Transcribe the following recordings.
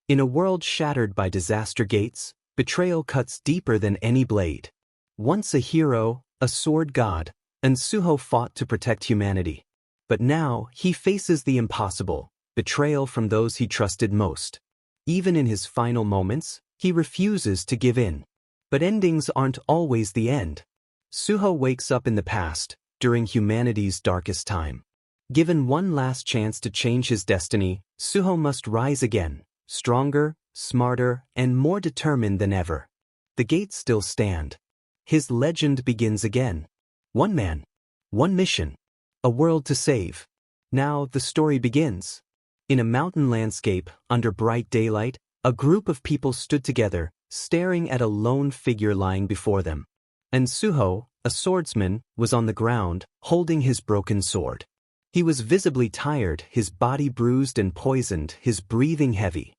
In a world shattered by disaster gates, betrayal cuts deeper than any blade. Once a hero, a sword god, Suho fought to protect humanity. But now, he faces the impossible, betrayal from those he trusted most. Even in his final moments, he refuses to give in. But endings aren't always the end. Suho wakes up in the past, during humanity's darkest time. Given one last chance to change his destiny, Suho must rise again, stronger, smarter, and more determined than ever. The gates still stand. His legend begins again. One man, one mission, a world to save. Now the story begins. In a mountain landscape, under bright daylight, a group of people stood together, staring at a lone figure lying before them. And Suho, a swordsman, was on the ground, holding his broken sword. He was visibly tired, his body bruised and poisoned, his breathing heavy.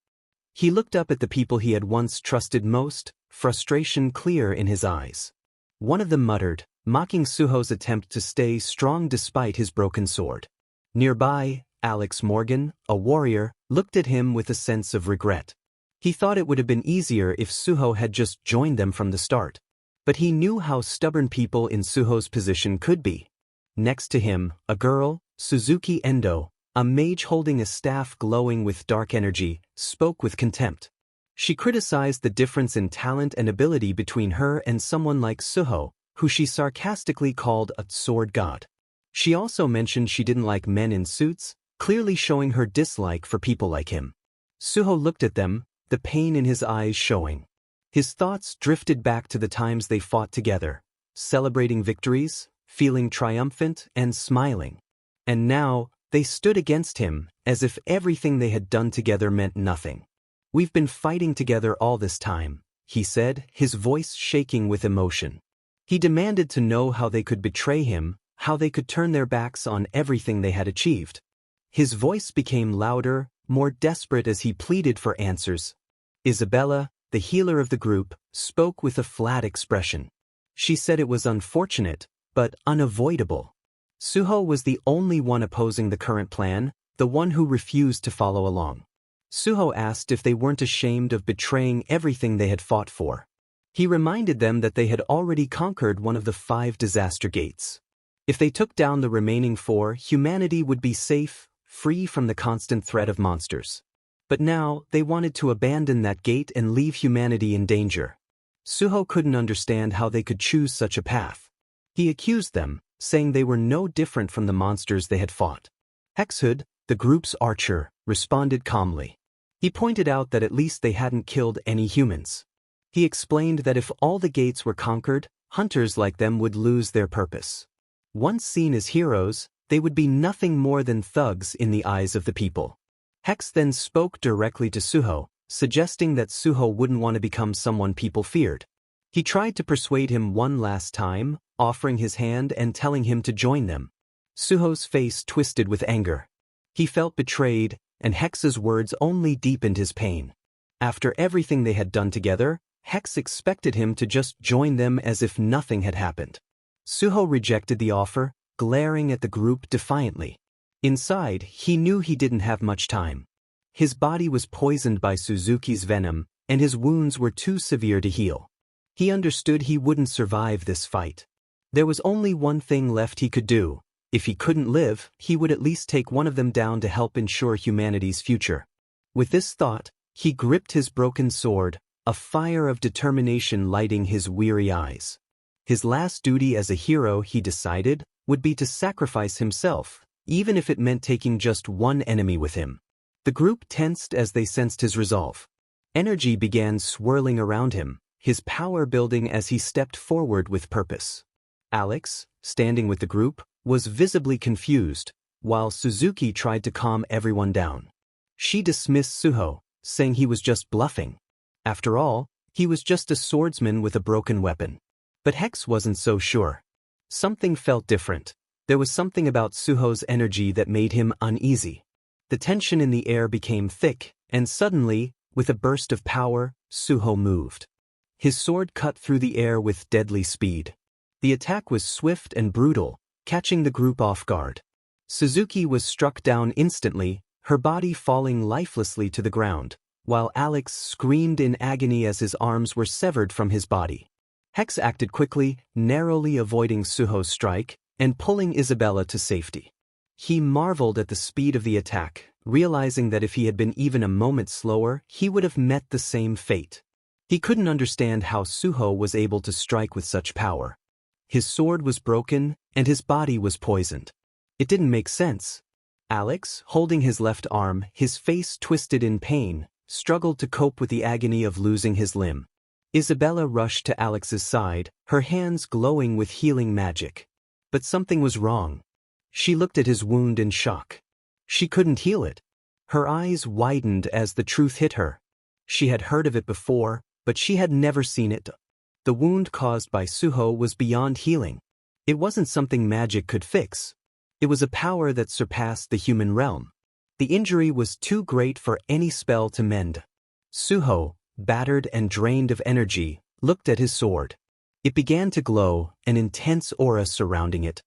He looked up at the people he had once trusted most, frustration clear in his eyes. One of them muttered, mocking Suho's attempt to stay strong despite his broken sword. Nearby, Alex Morgan, a warrior, looked at him with a sense of regret. He thought it would have been easier if Suho had just joined them from the start. But he knew how stubborn people in Suho's position could be. Next to him, a girl, Suzuki Endo, a mage holding a staff glowing with dark energy, spoke with contempt. She criticized the difference in talent and ability between her and someone like Suho, who she sarcastically called a sword god. She also mentioned she didn't like men in suits, clearly showing her dislike for people like him. Suho looked at them, the pain in his eyes showing. His thoughts drifted back to the times they fought together, celebrating victories, feeling triumphant and smiling. And now, they stood against him, as if everything they had done together meant nothing. "We've been fighting together all this time," he said, his voice shaking with emotion. He demanded to know how they could betray him, how they could turn their backs on everything they had achieved. His voice became louder, more desperate as he pleaded for answers. Isabella, the healer of the group, spoke with a flat expression. She said it was unfortunate, but unavoidable. Suho was the only one opposing the current plan, the one who refused to follow along. Suho asked if they weren't ashamed of betraying everything they had fought for. He reminded them that they had already conquered one of the 5 disaster gates. If they took down the remaining 4, humanity would be safe, free from the constant threat of monsters. But now, they wanted to abandon that gate and leave humanity in danger. Suho couldn't understand how they could choose such a path. He accused them, saying they were no different from the monsters they had fought. Hexhood, the group's archer, responded calmly. He pointed out that at least they hadn't killed any humans. He explained that if all the gates were conquered, hunters like them would lose their purpose. Once seen as heroes, they would be nothing more than thugs in the eyes of the people. Hex then spoke directly to Suho, suggesting that Suho wouldn't want to become someone people feared. He tried to persuade him one last time, offering his hand and telling him to join them. Suho's face twisted with anger. He felt betrayed, and Hex's words only deepened his pain. After everything they had done together, Hex expected him to just join them as if nothing had happened. Suho rejected the offer, glaring at the group defiantly. Inside, he knew he didn't have much time. His body was poisoned by Suzuki's venom, and his wounds were too severe to heal. He understood he wouldn't survive this fight. There was only one thing left he could do. If he couldn't live, he would at least take one of them down to help ensure humanity's future. With this thought, he gripped his broken sword, a fire of determination lighting his weary eyes. His last duty as a hero, he decided, would be to sacrifice himself, even if it meant taking just one enemy with him. The group tensed as they sensed his resolve. Energy began swirling around him, his power building as he stepped forward with purpose. Alex, standing with the group, was visibly confused, while Suzuki tried to calm everyone down. She dismissed Suho, saying he was just bluffing. After all, he was just a swordsman with a broken weapon. But Hex wasn't so sure. Something felt different. There was something about Suho's energy that made him uneasy. The tension in the air became thick, and suddenly, with a burst of power, Suho moved. His sword cut through the air with deadly speed. The attack was swift and brutal, catching the group off guard. Suzuki was struck down instantly, her body falling lifelessly to the ground, while Alex screamed in agony as his arms were severed from his body. Hex acted quickly, narrowly avoiding Suho's strike and pulling Isabella to safety. He marveled at the speed of the attack, realizing that if he had been even a moment slower, he would have met the same fate. He couldn't understand how Suho was able to strike with such power. His sword was broken, and his body was poisoned. It didn't make sense. Alex, holding his left arm, his face twisted in pain, struggled to cope with the agony of losing his limb. Isabella rushed to Alex's side, her hands glowing with healing magic. But something was wrong. She looked at his wound in shock. She couldn't heal it. Her eyes widened as the truth hit her. She had heard of it before, but she had never seen it. The wound caused by Suho was beyond healing. It wasn't something magic could fix. It was a power that surpassed the human realm. The injury was too great for any spell to mend. Suho, battered and drained of energy, looked at his sword. It began to glow, an intense aura surrounding it.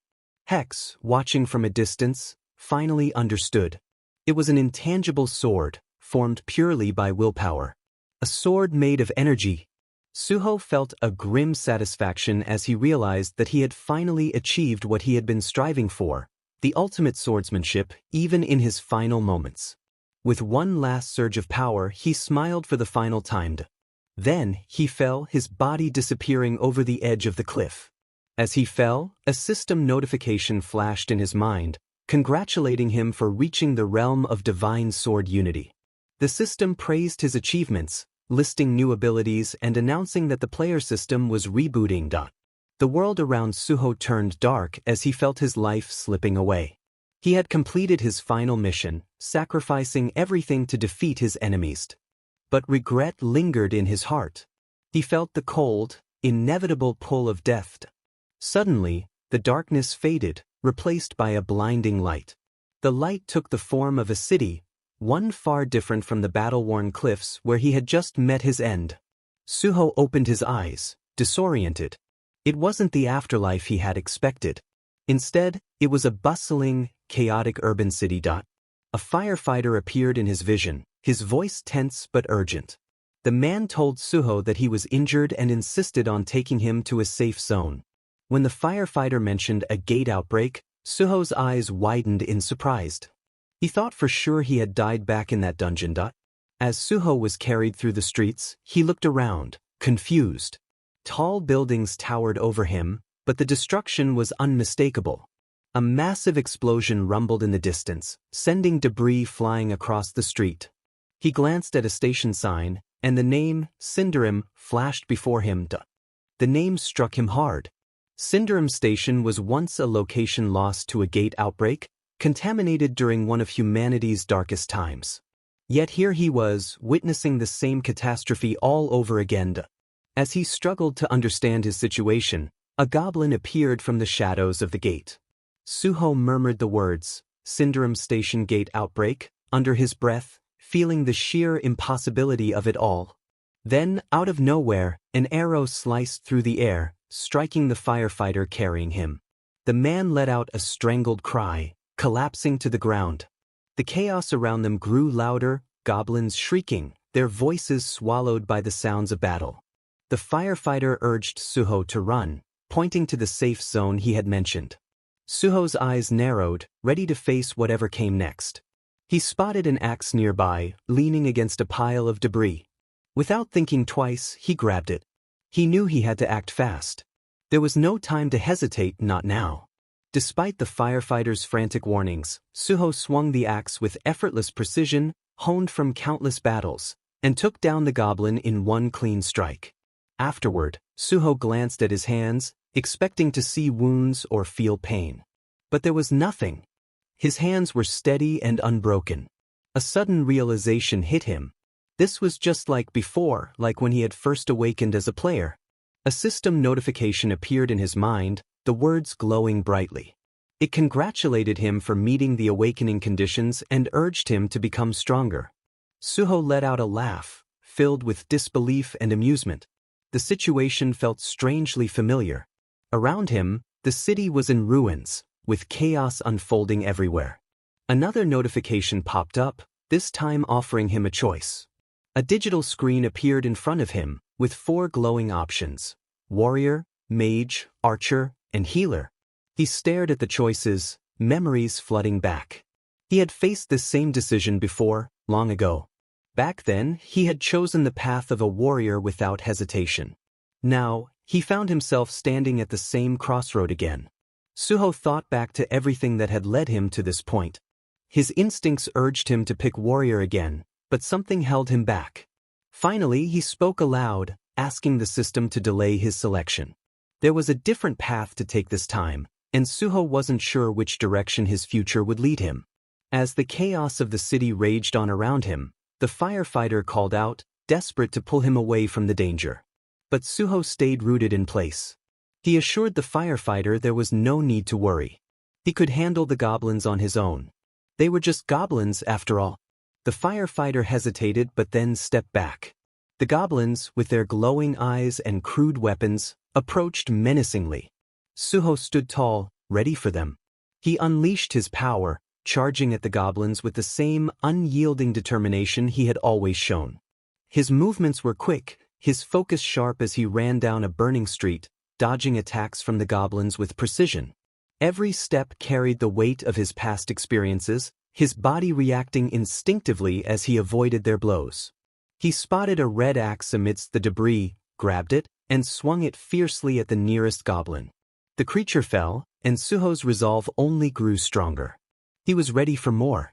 Hex, watching from a distance, finally understood. It was an intangible sword, formed purely by willpower. A sword made of energy. Suho felt a grim satisfaction as he realized that he had finally achieved what he had been striving for, the ultimate swordsmanship, even in his final moments. With one last surge of power, he smiled for the final time. Then, he fell, his body disappearing over the edge of the cliff. As he fell, a system notification flashed in his mind, congratulating him for reaching the realm of divine sword unity. The system praised his achievements, listing new abilities and announcing that the player system was rebooting. The world around Suho turned dark as he felt his life slipping away. He had completed his final mission, sacrificing everything to defeat his enemies. But regret lingered in his heart. He felt the cold, inevitable pull of death. Suddenly, the darkness faded, replaced by a blinding light. The light took the form of a city, one far different from the battle-worn cliffs where he had just met his end. Suho opened his eyes, disoriented. It wasn't the afterlife he had expected. Instead, it was a bustling, chaotic urban city. A firefighter appeared in his vision, his voice tense but urgent. The man told Suho that he was injured and insisted on taking him to a safe zone. When the firefighter mentioned a gate outbreak, Suho's eyes widened in surprise. He thought for sure he had died back in that dungeon. As Suho was carried through the streets, he looked around, confused. Tall buildings towered over him, but the destruction was unmistakable. A massive explosion rumbled in the distance, sending debris flying across the street. He glanced at a station sign, and the name, Cinderim, flashed before him. The name struck him hard. Cinderim Station was once a location lost to a gate outbreak, contaminated during one of humanity's darkest times. Yet here he was, witnessing the same catastrophe all over again. As he struggled to understand his situation, a goblin appeared from the shadows of the gate. Suho murmured the words, Cinderim Station Gate Outbreak, under his breath, feeling the sheer impossibility of it all. Then, out of nowhere, an arrow sliced through the air, striking the firefighter carrying him. The man let out a strangled cry, collapsing to the ground. The chaos around them grew louder, goblins shrieking, their voices swallowed by the sounds of battle. The firefighter urged Suho to run, pointing to the safe zone he had mentioned. Suho's eyes narrowed, ready to face whatever came next. He spotted an axe nearby, leaning against a pile of debris. Without thinking twice, he grabbed it. He knew he had to act fast. There was no time to hesitate, not now. Despite the firefighter's frantic warnings, Suho swung the axe with effortless precision, honed from countless battles, and took down the goblin in one clean strike. Afterward, Suho glanced at his hands, expecting to see wounds or feel pain. But there was nothing. His hands were steady and unbroken. A sudden realization hit him. This was just like before, like when he had first awakened as a player. A system notification appeared in his mind, the words glowing brightly. It congratulated him for meeting the awakening conditions and urged him to become stronger. Suho let out a laugh, filled with disbelief and amusement. The situation felt strangely familiar. Around him, the city was in ruins, with chaos unfolding everywhere. Another notification popped up, this time offering him a choice. A digital screen appeared in front of him, with 4 glowing options: warrior, mage, archer, and healer. He stared at the choices, memories flooding back. He had faced this same decision before, long ago. Back then, he had chosen the path of a warrior without hesitation. Now, he found himself standing at the same crossroad again. Suho thought back to everything that had led him to this point. His instincts urged him to pick warrior again, but something held him back. Finally, he spoke aloud, asking the system to delay his selection. There was a different path to take this time, and Suho wasn't sure which direction his future would lead him. As the chaos of the city raged on around him, the firefighter called out, desperate to pull him away from the danger. But Suho stayed rooted in place. He assured the firefighter there was no need to worry. He could handle the goblins on his own. They were just goblins after all. The firefighter hesitated but then stepped back. The goblins, with their glowing eyes and crude weapons, approached menacingly. Suho stood tall, ready for them. He unleashed his power, charging at the goblins with the same unyielding determination he had always shown. His movements were quick, his focus sharp as he ran down a burning street, dodging attacks from the goblins with precision. Every step carried the weight of his past experiences, his body reacting instinctively as he avoided their blows. He spotted a red axe amidst the debris, grabbed it, and swung it fiercely at the nearest goblin. The creature fell, and Suho's resolve only grew stronger. He was ready for more.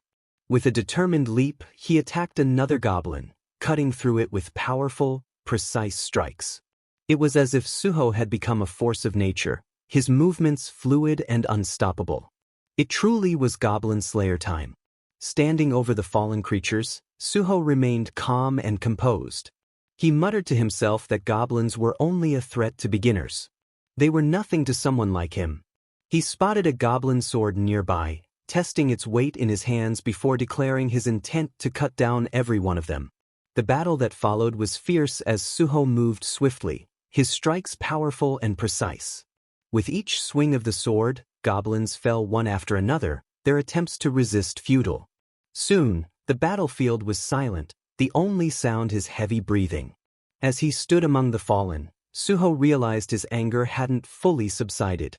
With a determined leap, he attacked another goblin, cutting through it with powerful, precise strikes. It was as if Suho had become a force of nature, his movements fluid and unstoppable. It truly was Goblin Slayer time. Standing over the fallen creatures, Suho remained calm and composed. He muttered to himself that goblins were only a threat to beginners. They were nothing to someone like him. He spotted a goblin sword nearby, testing its weight in his hands before declaring his intent to cut down every one of them. The battle that followed was fierce as Suho moved swiftly, his strikes powerful and precise. With each swing of the sword, goblins fell one after another, their attempts to resist futile. Soon, the battlefield was silent, the only sound his heavy breathing. As he stood among the fallen, Suho realized his anger hadn't fully subsided.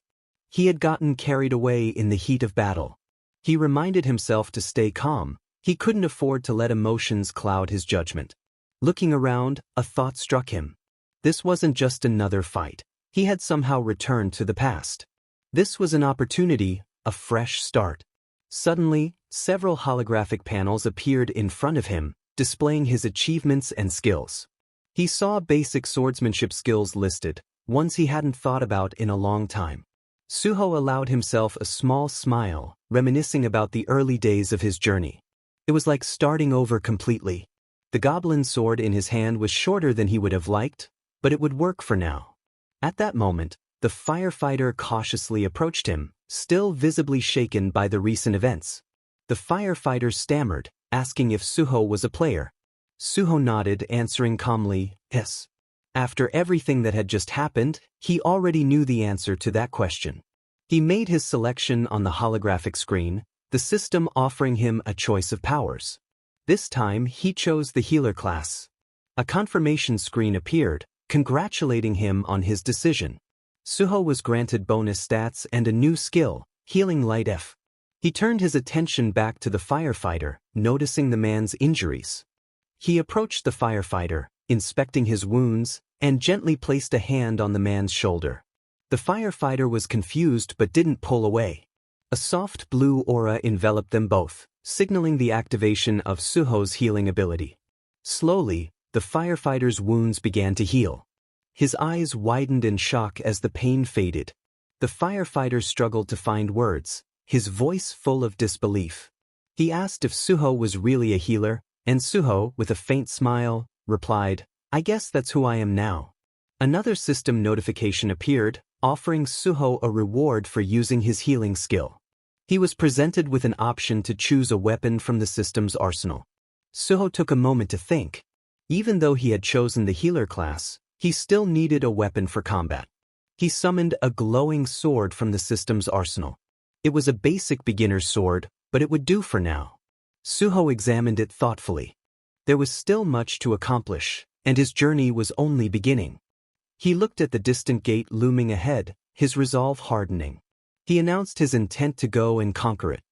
He had gotten carried away in the heat of battle. He reminded himself to stay calm. He couldn't afford to let emotions cloud his judgment. Looking around, a thought struck him. This wasn't just another fight. He had somehow returned to the past. This was an opportunity, a fresh start. Suddenly, several holographic panels appeared in front of him, displaying his achievements and skills. He saw basic swordsmanship skills listed, ones he hadn't thought about in a long time. Suho allowed himself a small smile, reminiscing about the early days of his journey. It was like starting over completely. The goblin sword in his hand was shorter than he would have liked, but it would work for now. At that moment, the firefighter cautiously approached him, still visibly shaken by the recent events. The firefighter stammered, asking if Suho was a player. Suho nodded, answering calmly, yes. After everything that had just happened, he already knew the answer to that question. He made his selection on the holographic screen, the system offering him a choice of powers. This time, he chose the healer class. A confirmation screen appeared, congratulating him on his decision. Suho was granted bonus stats and a new skill, Healing Light F. He turned his attention back to the firefighter, noticing the man's injuries. He approached the firefighter, inspecting his wounds, and gently placed a hand on the man's shoulder. The firefighter was confused but didn't pull away. A soft blue aura enveloped them both, signaling the activation of Suho's healing ability. Slowly, the firefighter's wounds began to heal. His eyes widened in shock as the pain faded. The firefighter struggled to find words, his voice full of disbelief. He asked if Suho was really a healer, and Suho, with a faint smile, replied, "I guess that's who I am now." Another system notification appeared, offering Suho a reward for using his healing skill. He was presented with an option to choose a weapon from the system's arsenal. Suho took a moment to think. Even though he had chosen the healer class, he still needed a weapon for combat. He summoned a glowing sword from the system's arsenal. It was a basic beginner's sword, but it would do for now. Suho examined it thoughtfully. There was still much to accomplish, and his journey was only beginning. He looked at the distant gate looming ahead, his resolve hardening. He announced his intent to go and conquer it.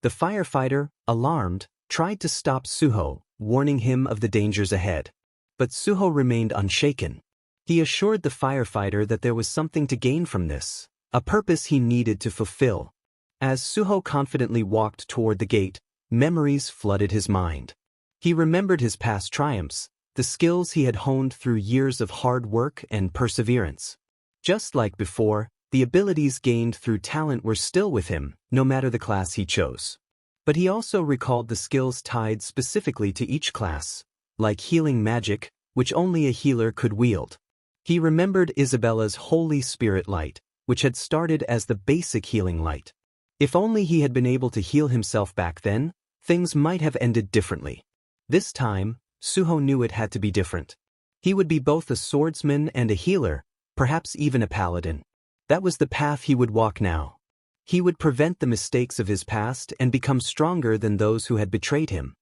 The firefighter, alarmed, tried to stop Suho, warning him of the dangers ahead. But Suho remained unshaken. He assured the firefighter that there was something to gain from this, a purpose he needed to fulfill. As Suho confidently walked toward the gate, memories flooded his mind. He remembered his past triumphs, the skills he had honed through years of hard work and perseverance. Just like before, the abilities gained through talent were still with him, no matter the class he chose. But he also recalled the skills tied specifically to each class, like healing magic, which only a healer could wield. He remembered Isabella's Holy Spirit Light, which had started as the basic healing light. If only he had been able to heal himself back then, things might have ended differently. This time, Suho knew it had to be different. He would be both a swordsman and a healer, perhaps even a paladin. That was the path he would walk now. He would prevent the mistakes of his past and become stronger than those who had betrayed him.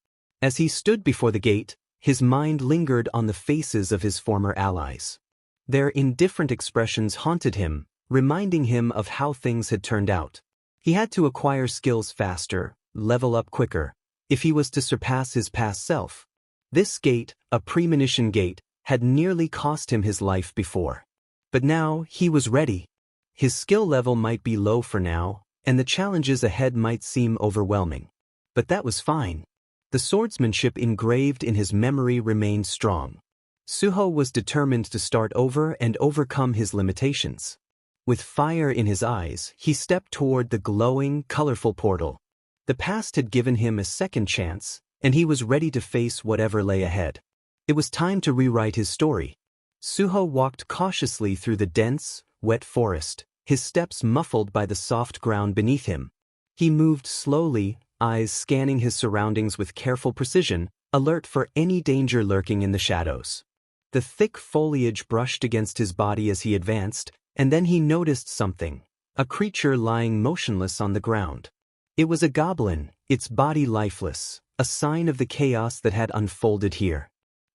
As he stood before the gate, his mind lingered on the faces of his former allies. Their indifferent expressions haunted him, reminding him of how things had turned out. He had to acquire skills faster, level up quicker, if he was to surpass his past self. This gate, a premonition gate, had nearly cost him his life before. But now he was ready. His skill level might be low for now, and the challenges ahead might seem overwhelming. But that was fine. The swordsmanship engraved in his memory remained strong. Suho was determined to start over and overcome his limitations. With fire in his eyes, he stepped toward the glowing, colorful portal. The past had given him a second chance, and he was ready to face whatever lay ahead. It was time to rewrite his story. Suho walked cautiously through the dense, wet forest, his steps muffled by the soft ground beneath him. He moved slowly, eyes scanning his surroundings with careful precision, alert for any danger lurking in the shadows. The thick foliage brushed against his body as he advanced, and then he noticed something, a creature lying motionless on the ground. It was a goblin, its body lifeless, a sign of the chaos that had unfolded here.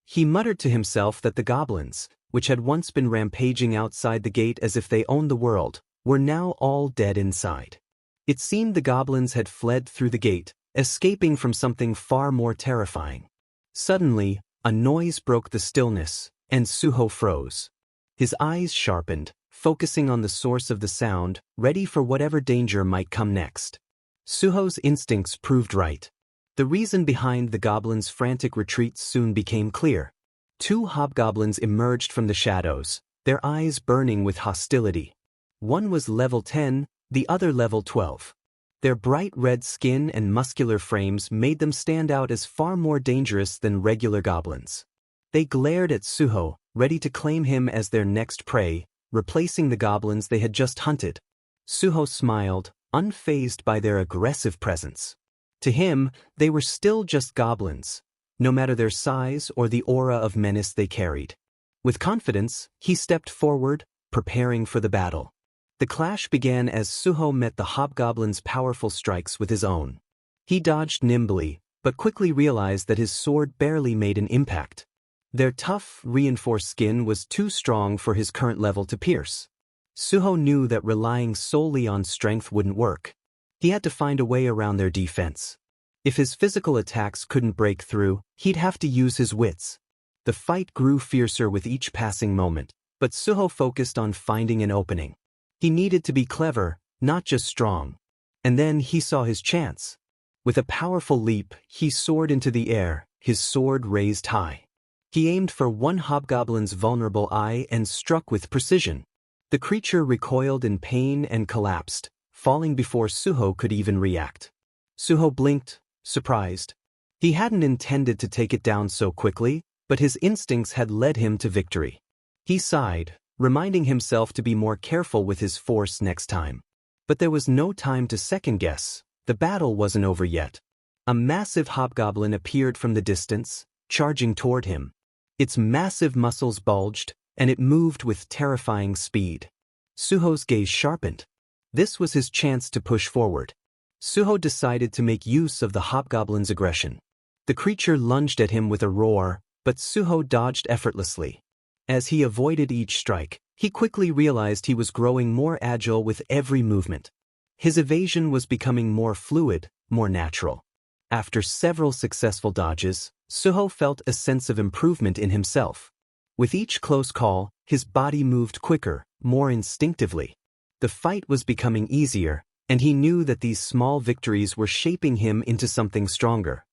He muttered to himself that the goblins, which had once been rampaging outside the gate as if they owned the world, were now all dead inside. It seemed the goblins had fled through the gate, escaping from something far more terrifying. Suddenly, a noise broke the stillness, and Suho froze. His eyes sharpened, focusing on the source of the sound, ready for whatever danger might come next. Suho's instincts proved right. The reason behind the goblins' frantic retreat soon became clear. Two hobgoblins emerged from the shadows, their eyes burning with hostility. One was level 10, the other level 12. Their bright red skin and muscular frames made them stand out as far more dangerous than regular goblins. They glared at Suho, ready to claim him as their next prey, replacing the goblins they had just hunted. Suho smiled, unfazed by their aggressive presence. To him, they were still just goblins, no matter their size or the aura of menace they carried. With confidence, he stepped forward, preparing for the battle. The clash began as Suho met the hobgoblin's powerful strikes with his own. He dodged nimbly, but quickly realized that his sword barely made an impact. Their tough, reinforced skin was too strong for his current level to pierce. Suho knew that relying solely on strength wouldn't work. He had to find a way around their defense. If his physical attacks couldn't break through, he'd have to use his wits. The fight grew fiercer with each passing moment, but Suho focused on finding an opening. He needed to be clever, not just strong. And then he saw his chance. With a powerful leap, he soared into the air, his sword raised high. He aimed for one hobgoblin's vulnerable eye and struck with precision. The creature recoiled in pain and collapsed, falling before Suho could even react. Suho blinked, surprised. He hadn't intended to take it down so quickly, but his instincts had led him to victory. He sighed, reminding himself to be more careful with his force next time. But there was no time to second-guess. The battle wasn't over yet. A massive hobgoblin appeared from the distance, charging toward him. Its massive muscles bulged, and it moved with terrifying speed. Suho's gaze sharpened. This was his chance to push forward. Suho decided to make use of the hobgoblin's aggression. The creature lunged at him with a roar, but Suho dodged effortlessly. As he avoided each strike, he quickly realized he was growing more agile with every movement. His evasion was becoming more fluid, more natural. After several successful dodges, Suho felt a sense of improvement in himself. With each close call, his body moved quicker, more instinctively. The fight was becoming easier, and he knew that these small victories were shaping him into something stronger.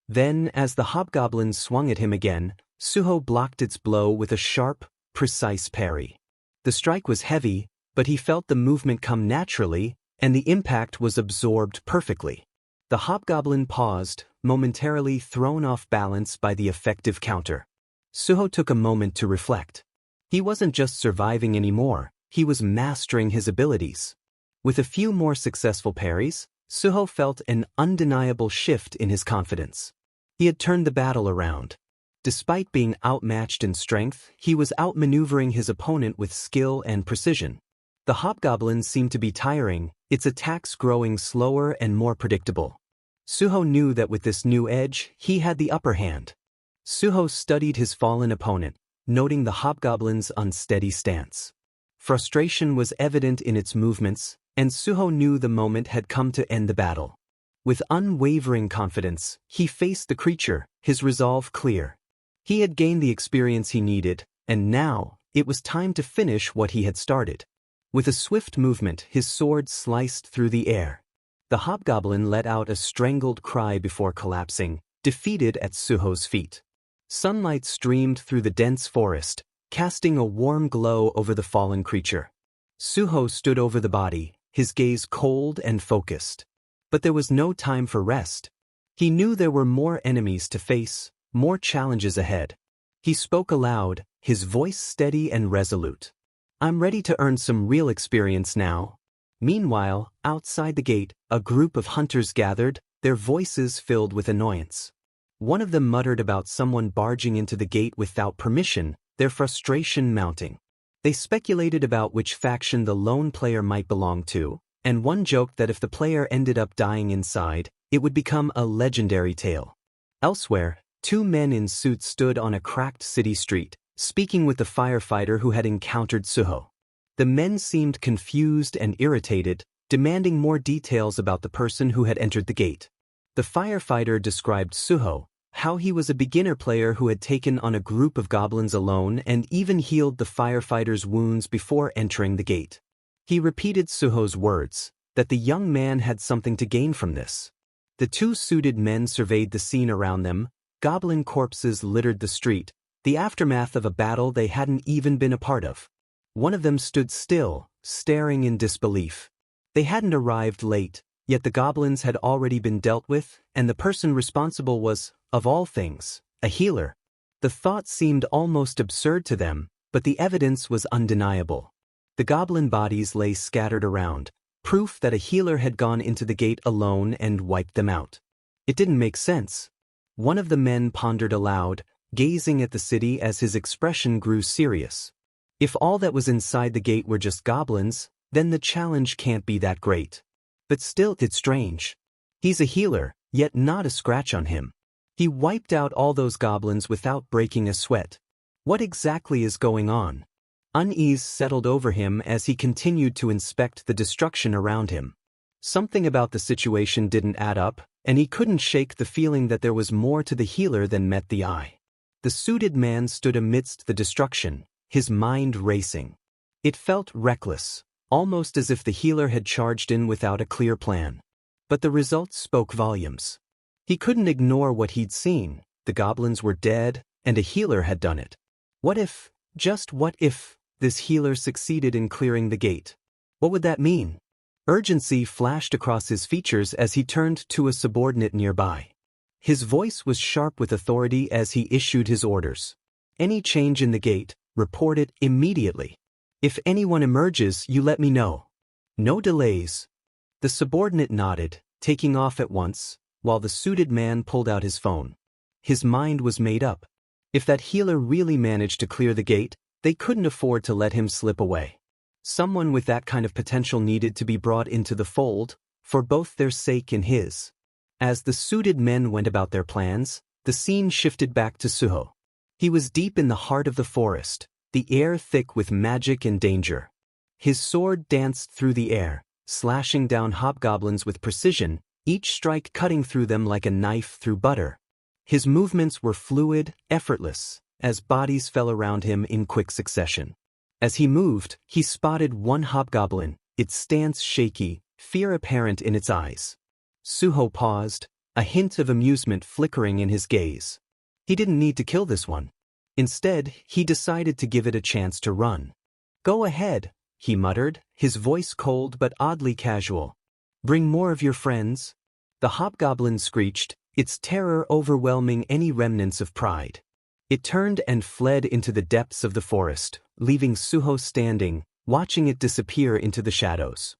Then, as the hobgoblin swung at him again, Suho blocked its blow with a sharp, precise parry. The strike was heavy, but he felt the movement come naturally, and the impact was absorbed perfectly. The hobgoblin paused, momentarily thrown off balance by the effective counter. Suho took a moment to reflect. He wasn't just surviving anymore, he was mastering his abilities. With a few more successful parries, Suho felt an undeniable shift in his confidence. He had turned the battle around. Despite being outmatched in strength, he was outmaneuvering his opponent with skill and precision. The hobgoblin seemed to be tiring, its attacks growing slower and more predictable. Suho knew that with this new edge, he had the upper hand. Suho studied his fallen opponent, noting the hobgoblin's unsteady stance. Frustration was evident in its movements, and Suho knew the moment had come to end the battle. With unwavering confidence, he faced the creature, his resolve clear. He had gained the experience he needed, and now, it was time to finish what he had started. With a swift movement, his sword sliced through the air. The hobgoblin let out a strangled cry before collapsing, defeated at Suho's feet. Sunlight streamed through the dense forest, casting a warm glow over the fallen creature. Suho stood over the body, his gaze cold and focused. But there was no time for rest. He knew there were more enemies to face, more challenges ahead. He spoke aloud, his voice steady and resolute. "I'm ready to earn some real experience now." Meanwhile, outside the gate, a group of hunters gathered, their voices filled with annoyance. One of them muttered about someone barging into the gate without permission, their frustration mounting. They speculated about which faction the lone player might belong to, and one joked that if the player ended up dying inside, it would become a legendary tale. Elsewhere, two men in suits stood on a cracked city street, speaking with the firefighter who had encountered Suho. The men seemed confused and irritated, demanding more details about the person who had entered the gate. The firefighter described Suho, how he was a beginner player who had taken on a group of goblins alone and even healed the firefighter's wounds before entering the gate. He repeated Suho's words, that the young man had something to gain from this. The two suited men surveyed the scene around them. Goblin corpses littered the street, the aftermath of a battle they hadn't even been a part of. One of them stood still, staring in disbelief. They hadn't arrived late, yet the goblins had already been dealt with, and the person responsible was, of all things, a healer. The thought seemed almost absurd to them, but the evidence was undeniable. The goblin bodies lay scattered around, proof that a healer had gone into the gate alone and wiped them out. It didn't make sense. One of the men pondered aloud, gazing at the city as his expression grew serious. If all that was inside the gate were just goblins, then the challenge can't be that great. But still, it's strange. He's a healer, yet not a scratch on him. He wiped out all those goblins without breaking a sweat. What exactly is going on? Unease settled over him as he continued to inspect the destruction around him. Something about the situation didn't add up, and he couldn't shake the feeling that there was more to the healer than met the eye. The suited man stood amidst the destruction, his mind racing. It felt reckless, almost as if the healer had charged in without a clear plan. But the results spoke volumes. He couldn't ignore what he'd seen. The goblins were dead, and a healer had done it. What if, just what if, this healer succeeded in clearing the gate? What would that mean? Urgency flashed across his features as he turned to a subordinate nearby. His voice was sharp with authority as he issued his orders. Any change in the gate, report it immediately. If anyone emerges, you let me know. No delays. The subordinate nodded, taking off at once, while the suited man pulled out his phone. His mind was made up. If that healer really managed to clear the gate, they couldn't afford to let him slip away. Someone with that kind of potential needed to be brought into the fold, for both their sake and his. As the suited men went about their plans, the scene shifted back to Suho. He was deep in the heart of the forest, the air thick with magic and danger. His sword danced through the air, slashing down hobgoblins with precision, each strike cutting through them like a knife through butter. His movements were fluid, effortless, as bodies fell around him in quick succession. As he moved, he spotted one hobgoblin, its stance shaky, fear apparent in its eyes. Suho paused, a hint of amusement flickering in his gaze. He didn't need to kill this one. Instead, he decided to give it a chance to run. "Go ahead," he muttered, his voice cold but oddly casual. "Bring more of your friends." The hobgoblin screeched, its terror overwhelming any remnants of pride. It turned and fled into the depths of the forest, leaving Suho standing, watching it disappear into the shadows.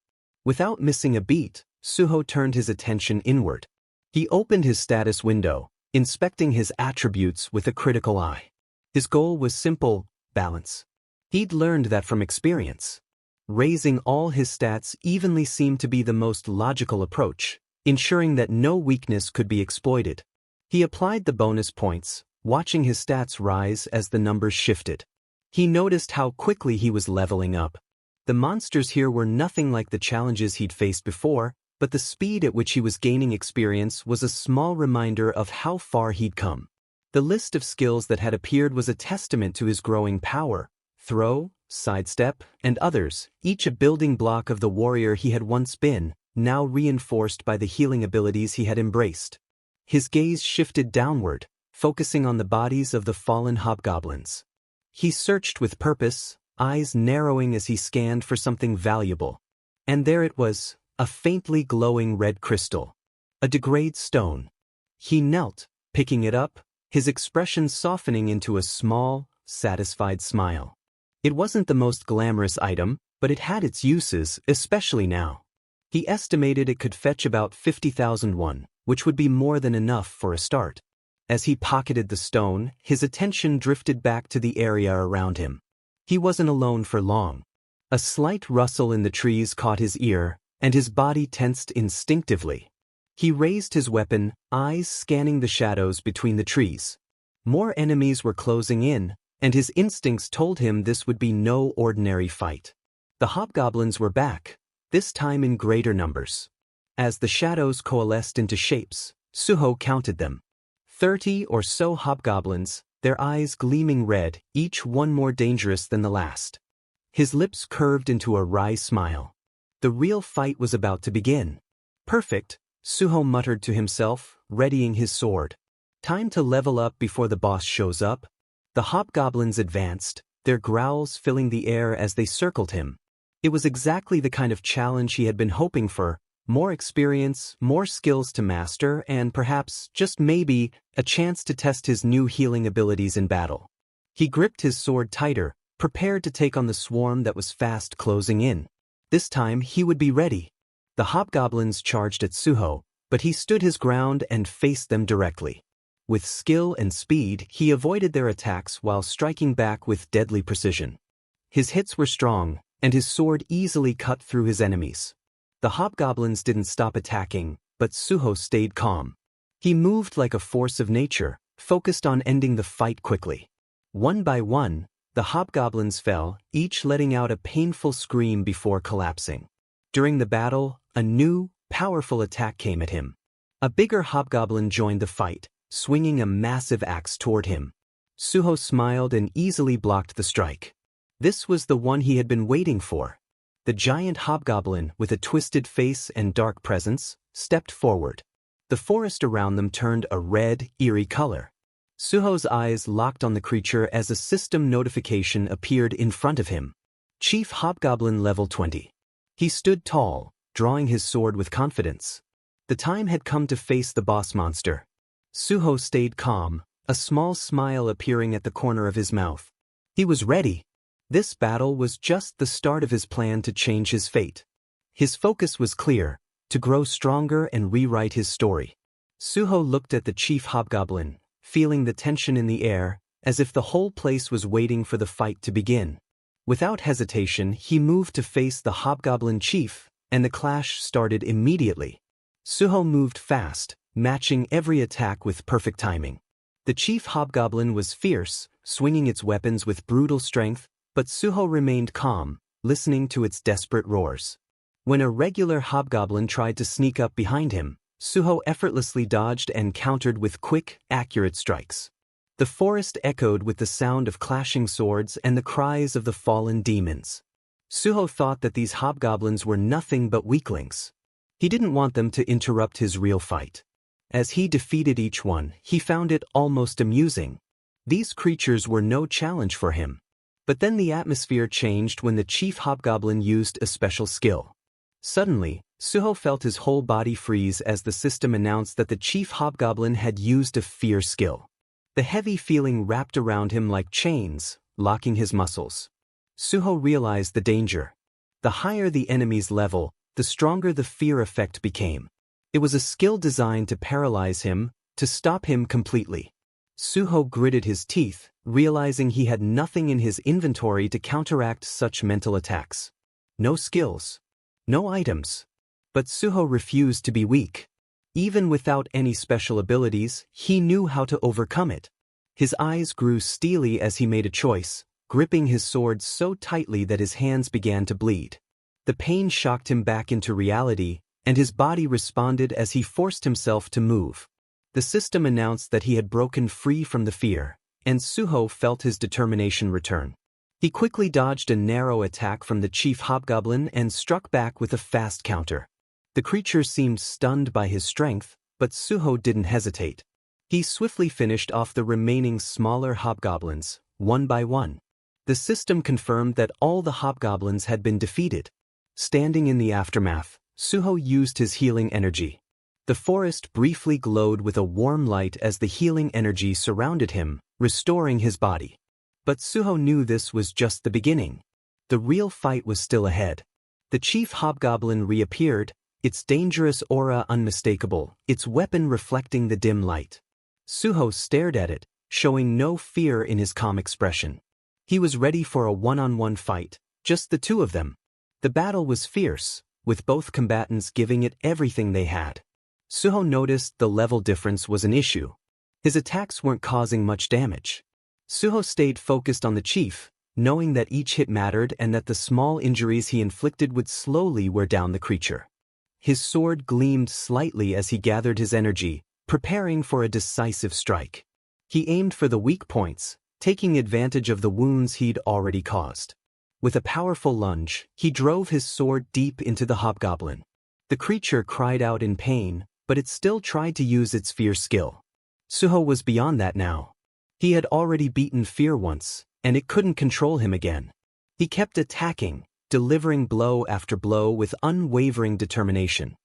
Without missing a beat, Suho turned his attention inward. He opened his status window, inspecting his attributes with a critical eye. His goal was simple: balance. He'd learned that from experience. Raising all his stats evenly seemed to be the most logical approach, ensuring that no weakness could be exploited. He applied the bonus points, watching his stats rise as the numbers shifted. He noticed how quickly he was leveling up. The monsters here were nothing like the challenges he'd faced before, but the speed at which he was gaining experience was a small reminder of how far he'd come. The list of skills that had appeared was a testament to his growing power: throw, sidestep, and others, each a building block of the warrior he had once been, now reinforced by the healing abilities he had embraced. His gaze shifted downward, focusing on the bodies of the fallen hobgoblins. He searched with purpose, eyes narrowing as he scanned for something valuable. And there it was, a faintly glowing red crystal. A degrade stone. He knelt, picking it up, his expression softening into a small, satisfied smile. It wasn't the most glamorous item, but it had its uses, especially now. He estimated it could fetch about 50,000 won, which would be more than enough for a start. As he pocketed the stone, his attention drifted back to the area around him. He wasn't alone for long. A slight rustle in the trees caught his ear, and his body tensed instinctively. He raised his weapon, eyes scanning the shadows between the trees. More enemies were closing in, and his instincts told him this would be no ordinary fight. The hobgoblins were back, this time in greater numbers. As the shadows coalesced into shapes, Suho counted them. 30 or so hobgoblins, their eyes gleaming red, each one more dangerous than the last. His lips curved into a wry smile. The real fight was about to begin. "Perfect," Suho muttered to himself, readying his sword. "Time to level up before the boss shows up." The hobgoblins advanced, their growls filling the air as they circled him. It was exactly the kind of challenge he had been hoping for: more experience, more skills to master, and perhaps, just maybe, a chance to test his new healing abilities in battle. He gripped his sword tighter, prepared to take on the swarm that was fast closing in. This time he would be ready. The hobgoblins charged at Suho, but he stood his ground and faced them directly. With skill and speed, he avoided their attacks while striking back with deadly precision. His hits were strong, and his sword easily cut through his enemies. The hobgoblins didn't stop attacking, but Suho stayed calm. He moved like a force of nature, focused on ending the fight quickly. One by one, the hobgoblins fell, each letting out a painful scream before collapsing. During the battle, a new, powerful attack came at him. A bigger hobgoblin joined the fight, swinging a massive axe toward him. Suho smiled and easily blocked the strike. This was the one he had been waiting for. The giant hobgoblin, with a twisted face and dark presence, stepped forward. The forest around them turned a red, eerie color. Suho's eyes locked on the creature as a system notification appeared in front of him. Chief Hobgoblin Level 20. He stood tall, drawing his sword with confidence. The time had come to face the boss monster. Suho stayed calm, a small smile appearing at the corner of his mouth. He was ready. This battle was just the start of his plan to change his fate. His focus was clear: to grow stronger and rewrite his story. Suho looked at the chief hobgoblin, feeling the tension in the air, as if the whole place was waiting for the fight to begin. Without hesitation, he moved to face the hobgoblin chief, and the clash started immediately. Suho moved fast, matching every attack with perfect timing. The chief hobgoblin was fierce, swinging its weapons with brutal strength, but Suho remained calm, listening to its desperate roars. When a regular hobgoblin tried to sneak up behind him, Suho effortlessly dodged and countered with quick, accurate strikes. The forest echoed with the sound of clashing swords and the cries of the fallen demons. Suho thought that these hobgoblins were nothing but weaklings. He didn't want them to interrupt his real fight. As he defeated each one, he found it almost amusing. These creatures were no challenge for him. But then the atmosphere changed when the chief hobgoblin used a special skill. Suddenly, Suho felt his whole body freeze as the system announced that the chief hobgoblin had used a fear skill. The heavy feeling wrapped around him like chains, locking his muscles. Suho realized the danger. The higher the enemy's level, the stronger the fear effect became. It was a skill designed to paralyze him, to stop him completely. Suho gritted his teeth, realizing he had nothing in his inventory to counteract such mental attacks. No skills. No items. But Suho refused to be weak. Even without any special abilities, he knew how to overcome it. His eyes grew steely as he made a choice, gripping his sword so tightly that his hands began to bleed. The pain shocked him back into reality, and his body responded as he forced himself to move. The system announced that he had broken free from the fear, and Suho felt his determination return. He quickly dodged a narrow attack from the chief hobgoblin and struck back with a fast counter. The creature seemed stunned by his strength, but Suho didn't hesitate. He swiftly finished off the remaining smaller hobgoblins, one by one. The system confirmed that all the hobgoblins had been defeated. Standing in the aftermath, Suho used his healing energy. The forest briefly glowed with a warm light as the healing energy surrounded him, restoring his body. But Suho knew this was just the beginning. The real fight was still ahead. The chief hobgoblin reappeared, its dangerous aura unmistakable, its weapon reflecting the dim light. Suho stared at it, showing no fear in his calm expression. He was ready for a one-on-one fight, just the two of them. The battle was fierce, with both combatants giving it everything they had. Suho noticed the level difference was an issue. His attacks weren't causing much damage. Suho stayed focused on the chief, knowing that each hit mattered and that the small injuries he inflicted would slowly wear down the creature. His sword gleamed slightly as he gathered his energy, preparing for a decisive strike. He aimed for the weak points, taking advantage of the wounds he'd already caused. With a powerful lunge, he drove his sword deep into the hobgoblin. The creature cried out in pain, but it still tried to use its fear skill. Suho was beyond that now. He had already beaten fear once, and it couldn't control him again. He kept attacking, delivering blow after blow with unwavering determination.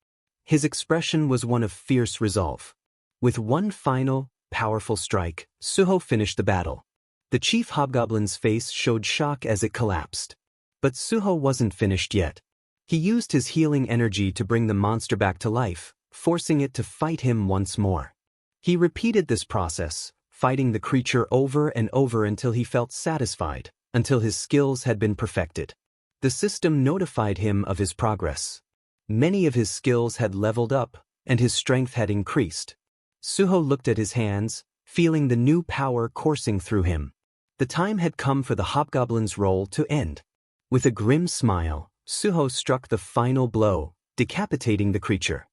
His expression was one of fierce resolve. With one final, powerful strike, Suho finished the battle. The chief hobgoblin's face showed shock as it collapsed. But Suho wasn't finished yet. He used his healing energy to bring the monster back to life, forcing it to fight him once more. He repeated this process, fighting the creature over and over until he felt satisfied, until his skills had been perfected. The system notified him of his progress. Many of his skills had leveled up, and his strength had increased. Suho looked at his hands, feeling the new power coursing through him. The time had come for the hobgoblin's role to end. With a grim smile, Suho struck the final blow, decapitating the creature.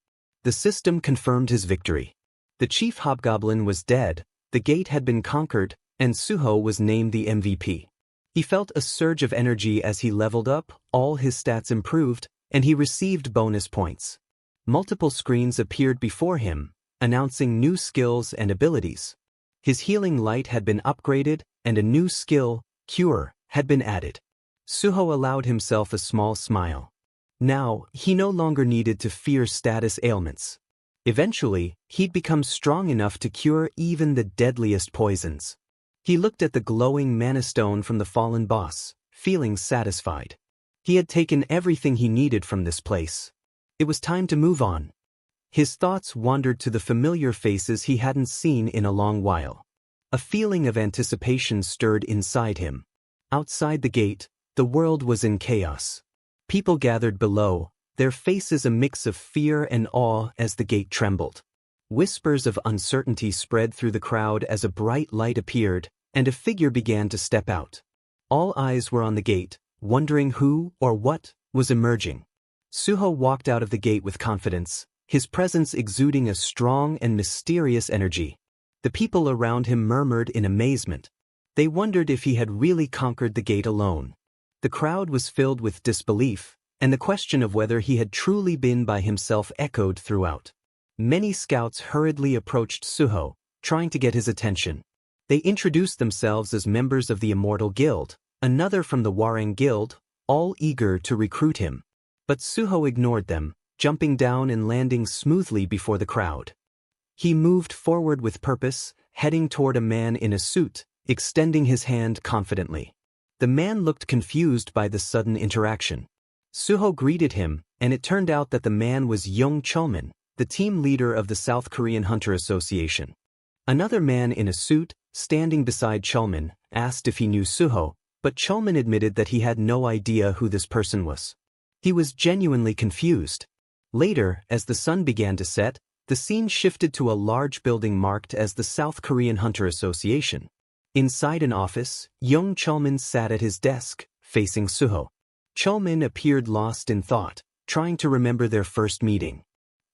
The system confirmed his victory. The chief hobgoblin was dead, the gate had been conquered, and Suho was named the MVP. He felt a surge of energy as he leveled up, all his stats improved, and he received bonus points. Multiple screens appeared before him, announcing new skills and abilities. His healing light had been upgraded, and a new skill, Cure, had been added. Suho allowed himself a small smile. Now, he no longer needed to fear status ailments. Eventually, he'd become strong enough to cure even the deadliest poisons. He looked at the glowing mana stone from the fallen boss, feeling satisfied. He had taken everything he needed from this place. It was time to move on. His thoughts wandered to the familiar faces he hadn't seen in a long while. A feeling of anticipation stirred inside him. Outside the gate, the world was in chaos. People gathered below, their faces a mix of fear and awe as the gate trembled. Whispers of uncertainty spread through the crowd as a bright light appeared, and a figure began to step out. All eyes were on the gate, wondering who or what was emerging. Suho walked out of the gate with confidence, his presence exuding a strong and mysterious energy. The people around him murmured in amazement. They wondered if he had really conquered the gate alone. The crowd was filled with disbelief, and the question of whether he had truly been by himself echoed throughout. Many scouts hurriedly approached Suho, trying to get his attention. They introduced themselves as members of the Immortal Guild, another from the Warang Guild, all eager to recruit him. But Suho ignored them, jumping down and landing smoothly before the crowd. He moved forward with purpose, heading toward a man in a suit, extending his hand confidently. The man looked confused by the sudden interaction. Suho greeted him, and it turned out that the man was ᴄᴏᴘᴘыឫ, the team leader of the South Korean Hunter Association. Another man in a suit, standing beside ᴄᴘᴘ, asked if he knew Suho, but ᴄᴘᴘ admitted that he had no idea who this person was. He was genuinely confused. Later, as the sun began to set, the scene shifted to a large building marked as the South Korean Hunter Association. Inside an office, ᴄᴏᴘᴘ sat at his desk, facing Suho. ᴄᴘᴘ appeared lost in thought, trying to remember their first meeting.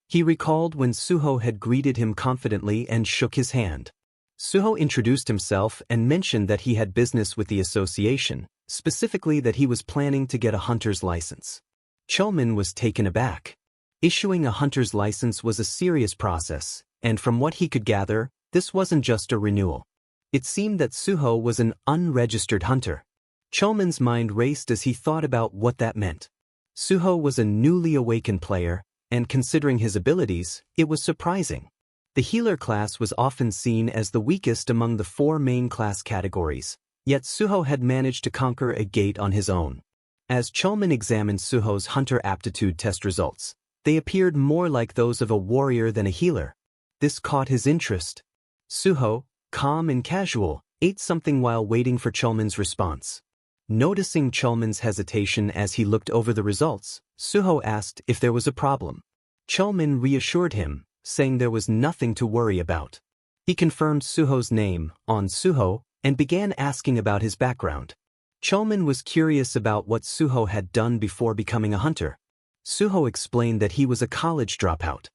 He recalled when Suho had greeted him confidently and shook his hand. Suho introduced himself and mentioned that he had business with the association, specifically that he was planning to get a hunter's license. ᴄᴘᴘ was taken aback. Issuing a hunter's license was a serious process, and from what he could gather, this wasn't just a renewal. It seemed that Suho was an unregistered hunter. ᴄᴘᴘ's mind raced as he thought about what that meant. Suho was a newly awakened player, and considering his abilities, it was surprising. The healer class was often seen as the weakest among the 4 main class categories, yet Suho had managed to conquer a gate on his own. As ᴄᴘᴘ examined Suho's hunter aptitude test results, they appeared more like those of a warrior than a healer. This caught his interest. Suho, calm and casual, ate something while waiting for ᴄᴘᴘ's response. Noticing ᴄᴘᴘ's hesitation as he looked over the results, Suho asked if there was a problem. ᴄᴘᴘ reassured him, saying there was nothing to worry about. He confirmed Suho's name, on Suho, and began asking about his background. ᴄᴘᴘ was curious about what Suho had done before becoming a hunter. Suho explained that he was a college dropout.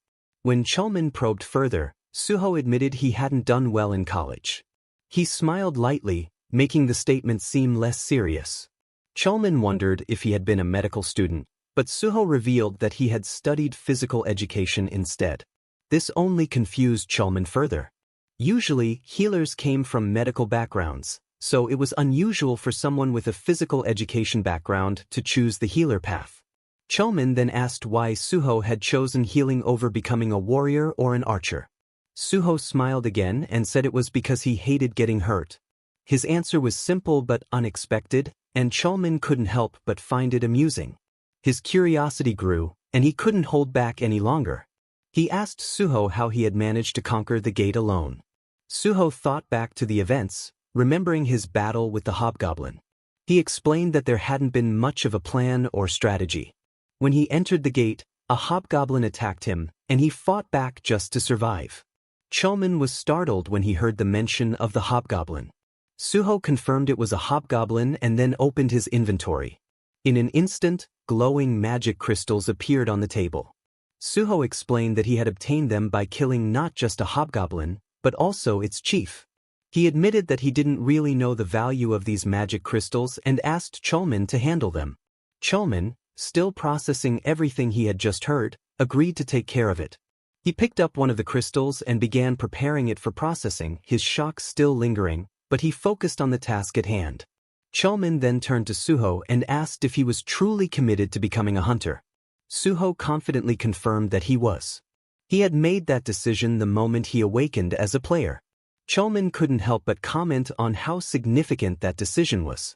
When ᴄᴘᴘ probed further, Suho admitted he hadn't done well in college. He smiled lightly, making the statement seem less serious. ᴄᴘᴘ wondered if he had been a medical student, but Suho revealed that he had studied physical education instead. This only confused ᴄᴘᴘ further. Usually, healers came from medical backgrounds, so it was unusual for someone with a physical education background to choose the healer path. ᴄᴘᴘ then asked why Suho had chosen healing over becoming a warrior or an archer. Suho smiled again and said it was because he hated getting hurt. His answer was simple but unexpected, and ᴄᴘᴘ couldn't help but find it amusing. His curiosity grew, and he couldn't hold back any longer. He asked Suho how he had managed to conquer the gate alone. Suho thought back to the events, remembering his battle with the hobgoblin. He explained that there hadn't been much of a plan or strategy. When he entered the gate, a hobgoblin attacked him, and he fought back just to survive. ᴄᴘᴘ was startled when he heard the mention of the hobgoblin. Suho confirmed it was a hobgoblin and then opened his inventory. In an instant, glowing magic crystals appeared on the table. Suho explained that he had obtained them by killing not just a hobgoblin, but also its chief. He admitted that he didn't really know the value of these magic crystals and asked ᴄᴘᴘ to handle them. ᴄᴘᴘ, still processing everything he had just heard, agreed to take care of it. He picked up one of the crystals and began preparing it for processing, his shock still lingering, but he focused on the task at hand. ᴄᴘᴘ then turned to Suho and asked if he was truly committed to becoming a hunter. Suho confidently confirmed that he was. He had made that decision the moment he awakened as a player. ᴄᴘᴘ couldn't help but comment on how significant that decision was.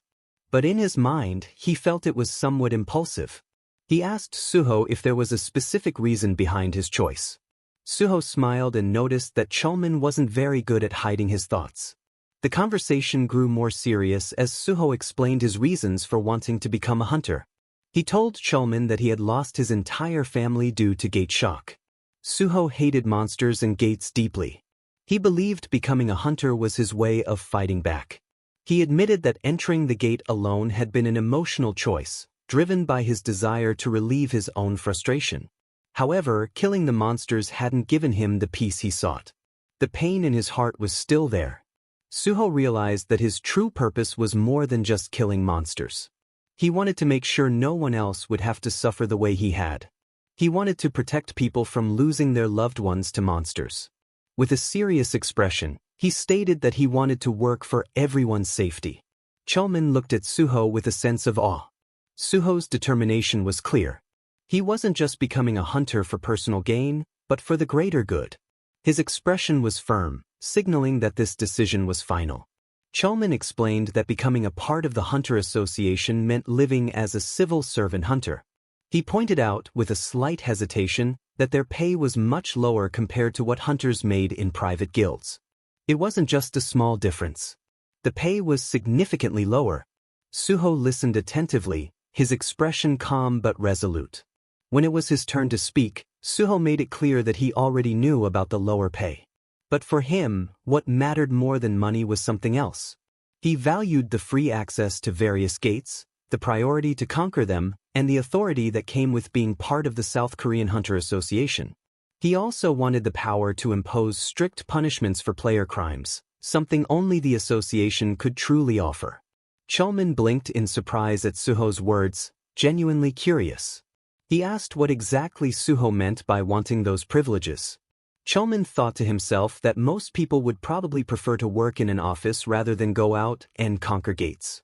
But in his mind, he felt it was somewhat impulsive. He asked Suho if there was a specific reason behind his choice. Suho smiled and noticed that ᴄᴘᴘ wasn't very good at hiding his thoughts. The conversation grew more serious as Suho explained his reasons for wanting to become a hunter. He told ᴄᴘᴘ that he had lost his entire family due to gate shock. Suho hated monsters and gates deeply. He believed becoming a hunter was his way of fighting back. He admitted that entering the gate alone had been an emotional choice, driven by his desire to relieve his own frustration. However, killing the monsters hadn't given him the peace he sought. The pain in his heart was still there. Suho realized that his true purpose was more than just killing monsters. He wanted to make sure no one else would have to suffer the way he had. He wanted to protect people from losing their loved ones to monsters. With a serious expression, he stated that he wanted to work for everyone's safety. ᴄᴏᴘ looked at Suho with a sense of awe. Suho's determination was clear. He wasn't just becoming a hunter for personal gain, but for the greater good. His expression was firm, signaling that this decision was final. ᴄᴏᴘ explained that becoming a part of the Hunter Association meant living as a civil servant hunter. He pointed out, with a slight hesitation, that their pay was much lower compared to what hunters made in private guilds. It wasn't just a small difference. The pay was significantly lower. Suho listened attentively, his expression calm but resolute. When it was his turn to speak, Suho made it clear that he already knew about the lower pay. But for him, what mattered more than money was something else. He valued the free access to various gates, the priority to conquer them, and the authority that came with being part of the South Korean Hunter Association. He also wanted the power to impose strict punishments for player crimes, something only the association could truly offer. ᴄᴏᴘ blinked in surprise at Suho's words, genuinely curious. He asked what exactly Suho meant by wanting those privileges. ᴄᴏᴘ thought to himself that most people would probably prefer to work in an office rather than go out and conquer gates.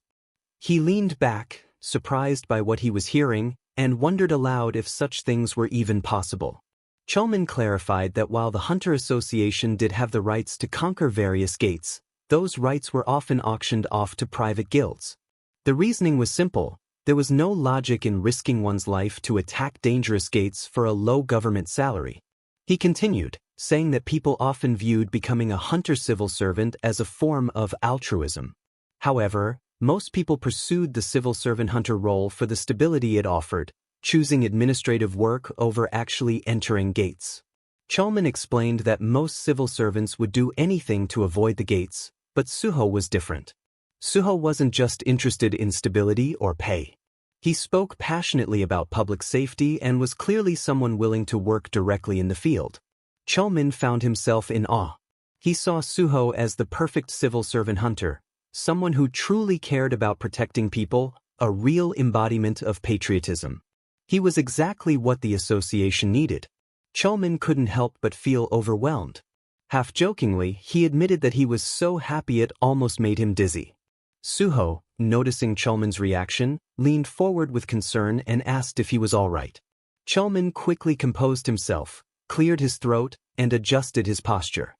He leaned back, surprised by what he was hearing, and wondered aloud if such things were even possible. ᴄᴏᴘ clarified that while the Hunter Association did have the rights to conquer various gates, those rights were often auctioned off to private guilds. The reasoning was simple. There was no logic in risking one's life to attack dangerous gates for a low government salary. He continued, saying that people often viewed becoming a hunter civil servant as a form of altruism. However, most people pursued the civil servant hunter role for the stability it offered, choosing administrative work over actually entering gates. ᴄᴏᴘ explained that most civil servants would do anything to avoid the gates, but Suho was different. Suho wasn't just interested in stability or pay. He spoke passionately about public safety and was clearly someone willing to work directly in the field. ᴄᴏᴘ found himself in awe. He saw Suho as the perfect civil servant hunter, someone who truly cared about protecting people, a real embodiment of patriotism. He was exactly what the association needed. ᴄᴏᴘ couldn't help but feel overwhelmed. Half-jokingly, he admitted that he was so happy it almost made him dizzy. Suho, noticing ᴄᴏᴘ's reaction, leaned forward with concern and asked if he was all right. ᴄᴏᴘ quickly composed himself, cleared his throat, and adjusted his posture.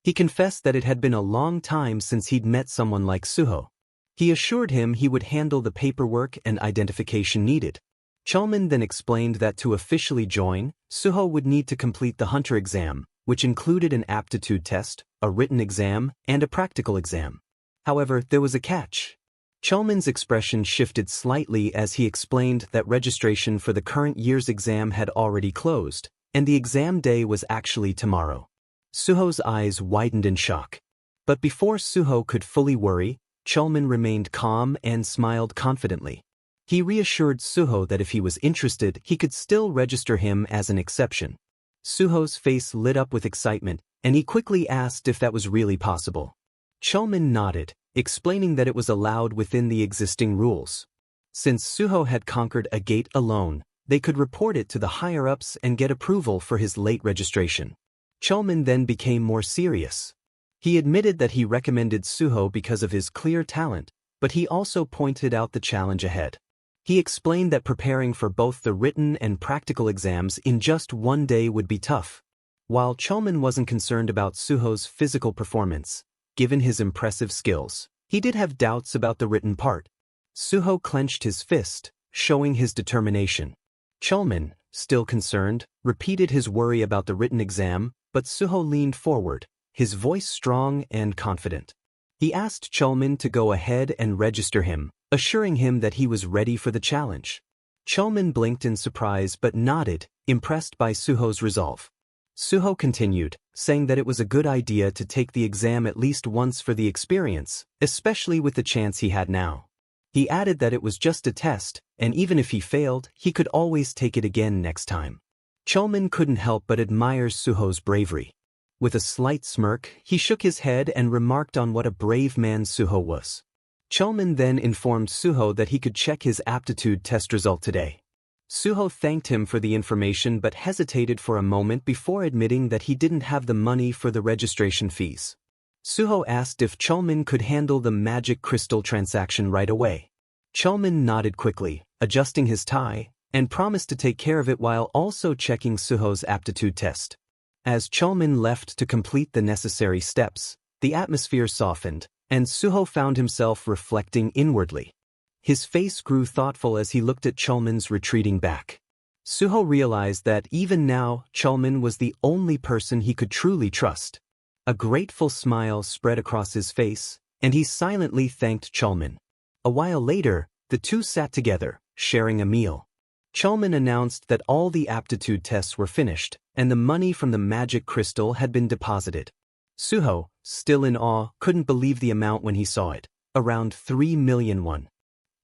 He confessed that it had been a long time since he'd met someone like Suho. He assured him he would handle the paperwork and identification needed. ᴄᴏᴘ then explained that to officially join, Suho would need to complete the hunter exam, which included an aptitude test, a written exam, and a practical exam. However, there was a catch. ᴄᴏᴘ's expression shifted slightly as he explained that registration for the current year's exam had already closed, and the exam day was actually tomorrow. Suho's eyes widened in shock. But before Suho could fully worry, ᴄᴏᴘ remained calm and smiled confidently. He reassured Suho that if he was interested, he could still register him as an exception. Suho's face lit up with excitement, and he quickly asked if that was really possible. ᴄᴏᴘ nodded, explaining that it was allowed within the existing rules. Since Suho had conquered a gate alone, they could report it to the higher-ups and get approval for his late registration. ᴄᴏᴘ then became more serious. He admitted that he recommended Suho because of his clear talent, but he also pointed out the challenge ahead. He explained that preparing for both the written and practical exams in just one day would be tough. While ᴄᴏᴘ wasn't concerned about Suho's physical performance, given his impressive skills, he did have doubts about the written part. Suho clenched his fist, showing his determination. ᴄᴏᴘ, still concerned, repeated his worry about the written exam, but Suho leaned forward, his voice strong and confident. He asked ᴄᴏᴘ to go ahead and register him, assuring him that he was ready for the challenge. ᴄᴏᴘ blinked in surprise but nodded, impressed by Suho's resolve. Suho continued, saying that it was a good idea to take the exam at least once for the experience, especially with the chance he had now. He added that it was just a test, and even if he failed, he could always take it again next time. ᴄᴏᴘᴘ couldn't help but admire Suho's bravery. With a slight smirk, he shook his head and remarked on what a brave man Suho was. ᴄᴏᴘᴘ then informed Suho that he could check his aptitude test result today. Suho thanked him for the information but hesitated for a moment before admitting that he didn't have the money for the registration fees. Suho asked if ᴄᴏᴘᴘ could handle the magic crystal transaction right away. ᴄᴏᴘᴘ nodded quickly, adjusting his tie, and promised to take care of it while also checking Suho's aptitude test. As ᴄᴏᴘᴘ left to complete the necessary steps, the atmosphere softened, and Suho found himself reflecting inwardly. His face grew thoughtful as he looked at ᴄᴏᴘ's retreating back. Suho realized that even now, ᴄᴏᴘ was the only person he could truly trust. A grateful smile spread across his face, and he silently thanked ᴄᴏᴘ. A while later, the two sat together, sharing a meal. ᴄᴏᴘ announced that all the aptitude tests were finished, and the money from the magic crystal had been deposited. Suho, still in awe, couldn't believe the amount when he saw it, around 3 million won.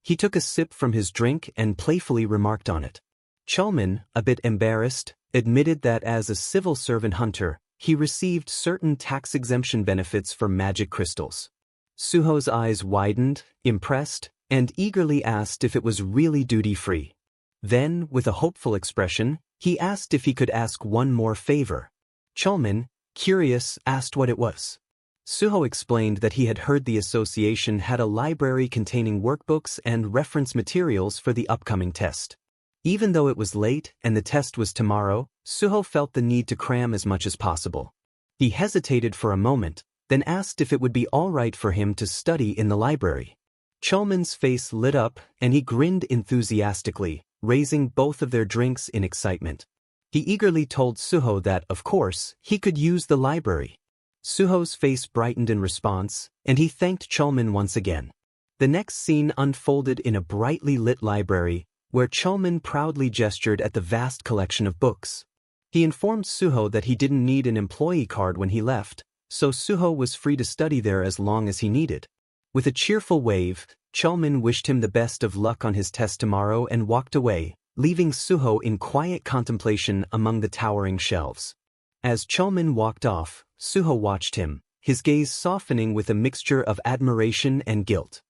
He took a sip from his drink and playfully remarked on it. ᴄᴏᴘ, a bit embarrassed, admitted that as a civil servant hunter, he received certain tax exemption benefits for magic crystals. Suho's eyes widened, impressed, and eagerly asked if it was really duty-free. Then, with a hopeful expression, he asked if he could ask one more favor. ᴄᴏᴘ, curious, asked what it was. Suho explained that he had heard the association had a library containing workbooks and reference materials for the upcoming test. Even though it was late and the test was tomorrow, Suho felt the need to cram as much as possible. He hesitated for a moment, then asked if it would be all right for him to study in the library. ᴄᴏᴘ's face lit up and he grinned enthusiastically, raising both of their drinks in excitement. He eagerly told Suho that, of course, he could use the library. Suho's face brightened in response, and he thanked ᴄᴏᴘ once again. The next scene unfolded in a brightly lit library, where ᴄᴏᴘ proudly gestured at the vast collection of books. He informed Suho that he didn't need an employee card when he left, so Suho was free to study there as long as he needed. With a cheerful wave, ᴄᴏᴘ wished him the best of luck on his test tomorrow and walked away, leaving Suho in quiet contemplation among the towering shelves. As ᴄᴏᴘ walked off, Suho watched him, his gaze softening with a mixture of admiration and guilt.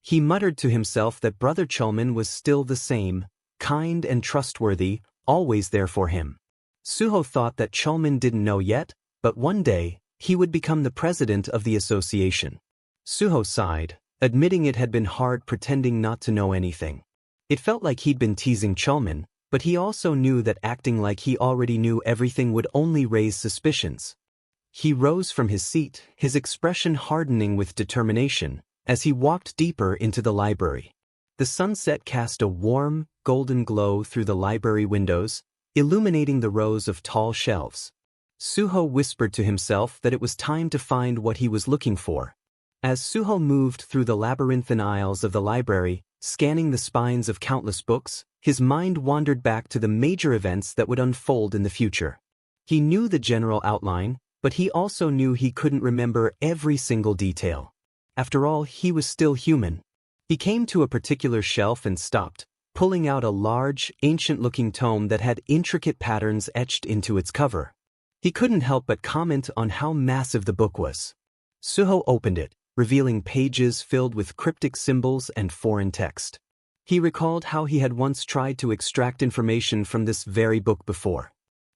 He muttered to himself that brother ᴄᴏᴘ was still the same, kind and trustworthy, always there for him. Suho thought that ᴄᴏᴘ didn't know yet, but one day, he would become the president of the association. Suho sighed, admitting it had been hard pretending not to know anything. It felt like he'd been teasing ᴄᴏᴘ, but he also knew that acting like he already knew everything would only raise suspicions. He rose from his seat, his expression hardening with determination, as he walked deeper into the library. The sunset cast a warm, golden glow through the library windows, illuminating the rows of tall shelves. Suho whispered to himself that it was time to find what he was looking for. As Suho moved through the labyrinthine aisles of the library, scanning the spines of countless books, his mind wandered back to the major events that would unfold in the future. He knew the general outline, but he also knew he couldn't remember every single detail. After all, he was still human. He came to a particular shelf and stopped, pulling out a large, ancient-looking tome that had intricate patterns etched into its cover. He couldn't help but comment on how massive the book was. Suho opened it, revealing pages filled with cryptic symbols and foreign text. He recalled how he had once tried to extract information from this very book before.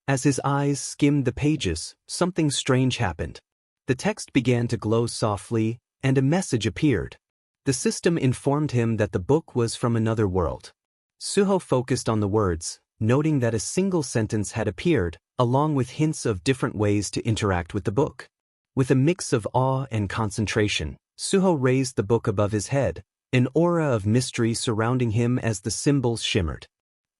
As his eyes skimmed the pages, something strange happened. The text began to glow softly, and a message appeared. The system informed him that the book was from another world. Suho focused on the words, noting that a single sentence had appeared, along with hints of different ways to interact with the book. With a mix of awe and concentration, Suho raised the book above his head, an aura of mystery surrounding him as the symbols shimmered.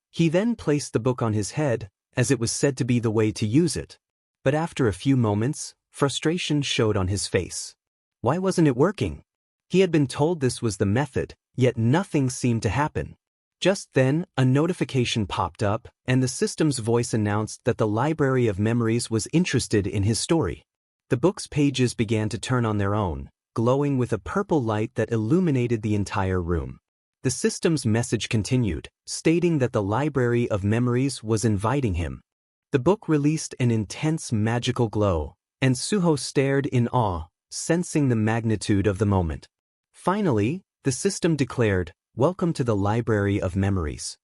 He then placed the book on his head, as it was said to be the way to use it. But after a few moments, frustration showed on his face. Why wasn't it working? He had been told this was the method, yet nothing seemed to happen. Just then, a notification popped up, and the system's voice announced that the Library of Memories was interested in his story. The book's pages began to turn on their own, glowing with a purple light that illuminated the entire room. The system's message continued, stating that the Library of Memories was inviting him. The book released an intense magical glow, and Suho stared in awe, sensing the magnitude of the moment. Finally, the system declared, "Welcome to the Library of Memories."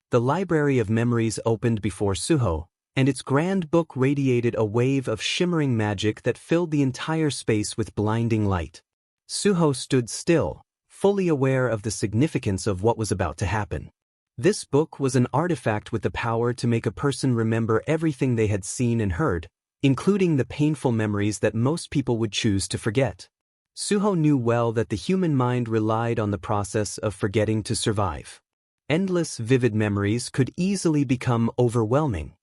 The Library of Memories opened before Suho, and its grand book radiated a wave of shimmering magic that filled the entire space with blinding light. Suho stood still, fully aware of the significance of what was about to happen. This book was an artifact with the power to make a person remember everything they had seen and heard, including the painful memories that most people would choose to forget. Suho knew well that the human mind relied on the process of forgetting to survive. Endless vivid memories could easily become overwhelming.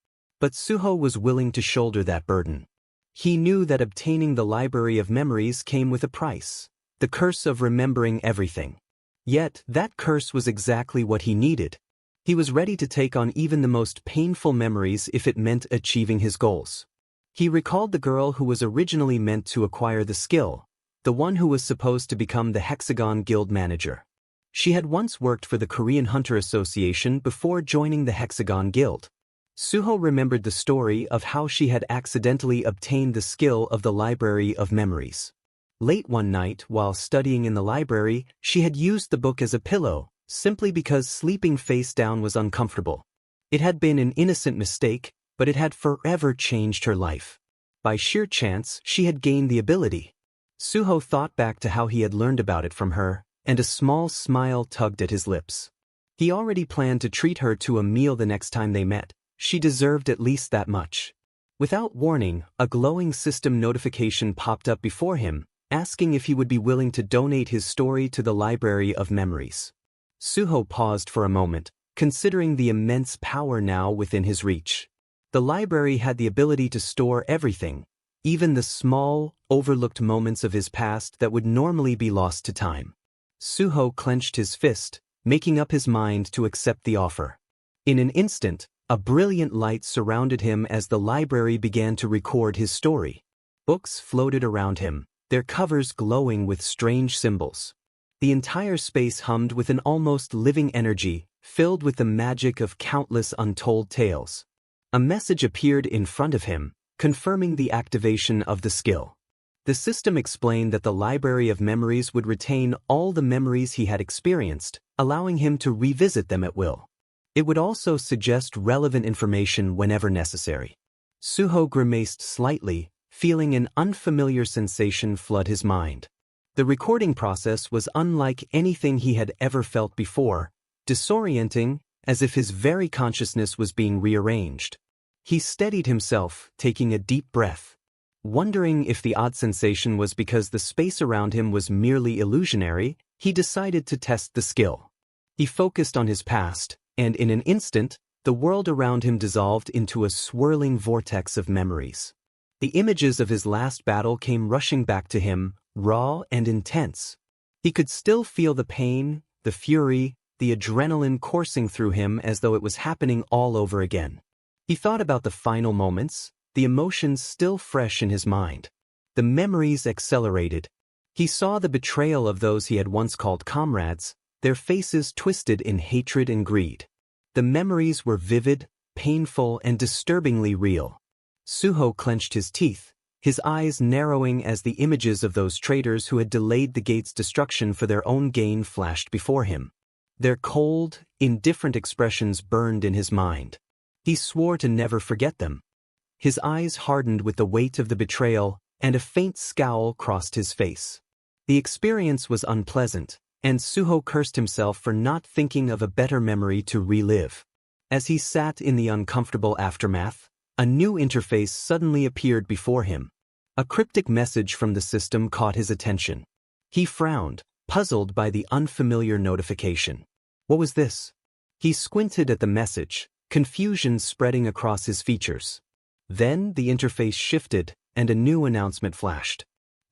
But Suho was willing to shoulder that burden. He knew that obtaining the Library of Memories came with a price, the curse of remembering everything. Yet, that curse was exactly what he needed. He was ready to take on even the most painful memories if it meant achieving his goals. He recalled the girl who was originally meant to acquire the skill, the one who was supposed to become the Hexagon Guild manager. She had once worked for the Korean Hunter Association before joining the Hexagon Guild. Suho remembered the story of how she had accidentally obtained the skill of the Library of Memories. Late one night, while studying in the library, she had used the book as a pillow, simply because sleeping face down was uncomfortable. It had been an innocent mistake, but it had forever changed her life. By sheer chance, she had gained the ability. Suho thought back to how he had learned about it from her, and a small smile tugged at his lips. He already planned to treat her to a meal the next time they met. She deserved at least that much. Without warning, a glowing system notification popped up before him, asking if he would be willing to donate his story to the Library of Memories. Suho paused for a moment, considering the immense power now within his reach. The library had the ability to store everything, even the small, overlooked moments of his past that would normally be lost to time. Suho clenched his fist, making up his mind to accept the offer. In an instant, a brilliant light surrounded him as the library began to record his story. Books floated around him, their covers glowing with strange symbols. The entire space hummed with an almost living energy, filled with the magic of countless untold tales. A message appeared in front of him, confirming the activation of the skill. The system explained that the Library of Memories would retain all the memories he had experienced, allowing him to revisit them at will. It would also suggest relevant information whenever necessary. Suho grimaced slightly, feeling an unfamiliar sensation flood his mind. The recording process was unlike anything he had ever felt before, disorienting, as if his very consciousness was being rearranged. He steadied himself, taking a deep breath. Wondering if the odd sensation was because the space around him was merely illusionary, he decided to test the skill. He focused on his past, and in an instant, the world around him dissolved into a swirling vortex of memories. The images of his last battle came rushing back to him, raw and intense. He could still feel the pain, the fury, the adrenaline coursing through him as though it was happening all over again. He thought about the final moments, the emotions still fresh in his mind. The memories accelerated. He saw the betrayal of those he had once called comrades, their faces twisted in hatred and greed. The memories were vivid, painful, and disturbingly real. Suho clenched his teeth, his eyes narrowing as the images of those traitors who had delayed the gate's destruction for their own gain flashed before him. Their cold, indifferent expressions burned in his mind. He swore to never forget them. His eyes hardened with the weight of the betrayal, and a faint scowl crossed his face. The experience was unpleasant, and Suho cursed himself for not thinking of a better memory to relive. As he sat in the uncomfortable aftermath, a new interface suddenly appeared before him. A cryptic message from the system caught his attention. He frowned, puzzled by the unfamiliar notification. What was this? He squinted at the message, confusion spreading across his features. Then the interface shifted, and a new announcement flashed.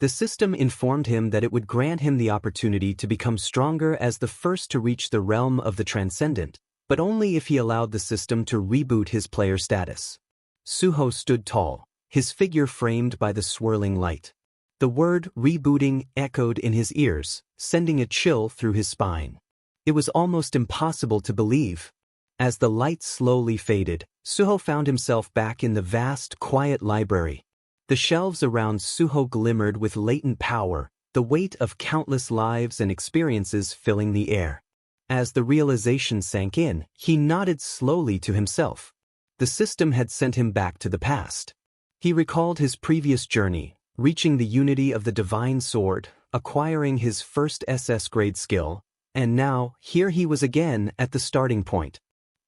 The system informed him that it would grant him the opportunity to become stronger as the first to reach the realm of the transcendent, but only if he allowed the system to reboot his player status. Suho stood tall, his figure framed by the swirling light. The word rebooting echoed in his ears, sending a chill through his spine. It was almost impossible to believe. As the light slowly faded, Suho found himself back in the vast, quiet library. The shelves around Suho glimmered with latent power, the weight of countless lives and experiences filling the air. As the realization sank in, he nodded slowly to himself. The system had sent him back to the past. He recalled his previous journey, reaching the unity of the divine sword, acquiring his first SS-grade skill, and now, here he was again at the starting point.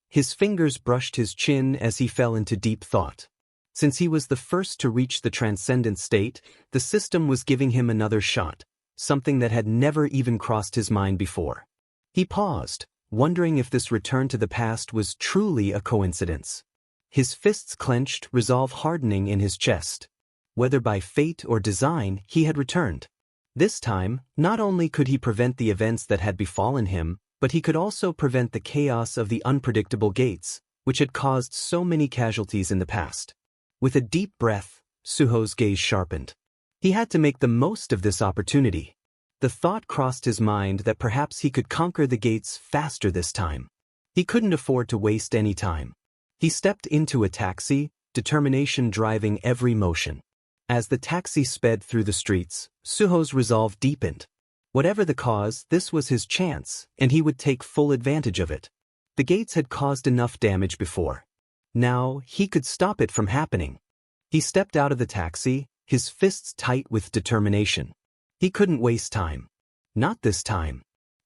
His fingers brushed his chin as he fell into deep thought. Since he was the first to reach the transcendent state, the system was giving him another shot, something that had never even crossed his mind before. He paused, wondering if this return to the past was truly a coincidence. His fists clenched, resolve hardening in his chest. Whether by fate or design, he had returned. This time, not only could he prevent the events that had befallen him, but he could also prevent the chaos of the unpredictable gates, which had caused so many casualties in the past. With a deep breath, Suho's gaze sharpened. He had to make the most of this opportunity. The thought crossed his mind that perhaps he could conquer the gates faster this time. He couldn't afford to waste any time. He stepped into a taxi, determination driving every motion. As the taxi sped through the streets, Suho's resolve deepened. Whatever the cause, this was his chance, and he would take full advantage of it. The gates had caused enough damage before. Now, he could stop it from happening. He stepped out of the taxi, his fists tight with determination. He couldn't waste time. Not this time.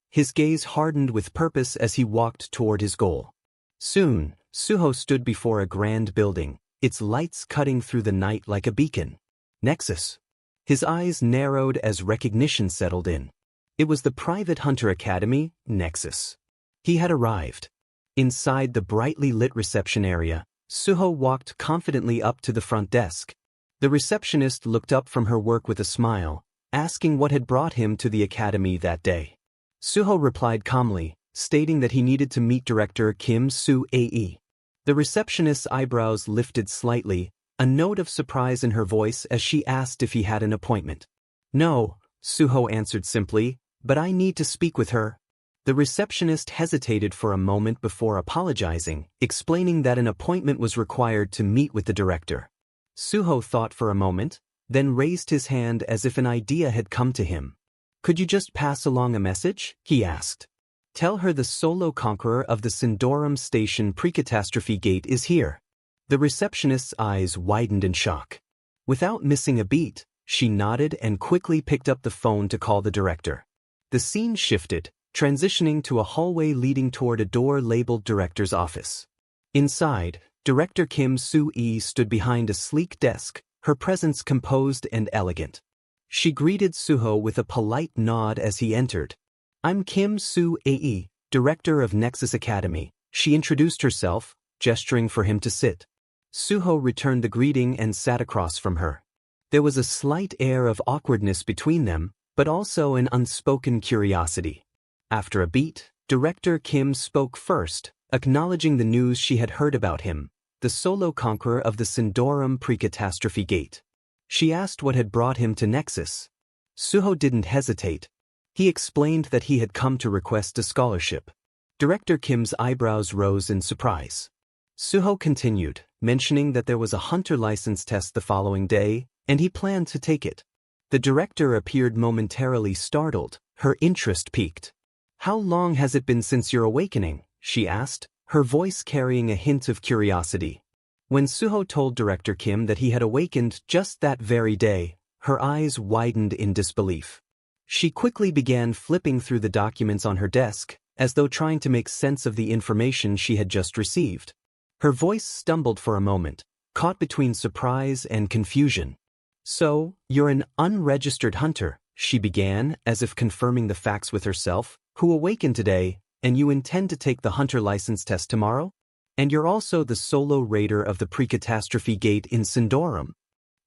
His gaze hardened with purpose as he walked toward his goal. Soon, Suho stood before a grand building, its lights cutting through the night like a beacon. Nexus. His eyes narrowed as recognition settled in. It was the private hunter academy, Nexus. He had arrived. Inside the brightly lit reception area, Suho walked confidently up to the front desk. The receptionist looked up from her work with a smile, asking what had brought him to the academy that day. Suho replied calmly, stating that he needed to meet Director Kim Soo-ae. The receptionist's eyebrows lifted slightly, a note of surprise in her voice as she asked if he had an appointment. "No," Suho answered simply, "but I need to speak with her." The receptionist hesitated for a moment before apologizing, explaining that an appointment was required to meet with the director. Suho thought for a moment, then raised his hand as if an idea had come to him. "Could you just pass along a message?" he asked. "Tell her the solo conqueror of the Sindorum Station pre-catastrophe gate is here." The receptionist's eyes widened in shock. Without missing a beat, she nodded and quickly picked up the phone to call the director. The scene shifted, transitioning to a hallway leading toward a door labeled Director's Office. Inside, Director Kim Soo-ae stood behind a sleek desk, her presence composed and elegant. She greeted Suho with a polite nod as he entered. "I'm Kim Soo-ae, Director of Nexus Academy," she introduced herself, gesturing for him to sit. Suho returned the greeting and sat across from her. There was a slight air of awkwardness between them, but also an unspoken curiosity. After a beat, Director Kim spoke first, acknowledging the news she had heard about him, the solo conqueror of the Sindorum pre-catastrophe gate. She asked what had brought him to Nexus. Suho didn't hesitate. He explained that he had come to request a scholarship. Director Kim's eyebrows rose in surprise. Suho continued, mentioning that there was a hunter license test the following day, and he planned to take it. The director appeared momentarily startled, her interest piqued. "How long has it been since your awakening?" she asked, her voice carrying a hint of curiosity. When Suho told Director Kim that he had awakened just that very day, her eyes widened in disbelief. She quickly began flipping through the documents on her desk, as though trying to make sense of the information she had just received. Her voice stumbled for a moment, caught between surprise and confusion. "So, you're an unregistered hunter," she began, as if confirming the facts with herself, "who awakened today, and you intend to take the hunter license test tomorrow? And you're also the solo raider of the pre-catastrophe gate in Sindorum."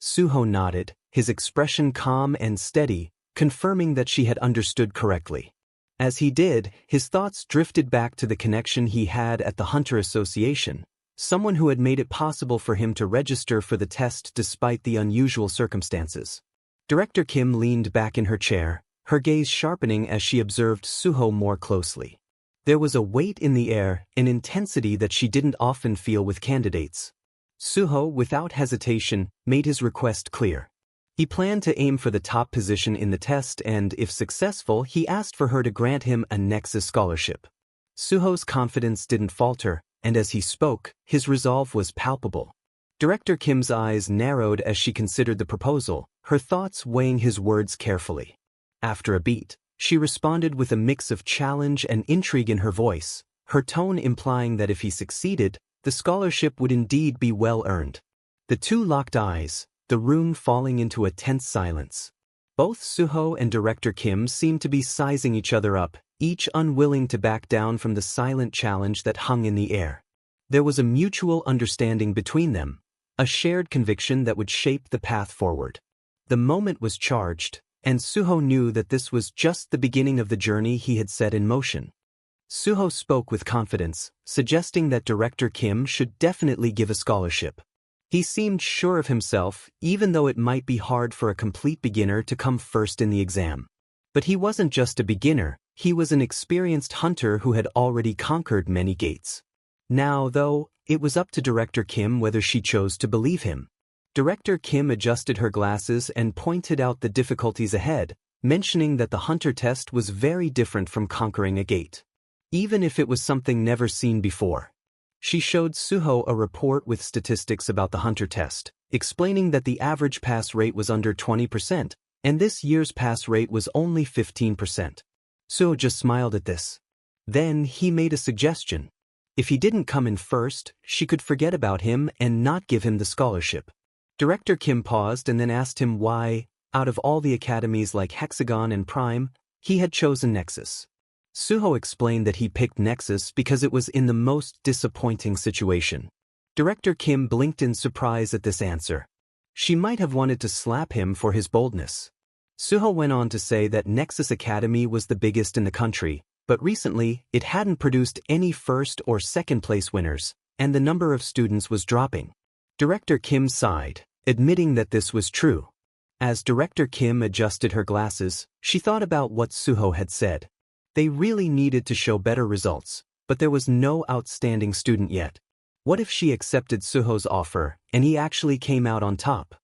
Suho nodded, his expression calm and steady, confirming that she had understood correctly. As he did, his thoughts drifted back to the connection he had at the Hunter Association, someone who had made it possible for him to register for the test despite the unusual circumstances. Director Kim leaned back in her chair, her gaze sharpening as she observed Suho more closely. There was a weight in the air, an intensity that she didn't often feel with candidates. Suho, without hesitation, made his request clear. He planned to aim for the top position in the test and, if successful, he asked for her to grant him a Nexus scholarship. Suho's confidence didn't falter, and as he spoke, his resolve was palpable. Director Kim's eyes narrowed as she considered the proposal, her thoughts weighing his words carefully. After a beat, she responded with a mix of challenge and intrigue in her voice, her tone implying that if he succeeded, the scholarship would indeed be well earned. The two locked eyes, the room falling into a tense silence. Both Suho and Director Kim seemed to be sizing each other up, each unwilling to back down from the silent challenge that hung in the air. There was a mutual understanding between them, a shared conviction that would shape the path forward. The moment was charged, and Suho knew that this was just the beginning of the journey he had set in motion. Suho spoke with confidence, suggesting that Director Kim should definitely give a scholarship. He seemed sure of himself, even though it might be hard for a complete beginner to come first in the exam. But he wasn't just a beginner, he was an experienced hunter who had already conquered many gates. Now, though, it was up to Director Kim whether she chose to believe him. Director Kim adjusted her glasses and pointed out the difficulties ahead, mentioning that the hunter test was very different from conquering a gate, even if it was something never seen before. She showed Suho a report with statistics about the hunter test, explaining that the average pass rate was under 20%, and this year's pass rate was only 15%. Suho just smiled at this. Then he made a suggestion. If he didn't come in first, she could forget about him and not give him the scholarship. Director Kim paused and then asked him why, out of all the academies like Hexagon and Prime, he had chosen Nexus. Suho explained that he picked Nexus because it was in the most disappointing situation. Director Kim blinked in surprise at this answer. She might have wanted to slap him for his boldness. Suho went on to say that Nexus Academy was the biggest in the country, but recently, it hadn't produced any first or second place winners, and the number of students was dropping. Director Kim sighed, admitting that this was true. As Director Kim adjusted her glasses, she thought about what Suho had said. They really needed to show better results, but there was no outstanding student yet. What if she accepted Suho's offer, and he actually came out on top?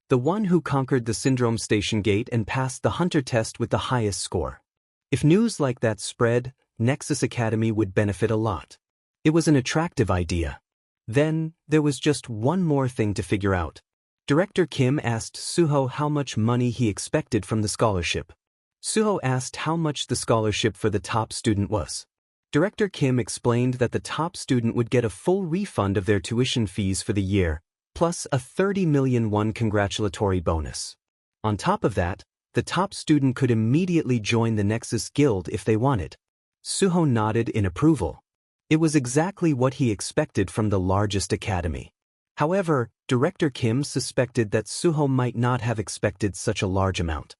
The one who conquered the Syndrome Station Gate and passed the Hunter test with the highest score. If news like that spread, Nexus Academy would benefit a lot. It was an attractive idea. Then, there was just one more thing to figure out. Director Kim asked Suho how much money he expected from the scholarship. Suho asked how much the scholarship for the top student was. Director Kim explained that the top student would get a full refund of their tuition fees for the year, plus a 30 million won congratulatory bonus. On top of that, the top student could immediately join the Nexus Guild if they wanted. Suho nodded in approval. It was exactly what he expected from the largest academy. However, Director Kim suspected that Suho might not have expected such a large amount.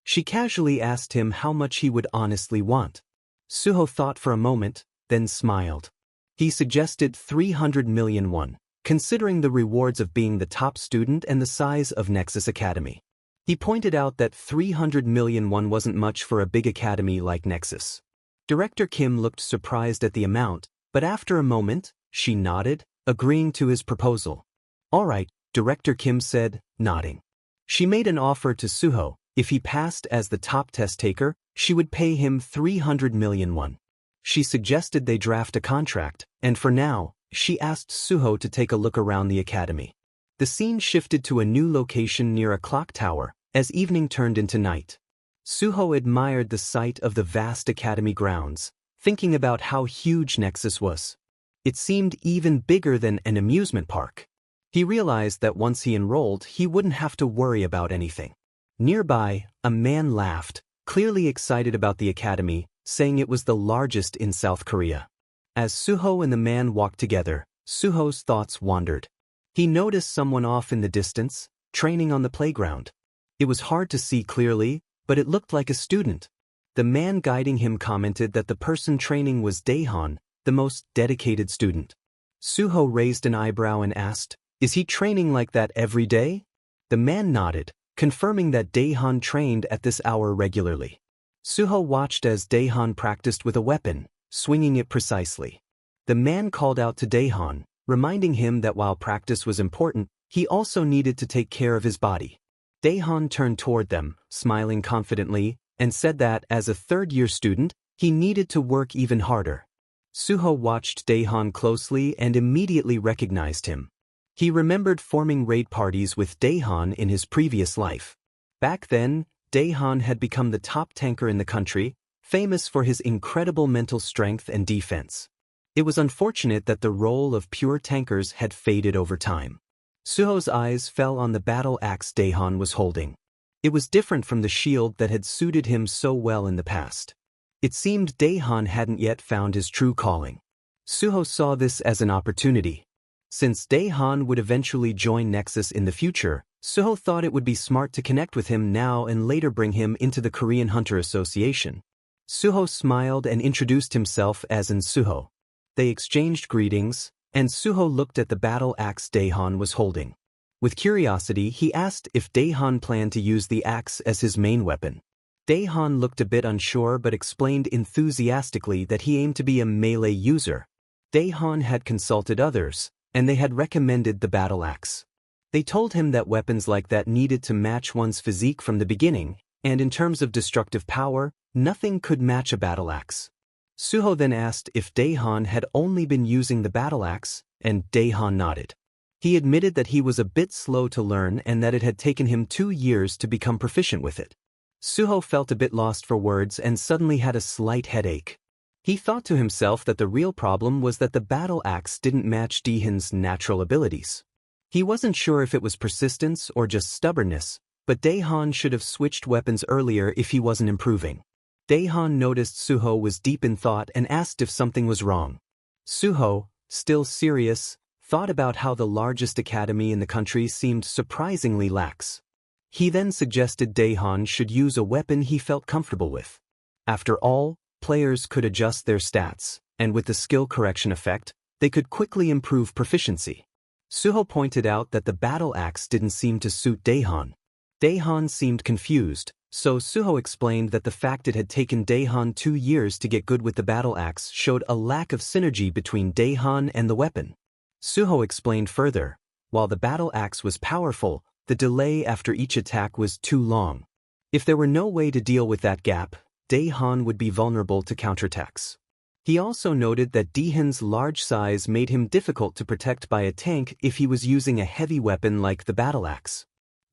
She casually asked him how much he would honestly want. Suho thought for a moment, then smiled. He suggested 300 million won, considering the rewards of being the top student and the size of Nexus Academy. He pointed out that 300 million won wasn't much for a big academy like Nexus. Director Kim looked surprised at the amount, but after a moment, she nodded, agreeing to his proposal. All right, Director Kim said, nodding. She made an offer to Suho. If he passed as the top test taker, she would pay him 300 million won. She suggested they draft a contract, and for now, she asked Suho to take a look around the academy. The scene shifted to a new location near a clock tower, as evening turned into night. Suho admired the sight of the vast academy grounds, thinking about how huge Nexus was. It seemed even bigger than an amusement park. He realized that once he enrolled, he wouldn't have to worry about anything. Nearby, a man laughed, clearly excited about the academy, saying it was the largest in South Korea. As Suho and the man walked together, Suho's thoughts wandered. He noticed someone off in the distance, training on the playground. It was hard to see clearly, but it looked like a student. The man guiding him commented that the person training was Daehan, the most dedicated student. Suho raised an eyebrow and asked, "Is he training like that every day?" The man nodded, confirming that Daehan trained at this hour regularly. Suho watched as Daehan practiced with a weapon, swinging it precisely. The man called out to Daehan, reminding him that while practice was important, he also needed to take care of his body. Daehan turned toward them, smiling confidently, and said that, as a third-year student, he needed to work even harder. Suho watched Daehan closely and immediately recognized him. He remembered forming raid parties with Daehan in his previous life. Back then, Daehan had become the top tanker in the country, famous for his incredible mental strength and defense. It was unfortunate that the role of pure tankers had faded over time. Suho's eyes fell on the battle axe Daehan was holding. It was different from the shield that had suited him so well in the past. It seemed Daehan hadn't yet found his true calling. Suho saw this as an opportunity. Since Daehan would eventually join Nexus in the future, Suho thought it would be smart to connect with him now and later bring him into the Korean Hunter Association. Suho smiled and introduced himself as An Suho. They exchanged greetings, and Suho looked at the battle axe Daehan was holding. With curiosity, he asked if Daehan planned to use the axe as his main weapon. Daehan looked a bit unsure but explained enthusiastically that he aimed to be a melee user. Daehan had consulted others, and they had recommended the battle axe. They told him that weapons like that needed to match one's physique from the beginning, and in terms of destructive power, nothing could match a battle axe. Suho then asked if Daehan had only been using the battle axe, and Daehan nodded. He admitted that he was a bit slow to learn and that it had taken him 2 years to become proficient with it. Suho felt a bit lost for words and suddenly had a slight headache. He thought to himself that the real problem was that the battle axe didn't match Daehan's natural abilities. He wasn't sure if it was persistence or just stubbornness, but Daehan should have switched weapons earlier if he wasn't improving. Daehan noticed Suho was deep in thought and asked if something was wrong. Suho, still serious, thought about how the largest academy in the country seemed surprisingly lax. He then suggested Daehan should use a weapon he felt comfortable with. After all, players could adjust their stats, and with the skill correction effect, they could quickly improve proficiency. Suho pointed out that the battle axe didn't seem to suit Daehan. Daehan seemed confused, so Suho explained that the fact it had taken Daehan 2 years to get good with the battle axe showed a lack of synergy between Daehan and the weapon. Suho explained further, while the battle axe was powerful, the delay after each attack was too long. If there were no way to deal with that gap, Daehan would be vulnerable to counterattacks. He also noted that Daehan's large size made him difficult to protect by a tank if he was using a heavy weapon like the battle axe.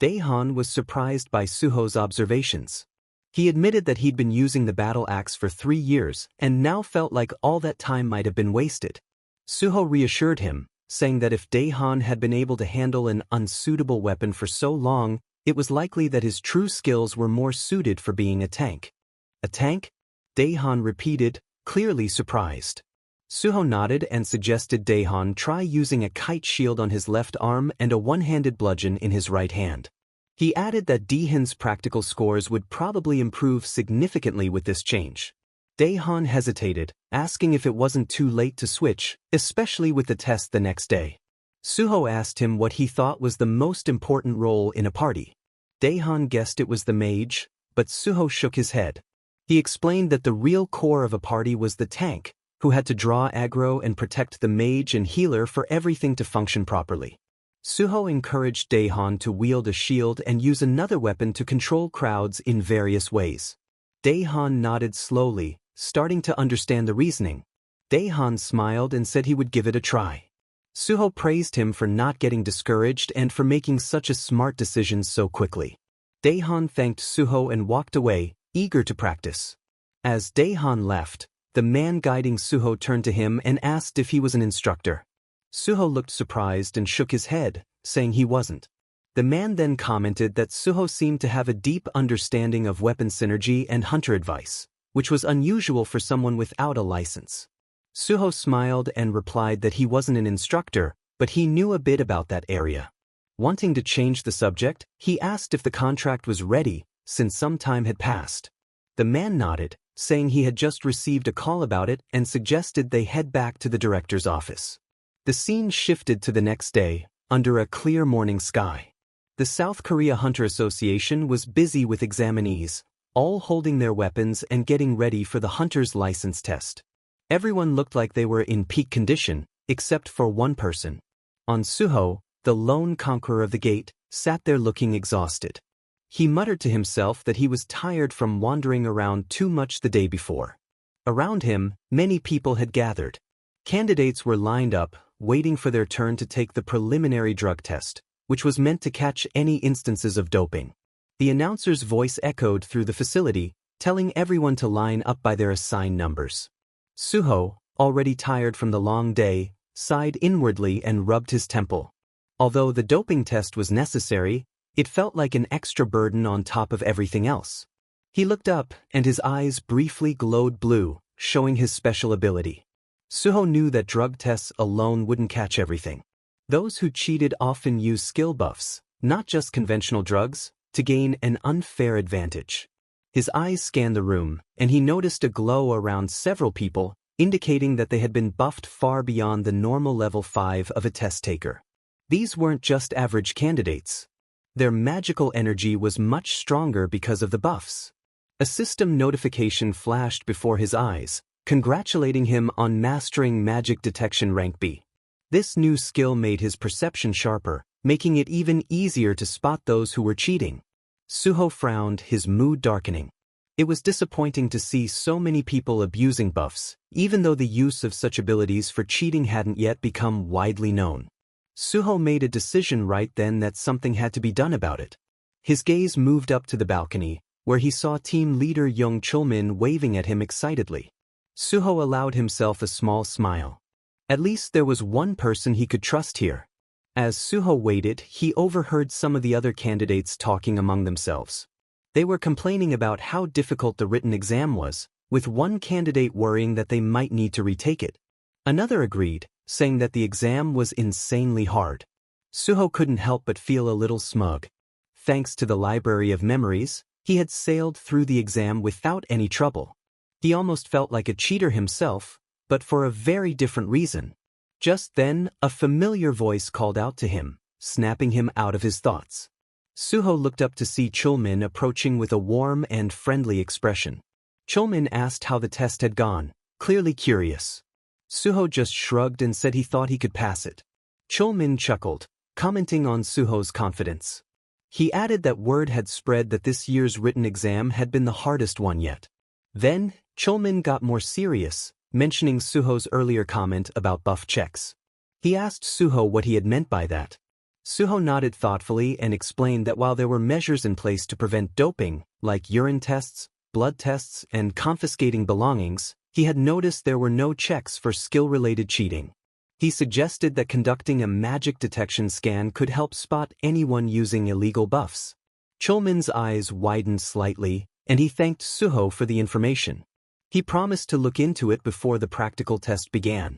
Daehan was surprised by Suho's observations. He admitted that he'd been using the battle axe for 3 years and now felt like all that time might have been wasted. Suho reassured him, saying that if Daehan had been able to handle an unsuitable weapon for so long, it was likely that his true skills were more suited for being a tank. A tank? Daehan repeated, clearly surprised. Suho nodded and suggested Daehan try using a kite shield on his left arm and a one-handed bludgeon in his right hand. He added that Daehan's practical scores would probably improve significantly with this change. Daehan hesitated, asking if it wasn't too late to switch, especially with the test the next day. Suho asked him what he thought was the most important role in a party. Daehan guessed it was the mage, but Suho shook his head. He explained that the real core of a party was the tank, who had to draw aggro and protect the mage and healer for everything to function properly. Suho encouraged Daehan to wield a shield and use another weapon to control crowds in various ways. Daehan nodded slowly, starting to understand the reasoning. Daehan smiled and said he would give it a try. Suho praised him for not getting discouraged and for making such a smart decision so quickly. Daehan thanked Suho and walked away, eager to practice. As Daehan left, the man guiding Suho turned to him and asked if he was an instructor. Suho looked surprised and shook his head, saying he wasn't. The man then commented that Suho seemed to have a deep understanding of weapon synergy and hunter advice, which was unusual for someone without a license. Suho smiled and replied that he wasn't an instructor, but he knew a bit about that area. Wanting to change the subject, he asked if the contract was ready, since some time had passed. The man nodded, saying he had just received a call about it and suggested they head back to the director's office. The scene shifted to the next day, under a clear morning sky. The South Korea Hunter Association was busy with examinees, all holding their weapons and getting ready for the hunter's license test. Everyone looked like they were in peak condition, except for one person. Suho, the lone conqueror of the gate, sat there looking exhausted. He muttered to himself that he was tired from wandering around too much the day before. Around him, many people had gathered. Candidates were lined up, waiting for their turn to take the preliminary drug test, which was meant to catch any instances of doping. The announcer's voice echoed through the facility, telling everyone to line up by their assigned numbers. Suho, already tired from the long day, sighed inwardly and rubbed his temple. Although the doping test was necessary, it felt like an extra burden on top of everything else. He looked up, and his eyes briefly glowed blue, showing his special ability. Suho knew that drug tests alone wouldn't catch everything. Those who cheated often use skill buffs, not just conventional drugs, to gain an unfair advantage. His eyes scanned the room, and he noticed a glow around several people, indicating that they had been buffed far beyond the normal level 5 of a test taker. These weren't just average candidates. Their magical energy was much stronger because of the buffs. A system notification flashed before his eyes, congratulating him on mastering magic detection rank B. This new skill made his perception sharper, making it even easier to spot those who were cheating. Suho frowned, his mood darkening. It was disappointing to see so many people abusing buffs, even though the use of such abilities for cheating hadn't yet become widely known. Suho made a decision right then that something had to be done about it. His gaze moved up to the balcony, where he saw team leader young Chulmin waving at him excitedly. Suho allowed himself a small smile. At least there was one person he could trust here. As Suho waited, he overheard some of the other candidates talking among themselves. They were complaining about how difficult the written exam was, with one candidate worrying that they might need to retake it. Another agreed, saying that the exam was insanely hard. Suho couldn't help but feel a little smug. Thanks to the Library of Memories, he had sailed through the exam without any trouble. He almost felt like a cheater himself, but for a very different reason. Just then, a familiar voice called out to him, snapping him out of his thoughts. Suho looked up to see Chulmin approaching with a warm and friendly expression. Chulmin asked how the test had gone, clearly curious. Suho just shrugged and said he thought he could pass it. Chulmin chuckled, commenting on Suho's confidence. He added that word had spread that this year's written exam had been the hardest one yet. Then, Chulmin got more serious, mentioning Suho's earlier comment about buff checks. He asked Suho what he had meant by that. Suho nodded thoughtfully and explained that while there were measures in place to prevent doping, like urine tests, blood tests, and confiscating belongings, he had noticed there were no checks for skill-related cheating. He suggested that conducting a magic detection scan could help spot anyone using illegal buffs. Chulmin's eyes widened slightly, and he thanked Suho for the information. He promised to look into it before the practical test began.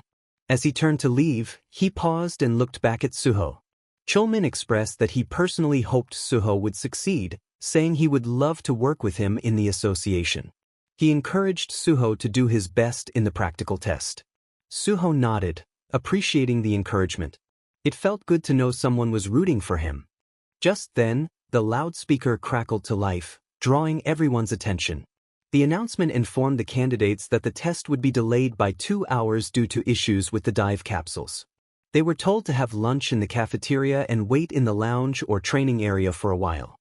As he turned to leave, he paused and looked back at Suho. Chulmin expressed that he personally hoped Suho would succeed, saying he would love to work with him in the association. He encouraged Suho to do his best in the practical test. Suho nodded, appreciating the encouragement. It felt good to know someone was rooting for him. Just then, the loudspeaker crackled to life, drawing everyone's attention. The announcement informed the candidates that the test would be delayed by 2 hours due to issues with the dive capsules. They were told to have lunch in the cafeteria and wait in the lounge or training area for a while.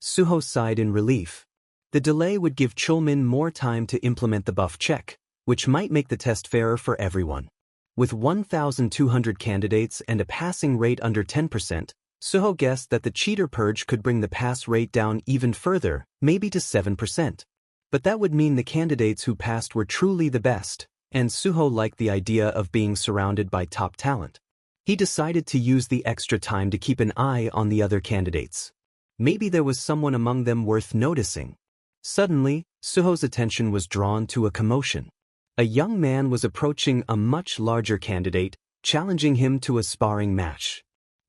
Suho sighed in relief. The delay would give Chulmin more time to implement the buff check, which might make the test fairer for everyone. With 1,200 candidates and a passing rate under 10%, Suho guessed that the cheater purge could bring the pass rate down even further, maybe to 7%. But that would mean the candidates who passed were truly the best, and Suho liked the idea of being surrounded by top talent. He decided to use the extra time to keep an eye on the other candidates. Maybe there was someone among them worth noticing. Suddenly, Suho's attention was drawn to a commotion. A young man was approaching a much larger candidate, challenging him to a sparring match.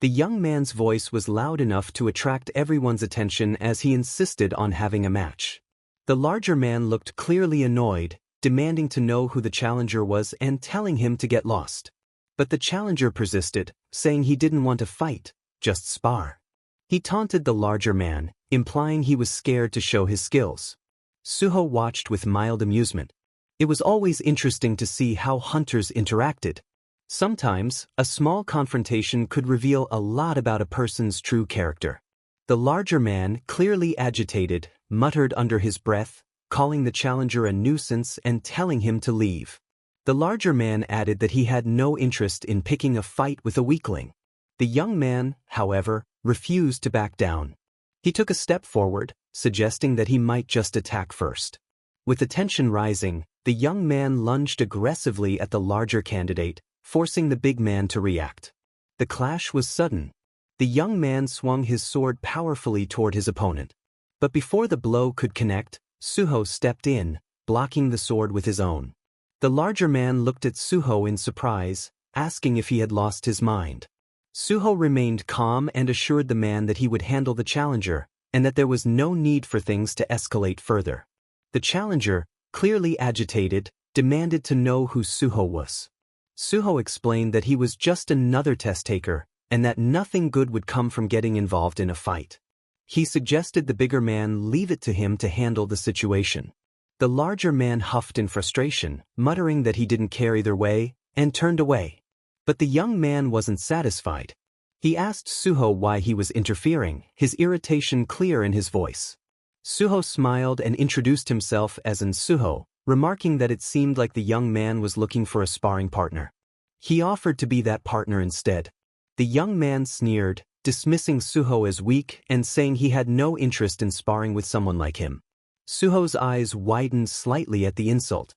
The young man's voice was loud enough to attract everyone's attention as he insisted on having a match. The larger man looked clearly annoyed, demanding to know who the challenger was and telling him to get lost. But the challenger persisted, saying he didn't want to fight, just spar. He taunted the larger man, implying he was scared to show his skills. Suho watched with mild amusement. It was always interesting to see how hunters interacted. Sometimes, a small confrontation could reveal a lot about a person's true character. The larger man, clearly agitated, muttered under his breath, calling the challenger a nuisance and telling him to leave. The larger man added that he had no interest in picking a fight with a weakling. The young man, however, refused to back down. He took a step forward, suggesting that he might just attack first. With the tension rising, the young man lunged aggressively at the larger candidate, forcing the big man to react. The clash was sudden. The young man swung his sword powerfully toward his opponent. But before the blow could connect, Suho stepped in, blocking the sword with his own. The larger man looked at Suho in surprise, asking if he had lost his mind. Suho remained calm and assured the man that he would handle the challenger, and that there was no need for things to escalate further. The challenger, clearly agitated, demanded to know who Suho was. Suho explained that he was just another test-taker, and that nothing good would come from getting involved in a fight. He suggested the bigger man leave it to him to handle the situation. The larger man huffed in frustration, muttering that he didn't care either way, and turned away. But the young man wasn't satisfied. He asked Suho why he was interfering, his irritation clear in his voice. Suho smiled and introduced himself as an Suho, remarking that it seemed like the young man was looking for a sparring partner. He offered to be that partner instead. The young man sneered, dismissing Suho as weak and saying he had no interest in sparring with someone like him. Suho's eyes widened slightly at the insult.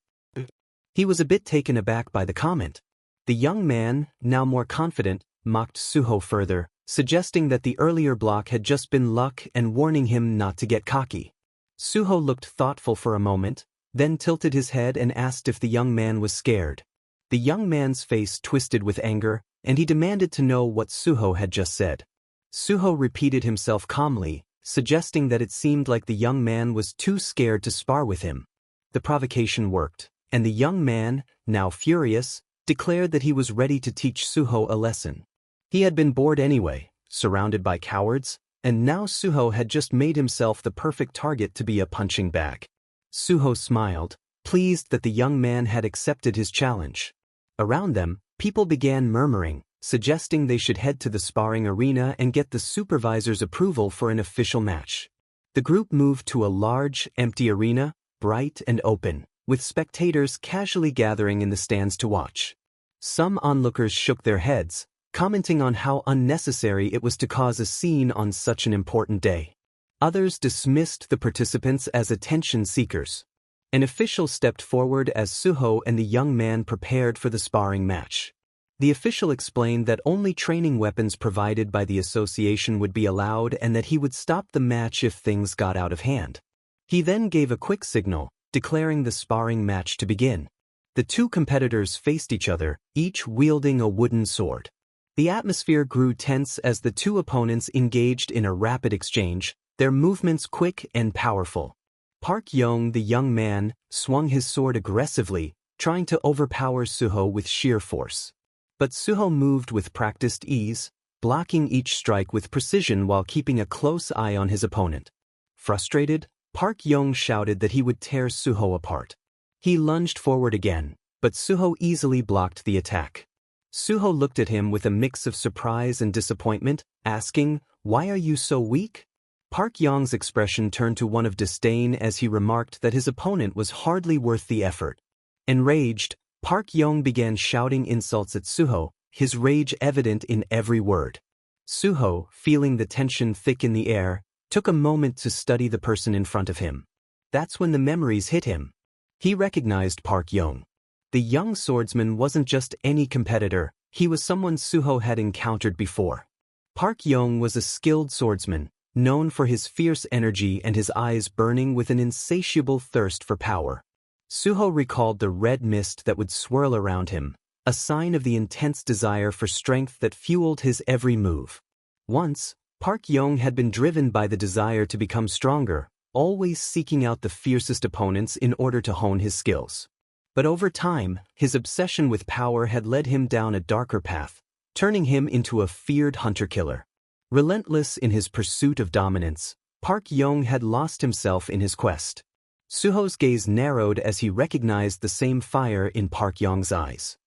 He was a bit taken aback by the comment. The young man, now more confident, mocked Suho further, suggesting that the earlier block had just been luck and warning him not to get cocky. Suho looked thoughtful for a moment, then tilted his head and asked if the young man was scared. The young man's face twisted with anger, and he demanded to know what Suho had just said. Suho repeated himself calmly, suggesting that it seemed like the young man was too scared to spar with him. The provocation worked, and the young man, now furious, declared that he was ready to teach Suho a lesson. He had been bored anyway, surrounded by cowards, and now Suho had just made himself the perfect target to be a punching bag. Suho smiled, pleased that the young man had accepted his challenge. Around them, people began murmuring, suggesting they should head to the sparring arena and get the supervisor's approval for an official match. The group moved to a large, empty arena, bright and open, with spectators casually gathering in the stands to watch. Some onlookers shook their heads, commenting on how unnecessary it was to cause a scene on such an important day. Others dismissed the participants as attention seekers. An official stepped forward as Suho and the young man prepared for the sparring match. The official explained that only training weapons provided by the association would be allowed and that he would stop the match if things got out of hand. He then gave a quick signal, declaring the sparring match to begin. The two competitors faced each other, each wielding a wooden sword. The atmosphere grew tense as the two opponents engaged in a rapid exchange, their movements quick and powerful. Park Young, the young man, swung his sword aggressively, trying to overpower Suho with sheer force. But Suho moved with practiced ease, blocking each strike with precision while keeping a close eye on his opponent. Frustrated, Park Young shouted that he would tear Suho apart. He lunged forward again, but Suho easily blocked the attack. Suho looked at him with a mix of surprise and disappointment, asking, "Why are you so weak?" Park Young's expression turned to one of disdain as he remarked that his opponent was hardly worth the effort. Enraged, Park Young began shouting insults at Suho, his rage evident in every word. Suho, feeling the tension thick in the air, took a moment to study the person in front of him. That's when the memories hit him. He recognized Park Young. The young swordsman wasn't just any competitor, he was someone Suho had encountered before. Park Young was a skilled swordsman, known for his fierce energy and his eyes burning with an insatiable thirst for power. Suho recalled the red mist that would swirl around him, a sign of the intense desire for strength that fueled his every move. Once, Park Young had been driven by the desire to become stronger, always seeking out the fiercest opponents in order to hone his skills. But over time, his obsession with power had led him down a darker path, turning him into a feared hunter-killer. Relentless in his pursuit of dominance, Park Young had lost himself in his quest. Suho's gaze narrowed as he recognized the same fire in Park Young's eyes.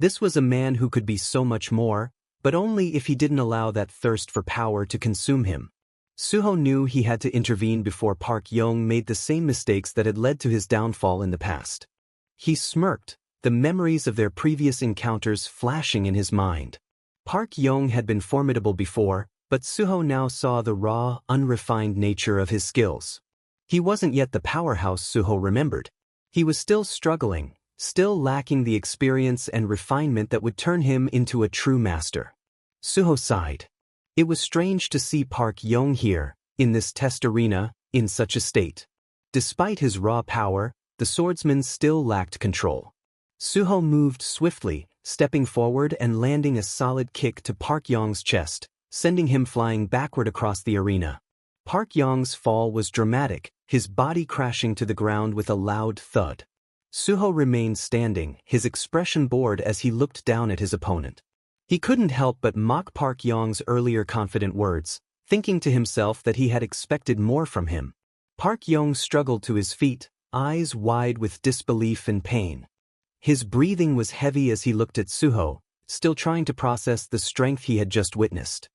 This was a man who could be so much more, but only if he didn't allow that thirst for power to consume him. Suho knew he had to intervene before Park Young made the same mistakes that had led to his downfall in the past. He smirked, the memories of their previous encounters flashing in his mind. Park Young had been formidable before, but Suho now saw the raw, unrefined nature of his skills. He wasn't yet the powerhouse Suho remembered. He was still struggling, still lacking the experience and refinement that would turn him into a true master. Suho sighed. It was strange to see Park Young here, in this test arena, in such a state. Despite his raw power, the swordsman still lacked control. Suho moved swiftly, stepping forward and landing a solid kick to Park Young's chest, sending him flying backward across the arena. Park Young's fall was dramatic, his body crashing to the ground with a loud thud. Suho remained standing, his expression bored as he looked down at his opponent. He couldn't help but mock Park Young's earlier confident words, thinking to himself that he had expected more from him. Park Young struggled to his feet, eyes wide with disbelief and pain. His breathing was heavy as he looked at Suho, still trying to process the strength he had just witnessed.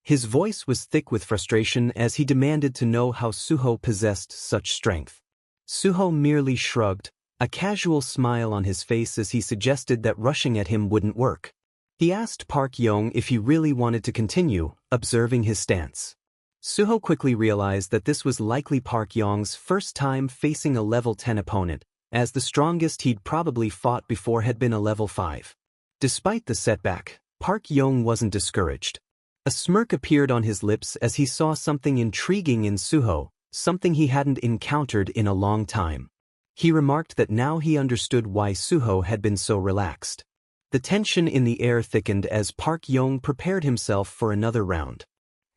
His voice was thick with frustration as he demanded to know how Suho possessed such strength. Suho merely shrugged, a casual smile on his face as he suggested that rushing at him wouldn't work. He asked Park Young if he really wanted to continue, observing his stance. Suho quickly realized that this was likely Park Young's first time facing a level 10 opponent, as the strongest he'd probably fought before had been a level 5. Despite the setback, Park Young wasn't discouraged. A smirk appeared on his lips as he saw something intriguing in Suho, something he hadn't encountered in a long time. He remarked that now he understood why Suho had been so relaxed. The tension in the air thickened as Park Young prepared himself for another round.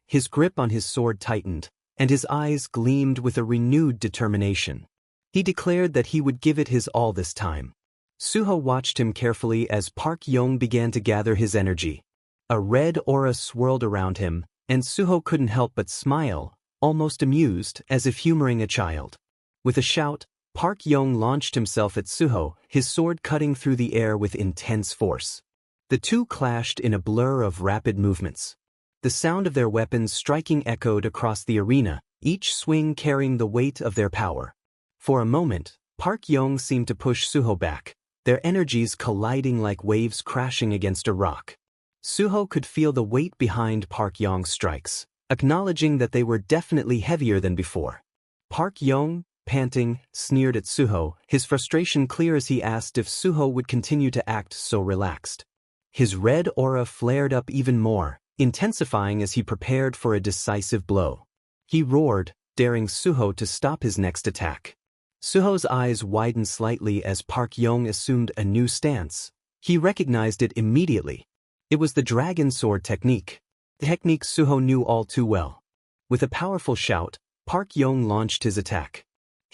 His grip on his sword tightened, and his eyes gleamed with a renewed determination. He declared that he would give it his all this time. Suho watched him carefully as Park Young began to gather his energy. A red aura swirled around him, and Suho couldn't help but smile, almost amused, as if humoring a child. With a shout, Park Young launched himself at Suho, his sword cutting through the air with intense force. The two clashed in a blur of rapid movements. The sound of their weapons striking echoed across the arena, each swing carrying the weight of their power. For a moment, Park Young seemed to push Suho back, their energies colliding like waves crashing against a rock. Suho could feel the weight behind Park Young's strikes, acknowledging that they were definitely heavier than before. Park Young, panting, sneered at Suho, his frustration clear as he asked if Suho would continue to act so relaxed. His red aura flared up even more, intensifying as he prepared for a decisive blow. He roared, daring Suho to stop his next attack. Suho's eyes widened slightly as Park Young assumed a new stance. He recognized it immediately. It was the dragon sword technique, the technique Suho knew all too well. With a powerful shout, Park Young launched his attack.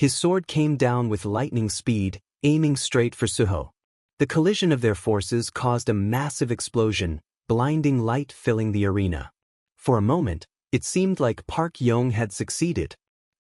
His sword came down with lightning speed, aiming straight for Suho. The collision of their forces caused a massive explosion, blinding light filling the arena. For a moment, it seemed like Park Young had succeeded.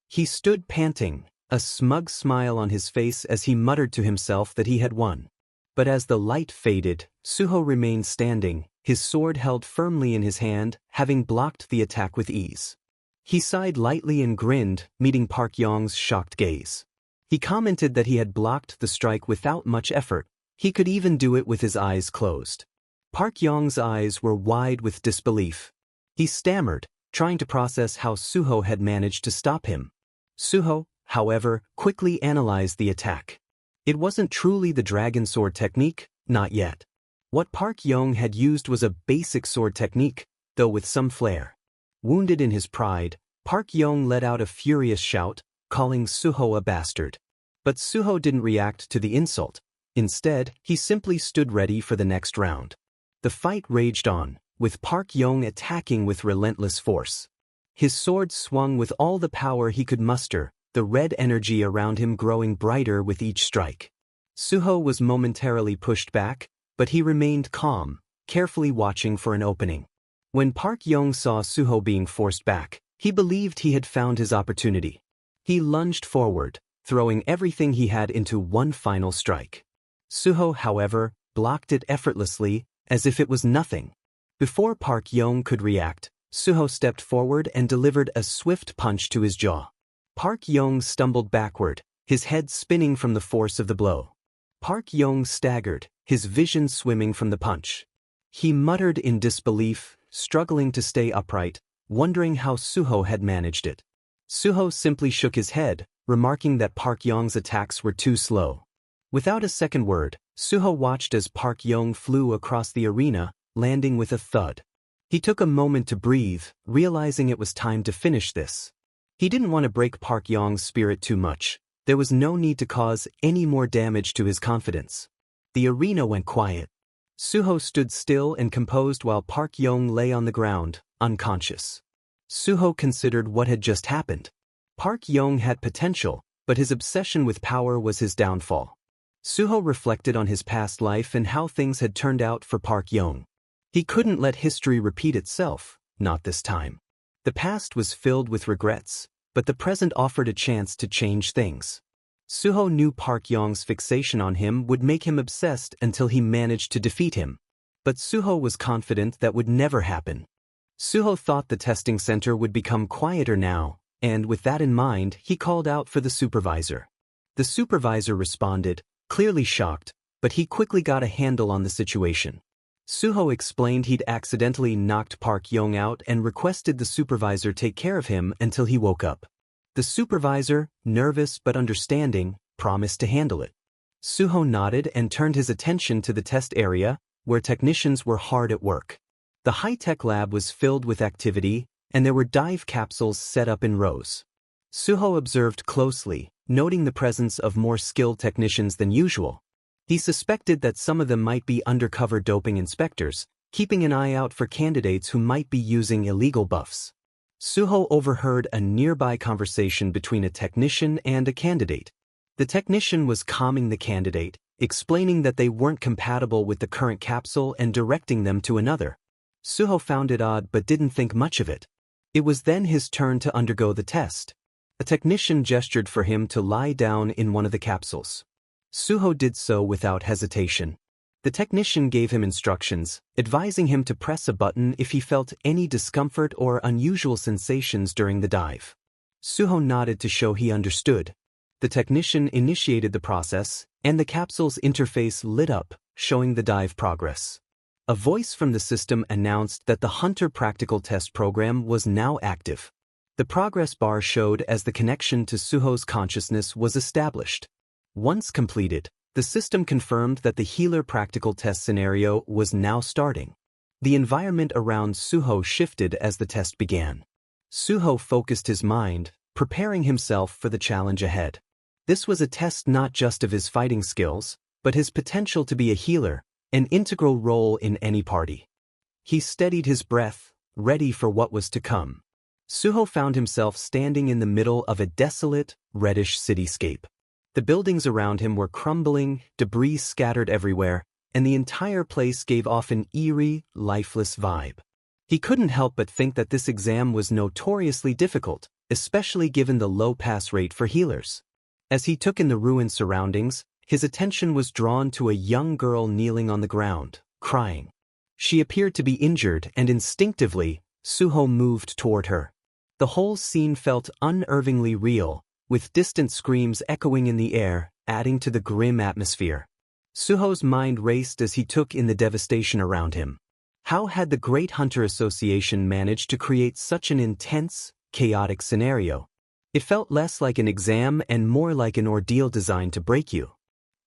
He stood panting, a smug smile on his face as he muttered to himself that he had won. But as the light faded, Suho remained standing, his sword held firmly in his hand, having blocked the attack with ease. He sighed lightly and grinned, meeting Park Young's shocked gaze. He commented that he had blocked the strike without much effort. He could even do it with his eyes closed. Park Young's eyes were wide with disbelief. He stammered, trying to process how Suho had managed to stop him. Suho, however, quickly analyzed the attack. It wasn't truly the dragon sword technique, not yet. What Park Young had used was a basic sword technique, though with some flair. Wounded in his pride, Park Young let out a furious shout, calling Suho a bastard. But Suho didn't react to the insult. Instead, he simply stood ready for the next round. The fight raged on, with Park Yong attacking with relentless force. His sword swung with all the power he could muster, the red energy around him growing brighter with each strike. Suho was momentarily pushed back, but he remained calm, carefully watching for an opening. When Park Yong saw Suho being forced back, he believed he had found his opportunity. He lunged forward, throwing everything he had into one final strike. Suho, however, blocked it effortlessly, as if it was nothing. Before Park Yong could react, Suho stepped forward and delivered a swift punch to his jaw. Park Yong stumbled backward, his head spinning from the force of the blow. Park Yong staggered, his vision swimming from the punch. He muttered in disbelief, struggling to stay upright, wondering how Suho had managed it. Suho simply shook his head, remarking that Park Yong's attacks were too slow. Without a second word, Suho watched as Park Yong flew across the arena, landing with a thud. He took a moment to breathe, realizing it was time to finish this. He didn't want to break Park Yong's spirit too much. There was no need to cause any more damage to his confidence. The arena went quiet. Suho stood still and composed while Park Yong lay on the ground, unconscious. Suho considered what had just happened. Park Yong had potential, but his obsession with power was his downfall. Suho reflected on his past life and how things had turned out for Park Yong. He couldn't let history repeat itself, not this time. The past was filled with regrets, but the present offered a chance to change things. Suho knew Park Yong's fixation on him would make him obsessed until he managed to defeat him. But Suho was confident that would never happen. Suho thought the testing center would become quieter now, and with that in mind, he called out for the supervisor. The supervisor responded, clearly shocked, but he quickly got a handle on the situation. Suho explained he'd accidentally knocked Park Yong out and requested the supervisor take care of him until he woke up. The supervisor, nervous but understanding, promised to handle it. Suho nodded and turned his attention to the test area, where technicians were hard at work. The high-tech lab was filled with activity, and there were dive capsules set up in rows. Suho observed closely, noting the presence of more skilled technicians than usual. He suspected that some of them might be undercover doping inspectors, keeping an eye out for candidates who might be using illegal buffs. Suho overheard a nearby conversation between a technician and a candidate. The technician was calming the candidate, explaining that they weren't compatible with the current capsule and directing them to another. Suho found it odd but didn't think much of it. It was then his turn to undergo the test. A technician gestured for him to lie down in one of the capsules. Suho did so without hesitation. The technician gave him instructions, advising him to press a button if he felt any discomfort or unusual sensations during the dive. Suho nodded to show he understood. The technician initiated the process, and the capsule's interface lit up, showing the dive progress. A voice from the system announced that the Hunter Practical Test program was now active. The progress bar showed as the connection to Suho's consciousness was established. Once completed, the system confirmed that the healer practical test scenario was now starting. The environment around Suho shifted as the test began. Suho focused his mind, preparing himself for the challenge ahead. This was a test not just of his fighting skills, but his potential to be a healer, an integral role in any party. He steadied his breath, ready for what was to come. Suho found himself standing in the middle of a desolate, reddish cityscape. The buildings around him were crumbling, debris scattered everywhere, and the entire place gave off an eerie, lifeless vibe. He couldn't help but think that this exam was notoriously difficult, especially given the low pass rate for healers. As he took in the ruined surroundings, his attention was drawn to a young girl kneeling on the ground, crying. She appeared to be injured, and instinctively, Suho moved toward her. The whole scene felt unnervingly real, with distant screams echoing in the air, adding to the grim atmosphere. Suho's mind raced as he took in the devastation around him. How had the Great Hunter Association managed to create such an intense, chaotic scenario? It felt less like an exam and more like an ordeal designed to break you.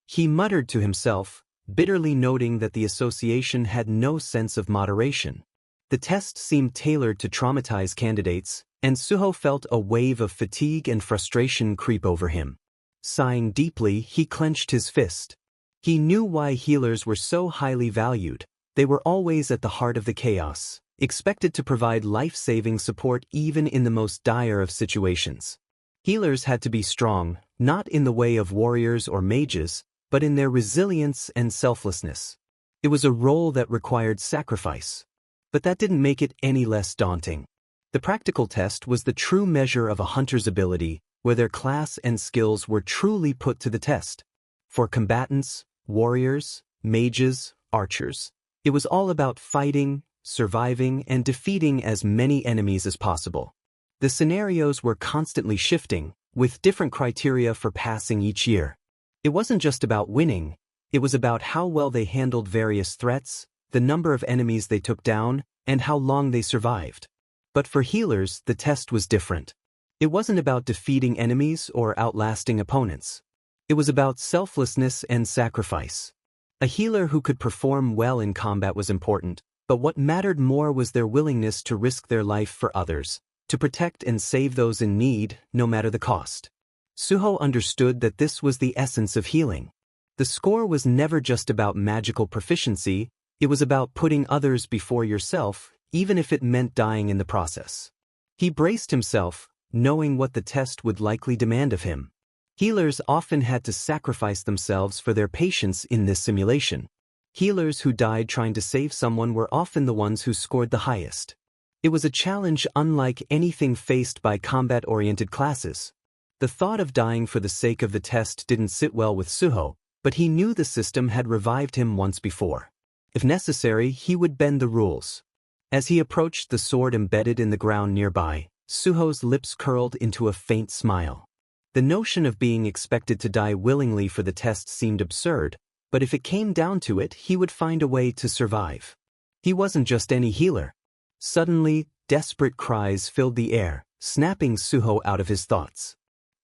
He muttered to himself, bitterly noting that the association had no sense of moderation. The test seemed tailored to traumatize candidates, and Suho felt a wave of fatigue and frustration creep over him. Sighing deeply, he clenched his fist. He knew why healers were so highly valued. They were always at the heart of the chaos, expected to provide life-saving support even in the most dire of situations. Healers had to be strong, not in the way of warriors or mages, but in their resilience and selflessness. It was a role that required sacrifice. But that didn't make it any less daunting. The practical test was the true measure of a hunter's ability, where their class and skills were truly put to the test. For combatants, warriors, mages, archers, it was all about fighting, surviving, and defeating as many enemies as possible. The scenarios were constantly shifting, with different criteria for passing each year. It wasn't just about winning, it was about how well they handled various threats, the number of enemies they took down, and how long they survived. But for healers, the test was different. It wasn't about defeating enemies or outlasting opponents. It was about selflessness and sacrifice. A healer who could perform well in combat was important, but what mattered more was their willingness to risk their life for others, to protect and save those in need, no matter the cost. Suho understood that this was the essence of healing. The score was never just about magical proficiency, it was about putting others before yourself, even if it meant dying in the process. He braced himself, knowing what the test would likely demand of him. Healers often had to sacrifice themselves for their patients in this simulation. Healers who died trying to save someone were often the ones who scored the highest. It was a challenge unlike anything faced by combat-oriented classes. The thought of dying for the sake of the test didn't sit well with Suho, but he knew the system had revived him once before. If necessary, he would bend the rules. As he approached the sword embedded in the ground nearby, Suho's lips curled into a faint smile. The notion of being expected to die willingly for the test seemed absurd, but if it came down to it, he would find a way to survive. He wasn't just any healer. Suddenly, desperate cries filled the air, snapping Suho out of his thoughts.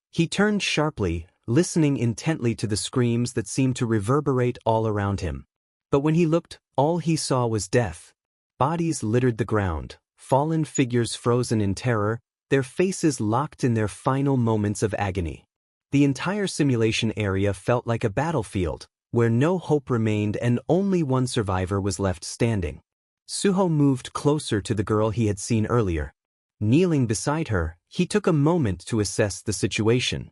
He turned sharply, listening intently to the screams that seemed to reverberate all around him. But when he looked, all he saw was death. Bodies littered the ground, fallen figures frozen in terror, their faces locked in their final moments of agony. The entire simulation area felt like a battlefield, where no hope remained and only one survivor was left standing. Suho moved closer to the girl he had seen earlier. Kneeling beside her, he took a moment to assess the situation.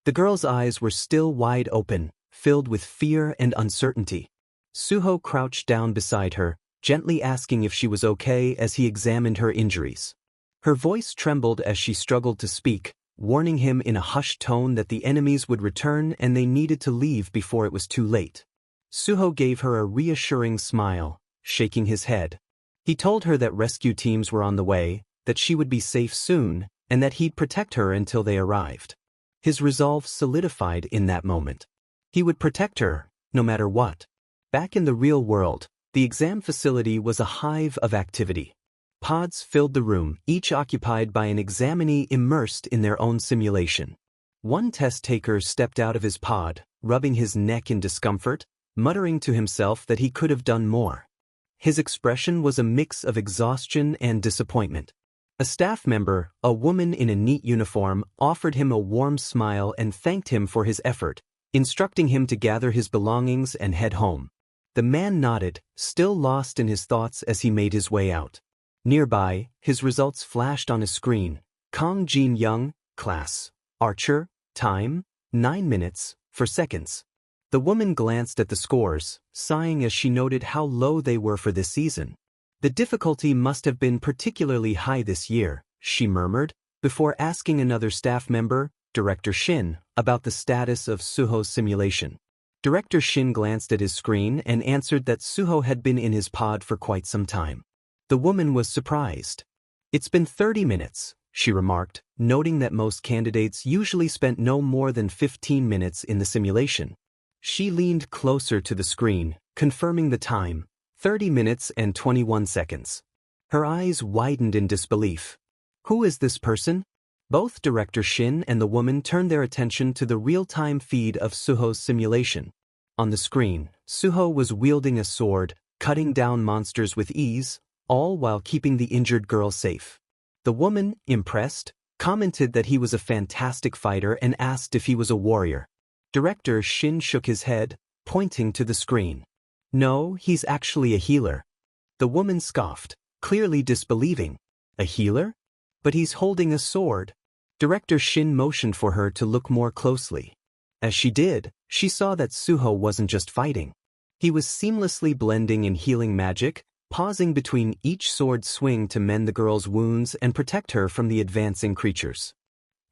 The girl's eyes were still wide open, filled with fear and uncertainty. Suho crouched down beside her, gently asking if she was okay as he examined her injuries. Her voice trembled as she struggled to speak, warning him in a hushed tone that the enemies would return and they needed to leave before it was too late. Suho gave her a reassuring smile, shaking his head. He told her that rescue teams were on the way, that she would be safe soon, and that he'd protect her until they arrived. His resolve solidified in that moment. He would protect her, no matter what. Back in the real world, the exam facility was a hive of activity. Pods filled the room, each occupied by an examinee immersed in their own simulation. One test taker stepped out of his pod, rubbing his neck in discomfort, muttering to himself that he could have done more. His expression was a mix of exhaustion and disappointment. A staff member, a woman in a neat uniform, offered him a warm smile and thanked him for his effort, instructing him to gather his belongings and head home. The man nodded, still lost in his thoughts as he made his way out. Nearby, his results flashed on a screen. Kong Jin Young, class, archer, time, 9 minutes, 4 seconds. The woman glanced at the scores, sighing as she noted how low they were for this season. The difficulty must have been particularly high this year, she murmured, before asking another staff member, Director Shin, about the status of Suho's simulation. Director Shin glanced at his screen and answered that Suho had been in his pod for quite some time. The woman was surprised. "It's been 30 minutes, she remarked, noting that most candidates usually spent no more than 15 minutes in the simulation. She leaned closer to the screen, confirming the time, 30 minutes and 21 seconds. Her eyes widened in disbelief. Who is this person? Both Director Shin and the woman turned their attention to the real-time feed of Suho's simulation. On the screen, Suho was wielding a sword, cutting down monsters with ease, all while keeping the injured girl safe. The woman, impressed, commented that he was a fantastic fighter and asked if he was a warrior. Director Shin shook his head, pointing to the screen. "No, he's actually a healer." The woman scoffed, clearly disbelieving. "A healer? But he's holding a sword." Director Shin motioned for her to look more closely. As she did, she saw that Suho wasn't just fighting. He was seamlessly blending in healing magic, pausing between each sword swing to mend the girl's wounds and protect her from the advancing creatures.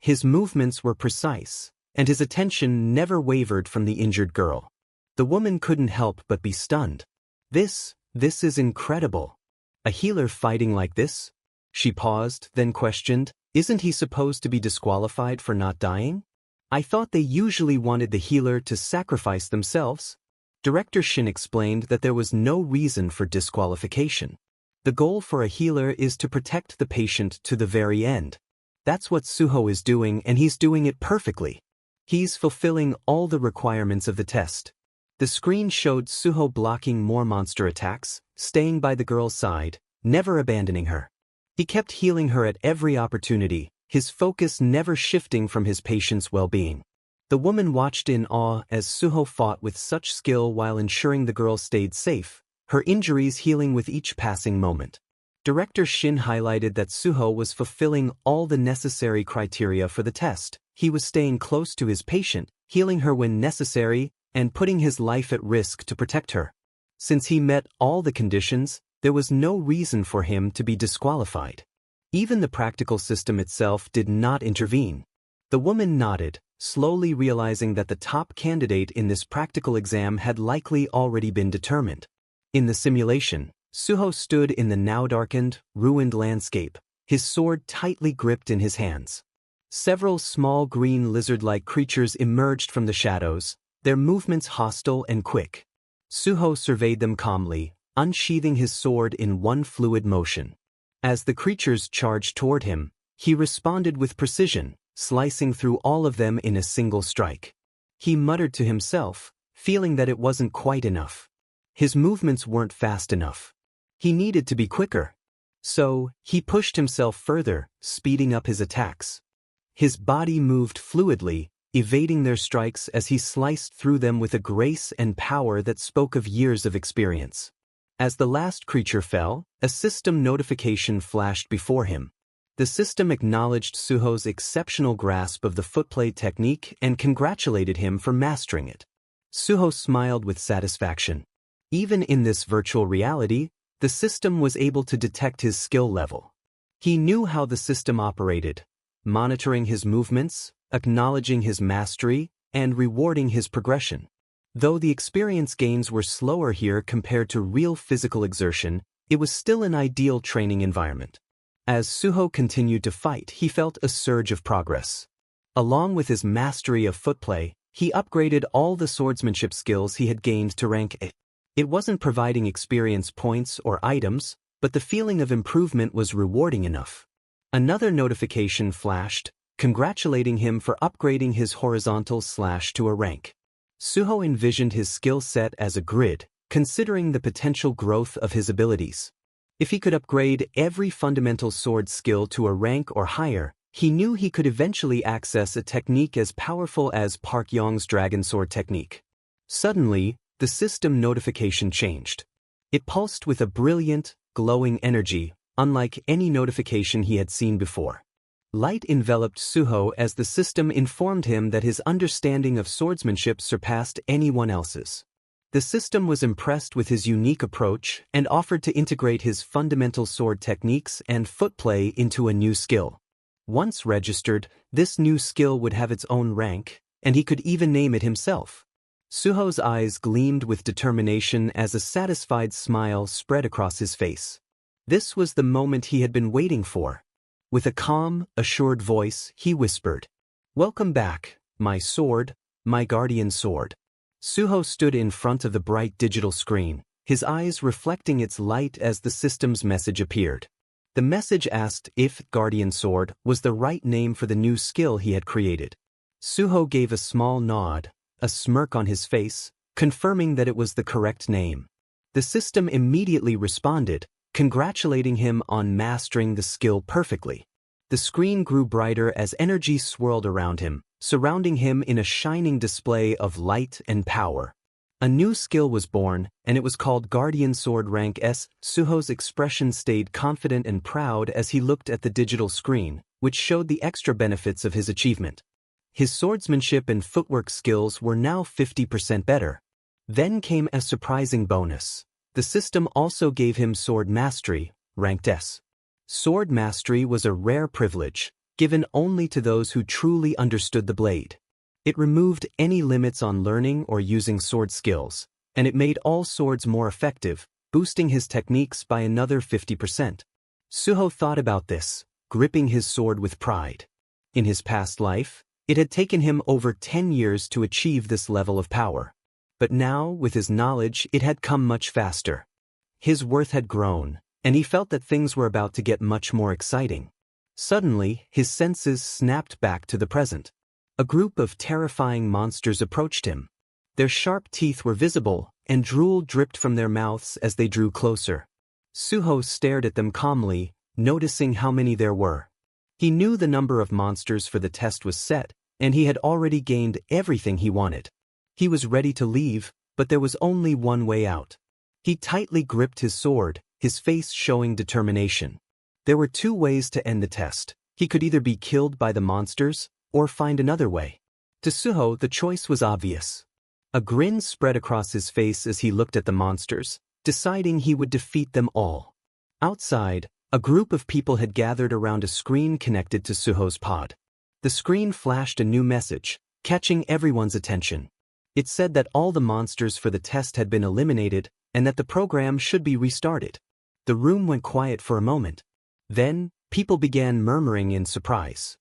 His movements were precise, and his attention never wavered from the injured girl. The woman couldn't help but be stunned. This is incredible. A healer fighting like this? She paused, then questioned, "Isn't he supposed to be disqualified for not dying? I thought they usually wanted the healer to sacrifice themselves." Director Shin explained that there was no reason for disqualification. The goal for a healer is to protect the patient to the very end. That's what Suho is doing, and he's doing it perfectly. He's fulfilling all the requirements of the test. The screen showed Suho blocking more monster attacks, staying by the girl's side, never abandoning her. He kept healing her at every opportunity, his focus never shifting from his patient's well-being. The woman watched in awe as Suho fought with such skill while ensuring the girl stayed safe, her injuries healing with each passing moment. Director Shin highlighted that Suho was fulfilling all the necessary criteria for the test. He was staying close to his patient, healing her when necessary, and putting his life at risk to protect her. Since he met all the conditions, there was no reason for him to be disqualified. Even the practical system itself did not intervene. The woman nodded, slowly realizing that the top candidate in this practical exam had likely already been determined. In the simulation, Suho stood in the now darkened, ruined landscape, his sword tightly gripped in his hands. Several small green lizard-like creatures emerged from the shadows, their movements hostile and quick. Suho surveyed them calmly, unsheathing his sword in one fluid motion. As the creatures charged toward him, he responded with precision, slicing through all of them in a single strike. He muttered to himself, feeling that it wasn't quite enough. His movements weren't fast enough. He needed to be quicker. So, he pushed himself further, speeding up his attacks. His body moved fluidly, evading their strikes as he sliced through them with a grace and power that spoke of years of experience. As the last creature fell, a system notification flashed before him. The system acknowledged Suho's exceptional grasp of the footplay technique and congratulated him for mastering it. Suho smiled with satisfaction. Even in this virtual reality, the system was able to detect his skill level. He knew how the system operated, monitoring his movements, acknowledging his mastery, and rewarding his progression. Though the experience gains were slower here compared to real physical exertion, it was still an ideal training environment. As Suho continued to fight, he felt a surge of progress. Along with his mastery of footplay, he upgraded all the swordsmanship skills he had gained to rank A. It wasn't providing experience points or items, but the feeling of improvement was rewarding enough. Another notification flashed, congratulating him for upgrading his horizontal slash to a rank. Suho envisioned his skill set as a grid, considering the potential growth of his abilities. If he could upgrade every fundamental sword skill to a rank or higher, he knew he could eventually access a technique as powerful as Park Yong's Dragon Sword technique. Suddenly, the system notification changed. It pulsed with a brilliant, glowing energy, unlike any notification he had seen before. Light enveloped Suho as the system informed him that his understanding of swordsmanship surpassed anyone else's. The system was impressed with his unique approach and offered to integrate his fundamental sword techniques and footplay into a new skill. Once registered, this new skill would have its own rank, and he could even name it himself. Suho's eyes gleamed with determination as a satisfied smile spread across his face. This was the moment he had been waiting for. With a calm, assured voice, he whispered, "Welcome back, my sword, my guardian sword." Suho stood in front of the bright digital screen, his eyes reflecting its light as the system's message appeared. The message asked if Guardian Sword was the right name for the new skill he had created. Suho gave a small nod, a smirk on his face, confirming that it was the correct name. The system immediately responded, congratulating him on mastering the skill perfectly. The screen grew brighter as energy swirled around him, surrounding him in a shining display of light and power. A new skill was born, and it was called Guardian Sword Rank S. Suho's expression stayed confident and proud as he looked at the digital screen, which showed the extra benefits of his achievement. His swordsmanship and footwork skills were now 50% better. Then came a surprising bonus. The system also gave him Sword Mastery, ranked S. Sword Mastery was a rare privilege, given only to those who truly understood the blade. It removed any limits on learning or using sword skills, and it made all swords more effective, boosting his techniques by another 50%. Suho thought about this, gripping his sword with pride. In his past life, it had taken him over 10 years to achieve this level of power. But now, with his knowledge, it had come much faster. His worth had grown, and he felt that things were about to get much more exciting. Suddenly, his senses snapped back to the present. A group of terrifying monsters approached him. Their sharp teeth were visible, and drool dripped from their mouths as they drew closer. Suho stared at them calmly, noticing how many there were. He knew the number of monsters for the test was set, and he had already gained everything he wanted. He was ready to leave, but there was only one way out. He tightly gripped his sword, his face showing determination. There were two ways to end the test. He could either be killed by the monsters, or find another way. To Suho, the choice was obvious. A grin spread across his face as he looked at the monsters, deciding he would defeat them all. Outside, a group of people had gathered around a screen connected to Suho's pod. The screen flashed a new message, catching everyone's attention. It said that all the monsters for the test had been eliminated, and that the program should be restarted. The room went quiet for a moment. Then, people began murmuring in surprise.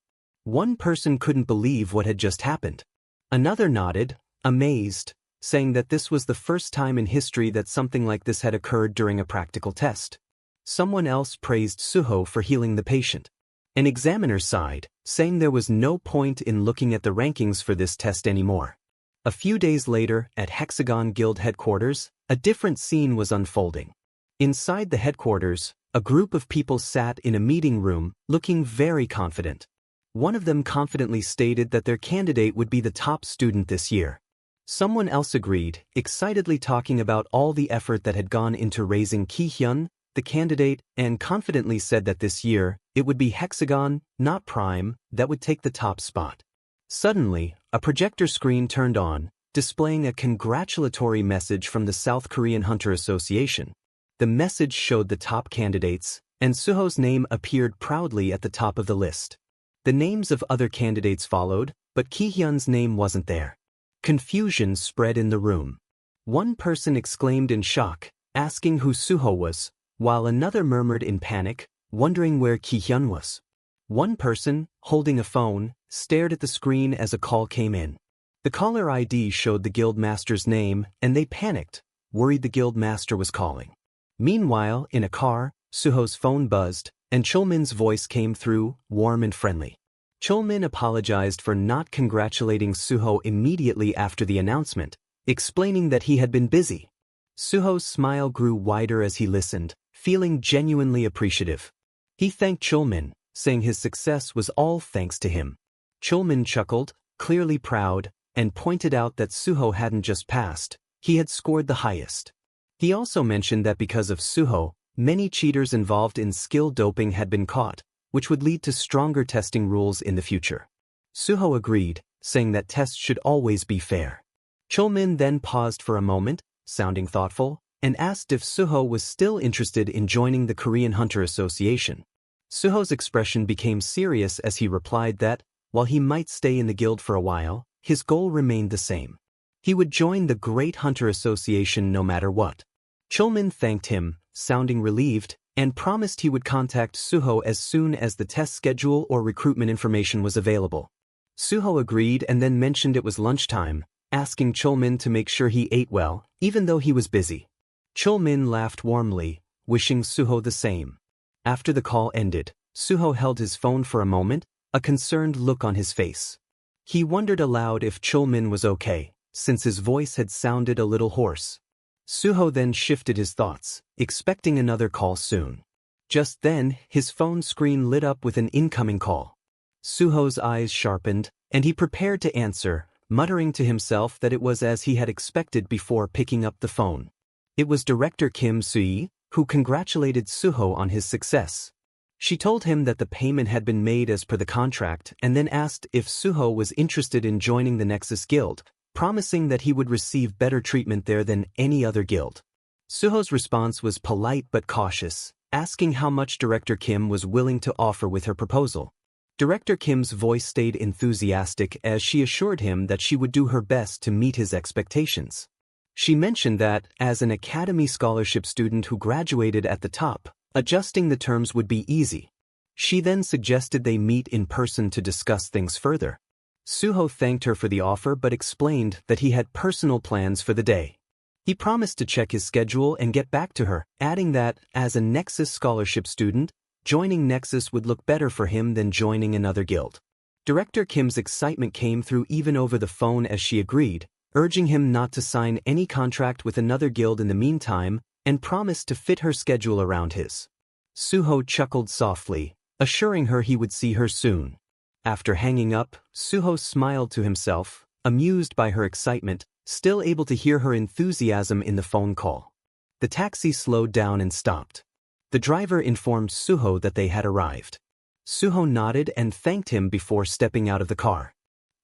One person couldn't believe what had just happened. Another nodded, amazed, saying that this was the first time in history that something like this had occurred during a practical test. Someone else praised Suho for healing the patient. An examiner sighed, saying there was no point in looking at the rankings for this test anymore. A few days later, at Hexagon Guild headquarters, a different scene was unfolding. Inside the headquarters, a group of people sat in a meeting room, looking very confident. One of them confidently stated that their candidate would be the top student this year. Someone else agreed, excitedly talking about all the effort that had gone into raising Ki-hyun, the candidate, and confidently said that this year, it would be Hexagon, not Prime, that would take the top spot. Suddenly, a projector screen turned on, displaying a congratulatory message from the South Korean Hunter Association. The message showed the top candidates, and Suho's name appeared proudly at the top of the list. The names of other candidates followed, but Ki-hyun's name wasn't there. Confusion spread in the room. One person exclaimed in shock, asking who Suho was, while another murmured in panic, wondering where Ki-hyun was. One person, holding a phone, stared at the screen as a call came in. The caller ID showed the guild master's name, and they panicked, worried the guild master was calling. Meanwhile, in a car, Suho's phone buzzed, and Chulmin's voice came through, warm and friendly. Chulmin apologized for not congratulating Suho immediately after the announcement, explaining that he had been busy. Suho's smile grew wider as he listened, feeling genuinely appreciative. He thanked Chulmin, saying his success was all thanks to him. Chulmin chuckled, clearly proud, and pointed out that Suho hadn't just passed, he had scored the highest. He also mentioned that because of Suho, many cheaters involved in skill doping had been caught, which would lead to stronger testing rules in the future. Suho agreed, saying that tests should always be fair. Chulmin then paused for a moment, sounding thoughtful, and asked if Suho was still interested in joining the Korean Hunter Association. Suho's expression became serious as he replied that, while he might stay in the guild for a while, his goal remained the same. He would join the Great Hunter Association no matter what. Chulmin thanked him, sounding relieved, and promised he would contact Suho as soon as the test schedule or recruitment information was available. Suho agreed and then mentioned it was lunchtime, asking Chulmin to make sure he ate well, even though he was busy. Chulmin laughed warmly, wishing Suho the same. After the call ended, Suho held his phone for a moment, a concerned look on his face. He wondered aloud if Chulmin was okay, since his voice had sounded a little hoarse. Suho then shifted his thoughts, expecting another call soon. Just then, his phone screen lit up with an incoming call. Suho's eyes sharpened, and he prepared to answer, muttering to himself that it was as he had expected before picking up the phone. It was Director Kim Soo-yi, who congratulated Suho on his success. She told him that the payment had been made as per the contract and then asked if Suho was interested in joining the Nexus Guild, promising that he would receive better treatment there than any other guild. Suho's response was polite but cautious, asking how much Director Kim was willing to offer with her proposal. Director Kim's voice stayed enthusiastic as she assured him that she would do her best to meet his expectations. She mentioned that, as an Academy scholarship student who graduated at the top, adjusting the terms would be easy. She then suggested they meet in person to discuss things further. Suho thanked her for the offer but explained that he had personal plans for the day. He promised to check his schedule and get back to her, adding that, as a Nexus scholarship student, joining Nexus would look better for him than joining another guild. Director Kim's excitement came through even over the phone as she agreed, urging him not to sign any contract with another guild in the meantime and promised to fit her schedule around his. Suho chuckled softly, assuring her he would see her soon. After hanging up, Suho smiled to himself, amused by her excitement, still able to hear her enthusiasm in the phone call. The taxi slowed down and stopped. The driver informed Suho that they had arrived. Suho nodded and thanked him before stepping out of the car.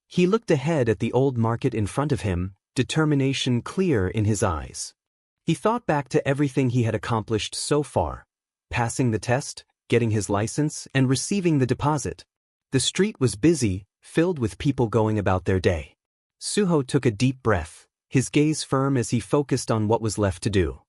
He looked ahead at the old market in front of him, determination clear in his eyes. He thought back to everything he had accomplished so far, passing the test, getting his license, and receiving the deposit. The street was busy, filled with people going about their day. Suho took a deep breath, his gaze firm as he focused on what was left to do.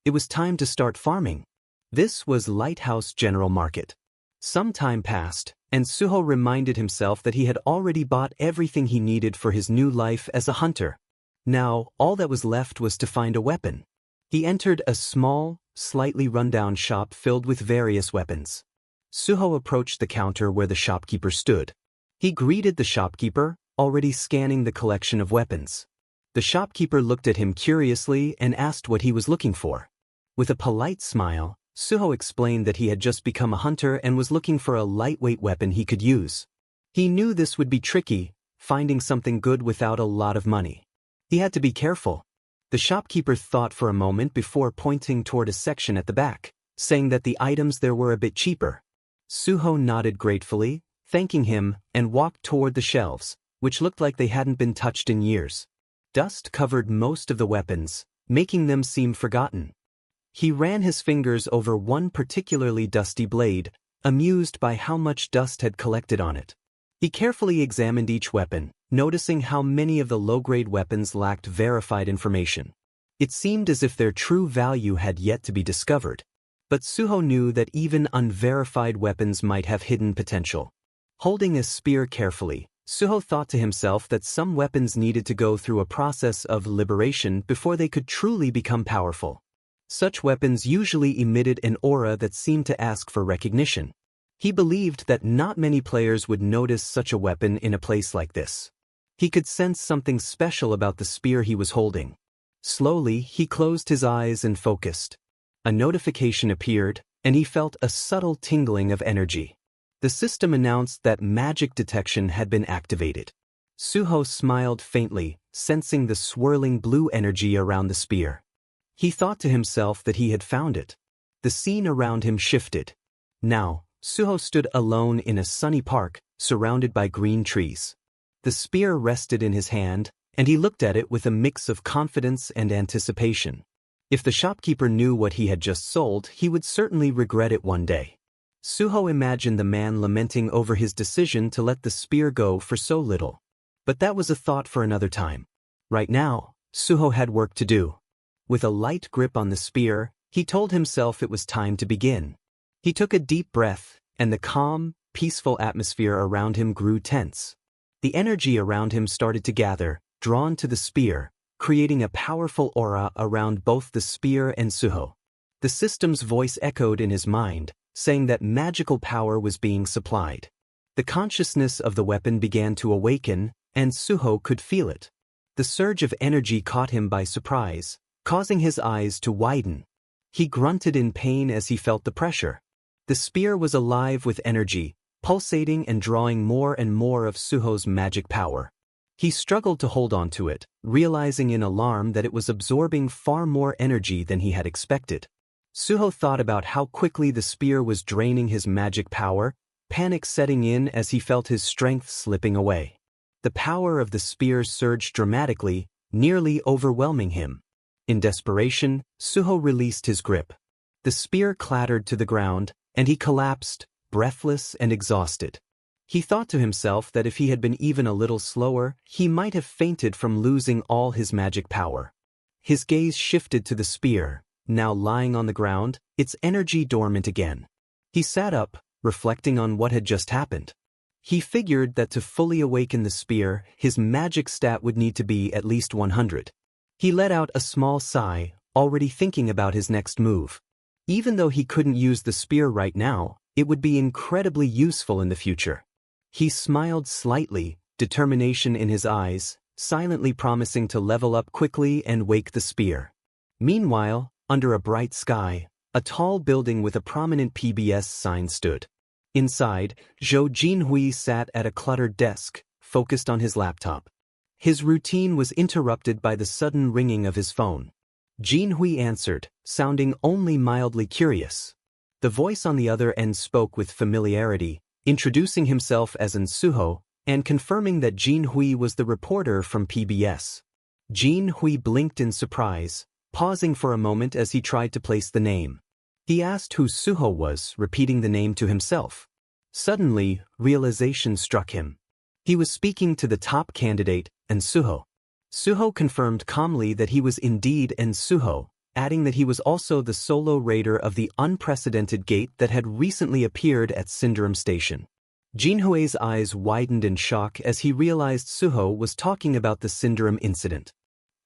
It was time to start farming. This was Lighthouse General Market. Some time passed, and Suho reminded himself that he had already bought everything he needed for his new life as a hunter. Now, all that was left was to find a weapon. He entered a small, slightly run-down shop filled with various weapons. Suho approached the counter where the shopkeeper stood. He greeted the shopkeeper, already scanning the collection of weapons. The shopkeeper looked at him curiously and asked what he was looking for. With a polite smile, Suho explained that he had just become a hunter and was looking for a lightweight weapon he could use. He knew this would be tricky, finding something good without a lot of money. He had to be careful. The shopkeeper thought for a moment before pointing toward a section at the back, saying that the items there were a bit cheaper. Suho nodded gratefully, thanking him, and walked toward the shelves, which looked like they hadn't been touched in years. Dust covered most of the weapons, making them seem forgotten. He ran his fingers over one particularly dusty blade, amused by how much dust had collected on it. He carefully examined each weapon, noticing how many of the low-grade weapons lacked verified information. It seemed as if their true value had yet to be discovered. But Suho knew that even unverified weapons might have hidden potential. Holding a spear carefully, Suho thought to himself that some weapons needed to go through a process of liberation before they could truly become powerful. Such weapons usually emitted an aura that seemed to ask for recognition. He believed that not many players would notice such a weapon in a place like this. He could sense something special about the spear he was holding. Slowly, he closed his eyes and focused. A notification appeared, and he felt a subtle tingling of energy. The system announced that magic detection had been activated. Suho smiled faintly, sensing the swirling blue energy around the spear. He thought to himself that he had found it. The scene around him shifted. Now, Suho stood alone in a sunny park, surrounded by green trees. The spear rested in his hand, and he looked at it with a mix of confidence and anticipation. If the shopkeeper knew what he had just sold, he would certainly regret it one day. Suho imagined the man lamenting over his decision to let the spear go for so little. But that was a thought for another time. Right now, Suho had work to do. With a light grip on the spear, he told himself it was time to begin. He took a deep breath, and the calm, peaceful atmosphere around him grew tense. The energy around him started to gather, drawn to the spear, creating a powerful aura around both the spear and Suho. The system's voice echoed in his mind, saying that magical power was being supplied. The consciousness of the weapon began to awaken, and Suho could feel it. The surge of energy caught him by surprise, causing his eyes to widen. He grunted in pain as he felt the pressure. The spear was alive with energy, pulsating and drawing more and more of Suho's magic power. He struggled to hold on to it, realizing in alarm that it was absorbing far more energy than he had expected. Suho thought about how quickly the spear was draining his magic power, panic setting in as he felt his strength slipping away. The power of the spear surged dramatically, nearly overwhelming him. In desperation, Suho released his grip. The spear clattered to the ground, and he collapsed, breathless and exhausted. He thought to himself that if he had been even a little slower, he might have fainted from losing all his magic power. His gaze shifted to the spear, now lying on the ground, its energy dormant again. He sat up, reflecting on what had just happened. He figured that to fully awaken the spear, his magic stat would need to be at least 100. He let out a small sigh, already thinking about his next move. Even though he couldn't use the spear right now, it would be incredibly useful in the future. He smiled slightly, determination in his eyes, silently promising to level up quickly and wake the spear. Meanwhile, under a bright sky, a tall building with a prominent PBS sign stood. Inside, Zhou Jinhui sat at a cluttered desk, focused on his laptop. His routine was interrupted by the sudden ringing of his phone. Jinhui answered, sounding only mildly curious. The voice on the other end spoke with familiarity, introducing himself as Suho, and confirming that Jinhui was the reporter from PBS. Jinhui blinked in surprise, pausing for a moment as he tried to place the name. He asked who Suho was, repeating the name to himself. Suddenly, realization struck him. He was speaking to the top candidate, Suho. Suho confirmed calmly that he was indeed Suho, adding that he was also the solo raider of the unprecedented gate that had recently appeared at Syndrome Station. Jinhui's eyes widened in shock as he realized Suho was talking about the Syndrome incident.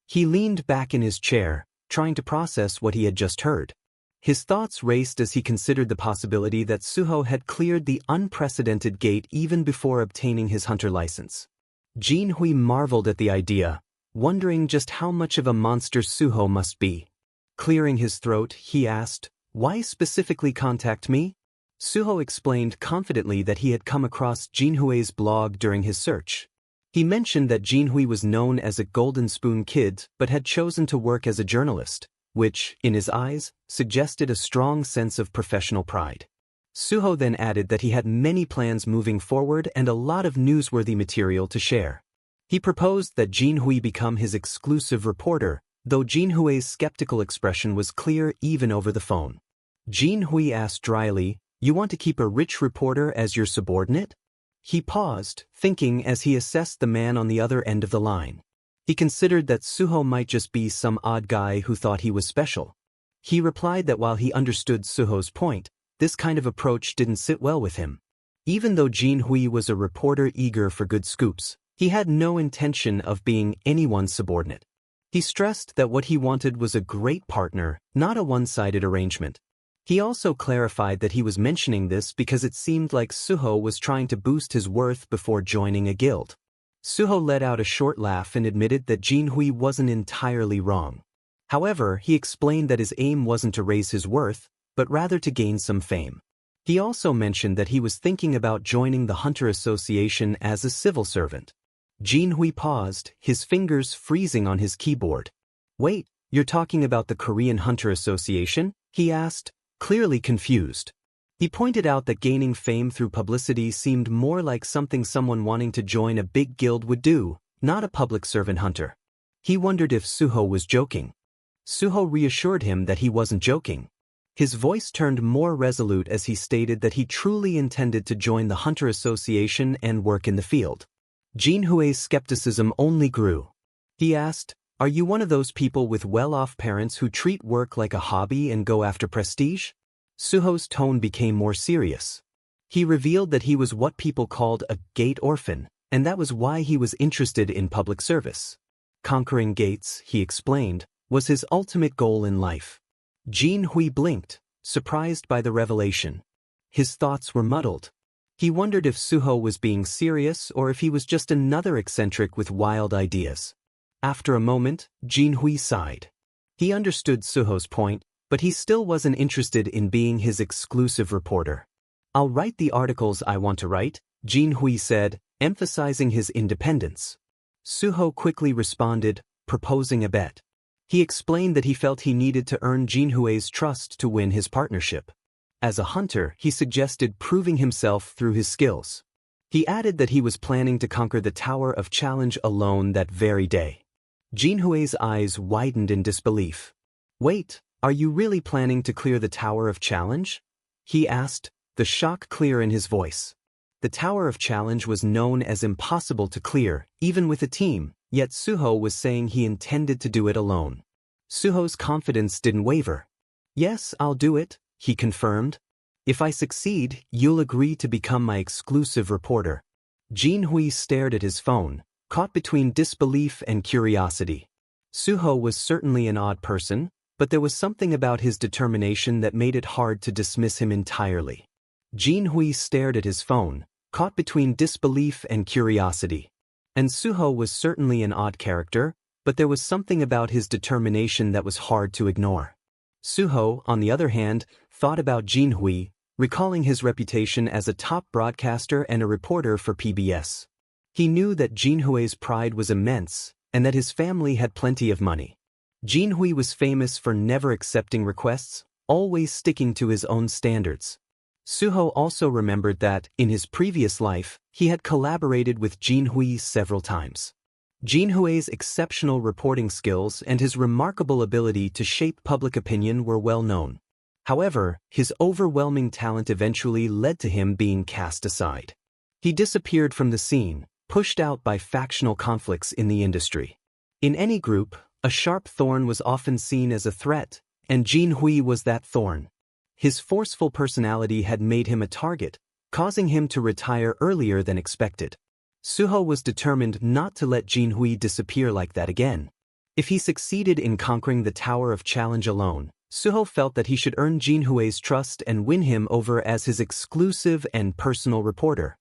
He leaned back in his chair, trying to process what he had just heard. His thoughts raced as he considered the possibility that Suho had cleared the unprecedented gate even before obtaining his hunter license. Jinhui marveled at the idea, wondering just how much of a monster Suho must be. Clearing his throat, he asked, "Why specifically contact me?" Suho explained confidently that he had come across Jinhui's blog during his search. He mentioned that Jinhui was known as a Golden Spoon kid but had chosen to work as a journalist, which, in his eyes, suggested a strong sense of professional pride. Suho then added that he had many plans moving forward and a lot of newsworthy material to share. He proposed that Jinhui become his exclusive reporter, though Jinhui's skeptical expression was clear even over the phone. Jinhui asked dryly, "You want to keep a rich reporter as your subordinate?" He paused, thinking as he assessed the man on the other end of the line. He considered that Suho might just be some odd guy who thought he was special. He replied that while he understood Suho's point, this kind of approach didn't sit well with him. Even though Jinhui was a reporter eager for good scoops, he had no intention of being anyone's subordinate. He stressed that what he wanted was a great partner, not a one-sided arrangement. He also clarified that he was mentioning this because it seemed like Suho was trying to boost his worth before joining a guild. Suho let out a short laugh and admitted that Jinhui wasn't entirely wrong. However, he explained that his aim wasn't to raise his worth, but rather to gain some fame. He also mentioned that he was thinking about joining the Hunter Association as a civil servant. Jinhui paused, his fingers freezing on his keyboard. "Wait, you're talking about the Korean Hunter Association?" he asked, clearly confused. He pointed out that gaining fame through publicity seemed more like something someone wanting to join a big guild would do, not a public servant hunter. He wondered if Suho was joking. Suho reassured him that he wasn't joking. His voice turned more resolute as he stated that he truly intended to join the Hunter Association and work in the field. Jinhui's skepticism only grew. He asked, "Are you one of those people with well-off parents who treat work like a hobby and go after prestige?" Suho's tone became more serious. He revealed that he was what people called a gate orphan, and that was why he was interested in public service. Conquering gates, he explained, was his ultimate goal in life. Jinhui blinked, surprised by the revelation. His thoughts were muddled. He wondered if Suho was being serious or if he was just another eccentric with wild ideas. After a moment, Jinhui sighed. He understood Suho's point, but he still wasn't interested in being his exclusive reporter. "I'll write the articles I want to write," Jinhui said, emphasizing his independence. Suho quickly responded, proposing a bet. He explained that he felt he needed to earn Jinhui's trust to win his partnership. As a hunter, he suggested proving himself through his skills. He added that he was planning to conquer the Tower of Challenge alone that very day. Jinhui's eyes widened in disbelief. Wait, are you really planning to clear the Tower of Challenge? He asked, the shock clear in his voice. The Tower of Challenge was known as impossible to clear, even with a team, yet Suho was saying he intended to do it alone. Suho's confidence didn't waver. Yes, I'll do it, he confirmed. If I succeed, you'll agree to become my exclusive reporter. Jinhui stared at his phone, caught between disbelief and curiosity. Suho was certainly an odd person, but there was something about his determination that made it hard to dismiss him entirely. Jinhui stared at his phone, caught between disbelief and curiosity. And Suho was certainly an odd character, but there was something about his determination that was hard to ignore. Suho, on the other hand, thought about Jinhui, recalling his reputation as a top broadcaster and a reporter for PBS. He knew that Jinhui's pride was immense, and that his family had plenty of money. Jinhui was famous for never accepting requests, always sticking to his own standards. Suho also remembered that, in his previous life, he had collaborated with Jinhui several times. Jinhui's exceptional reporting skills and his remarkable ability to shape public opinion were well known. However, his overwhelming talent eventually led to him being cast aside. He disappeared from the scene, pushed out by factional conflicts in the industry. In any group, a sharp thorn was often seen as a threat, and Jinhui was that thorn. His forceful personality had made him a target, causing him to retire earlier than expected. Suho was determined not to let Jinhui disappear like that again. If he succeeded in conquering the Tower of Challenge alone, Suho felt that he should earn Jinhui's trust and win him over as his exclusive and personal reporter.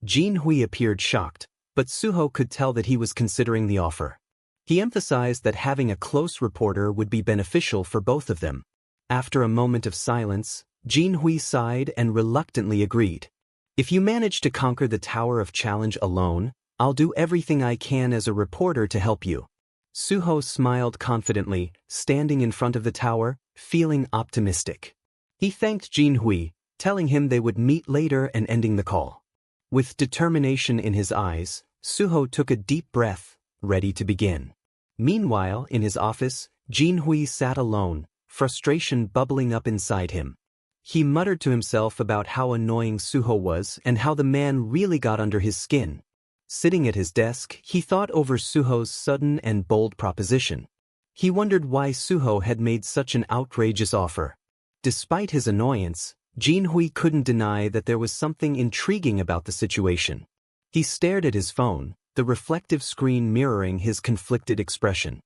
Jinhui appeared shocked, but Suho could tell that he was considering the offer. He emphasized that having a close reporter would be beneficial for both of them. After a moment of silence, Jinhui sighed and reluctantly agreed. If you manage to conquer the Tower of Challenge alone, I'll do everything I can as a reporter to help you. Suho smiled confidently, standing in front of the tower, feeling optimistic. He thanked Jinhui, telling him they would meet later and ending the call. With determination in his eyes, Suho took a deep breath, ready to begin. Meanwhile, in his office, Jinhui sat alone, frustration bubbling up inside him. He muttered to himself about how annoying Suho was and how the man really got under his skin. Sitting at his desk, he thought over Suho's sudden and bold proposition. He wondered why Suho had made such an outrageous offer. Despite his annoyance, Jinhui couldn't deny that there was something intriguing about the situation. He stared at his phone, the reflective screen mirroring his conflicted expression.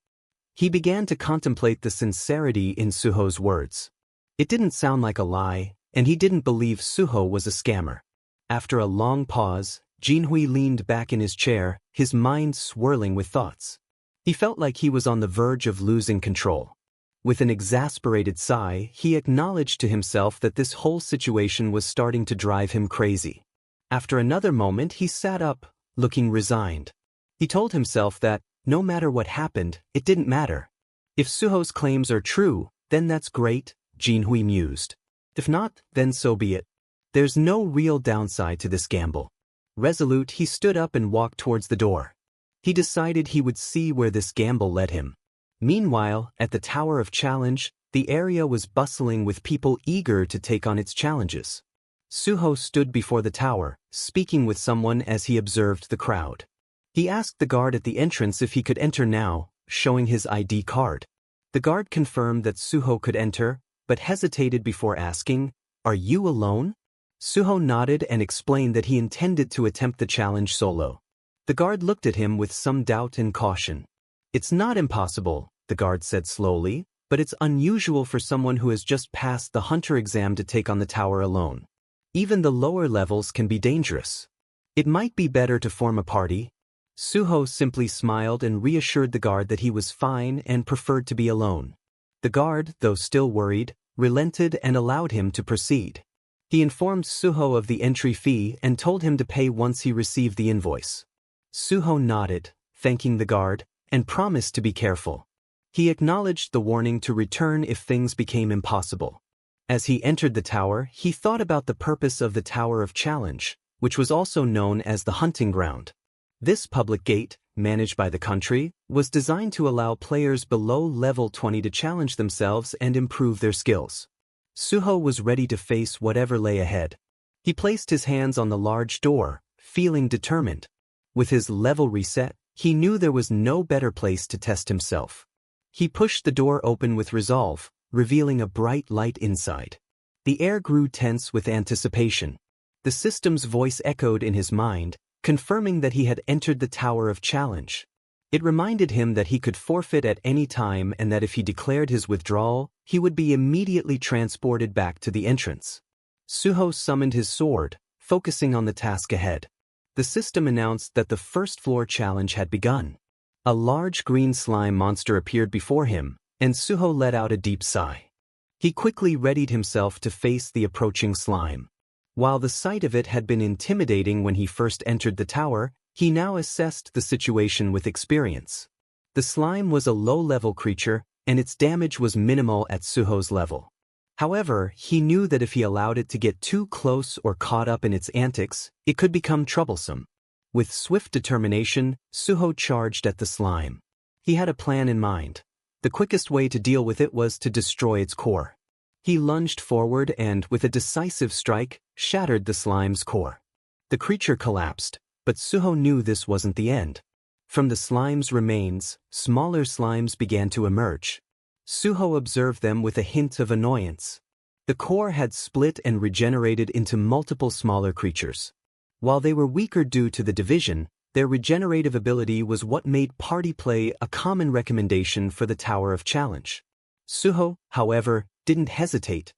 He began to contemplate the sincerity in Suho's words. It didn't sound like a lie, and he didn't believe Suho was a scammer. After a long pause, Jinhui leaned back in his chair, his mind swirling with thoughts. He felt like he was on the verge of losing control. With an exasperated sigh, he acknowledged to himself that this whole situation was starting to drive him crazy. After another moment, he sat up, looking resigned. He told himself that, no matter what happened, it didn't matter. If Suho's claims are true, then that's great, Jinhui mused. If not, then so be it. There's no real downside to this gamble. Resolute, he stood up and walked towards the door. He decided he would see where this gamble led him. Meanwhile, at the Tower of Challenge, the area was bustling with people eager to take on its challenges. Suho stood before the tower, speaking with someone as he observed the crowd. He asked the guard at the entrance if he could enter now, showing his ID card. The guard confirmed that Suho could enter, but hesitated before asking, "Are you alone?" Suho nodded and explained that he intended to attempt the challenge solo. The guard looked at him with some doubt and caution. "It's not impossible," the guard said slowly, "but it's unusual for someone who has just passed the hunter exam to take on the tower alone. Even the lower levels can be dangerous. It might be better to form a party." Suho simply smiled and reassured the guard that he was fine and preferred to be alone. The guard, though still worried, relented and allowed him to proceed. He informed Suho of the entry fee and told him to pay once he received the invoice. Suho nodded, thanking the guard, and promised to be careful. He acknowledged the warning to return if things became impossible. As he entered the tower, he thought about the purpose of the Tower of Challenge, which was also known as the hunting ground. This public gate, managed by the country, was designed to allow players below level 20 to challenge themselves and improve their skills. Suho was ready to face whatever lay ahead. He placed his hands on the large door, feeling determined. With his level reset, he knew there was no better place to test himself. He pushed the door open with resolve, revealing a bright light inside. The air grew tense with anticipation. The system's voice echoed in his mind, confirming that he had entered the Tower of Challenge. It reminded him that he could forfeit at any time and that if he declared his withdrawal, he would be immediately transported back to the entrance. Suho summoned his sword, focusing on the task ahead. The system announced that the first floor challenge had begun. A large green slime monster appeared before him, and Suho let out a deep sigh. He quickly readied himself to face the approaching slime. While the sight of it had been intimidating when he first entered the tower, he now assessed the situation with experience. The slime was a low-level creature, and its damage was minimal at Suho's level. However, he knew that if he allowed it to get too close or caught up in its antics, it could become troublesome. With swift determination, Suho charged at the slime. He had a plan in mind. The quickest way to deal with it was to destroy its core. He lunged forward and, with a decisive strike, shattered the slime's core. The creature collapsed, but Suho knew this wasn't the end. From the slime's remains, smaller slimes began to emerge. Suho observed them with a hint of annoyance. The core had split and regenerated into multiple smaller creatures. While they were weaker due to the division, their regenerative ability was what made party play a common recommendation for the Tower of Challenge. Suho, however, didn't hesitate.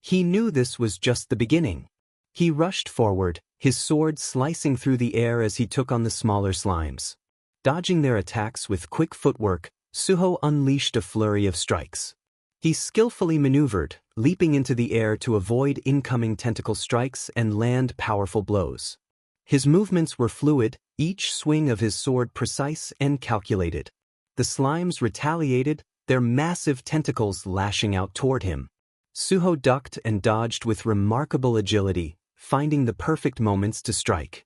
He knew this was just the beginning. He rushed forward, his sword slicing through the air as he took on the smaller slimes. Dodging their attacks with quick footwork, Suho unleashed a flurry of strikes. He skillfully maneuvered, leaping into the air to avoid incoming tentacle strikes and land powerful blows. His movements were fluid, each swing of his sword precise and calculated. The slimes retaliated, their massive tentacles lashing out toward him. Suho ducked and dodged with remarkable agility, finding the perfect moments to strike.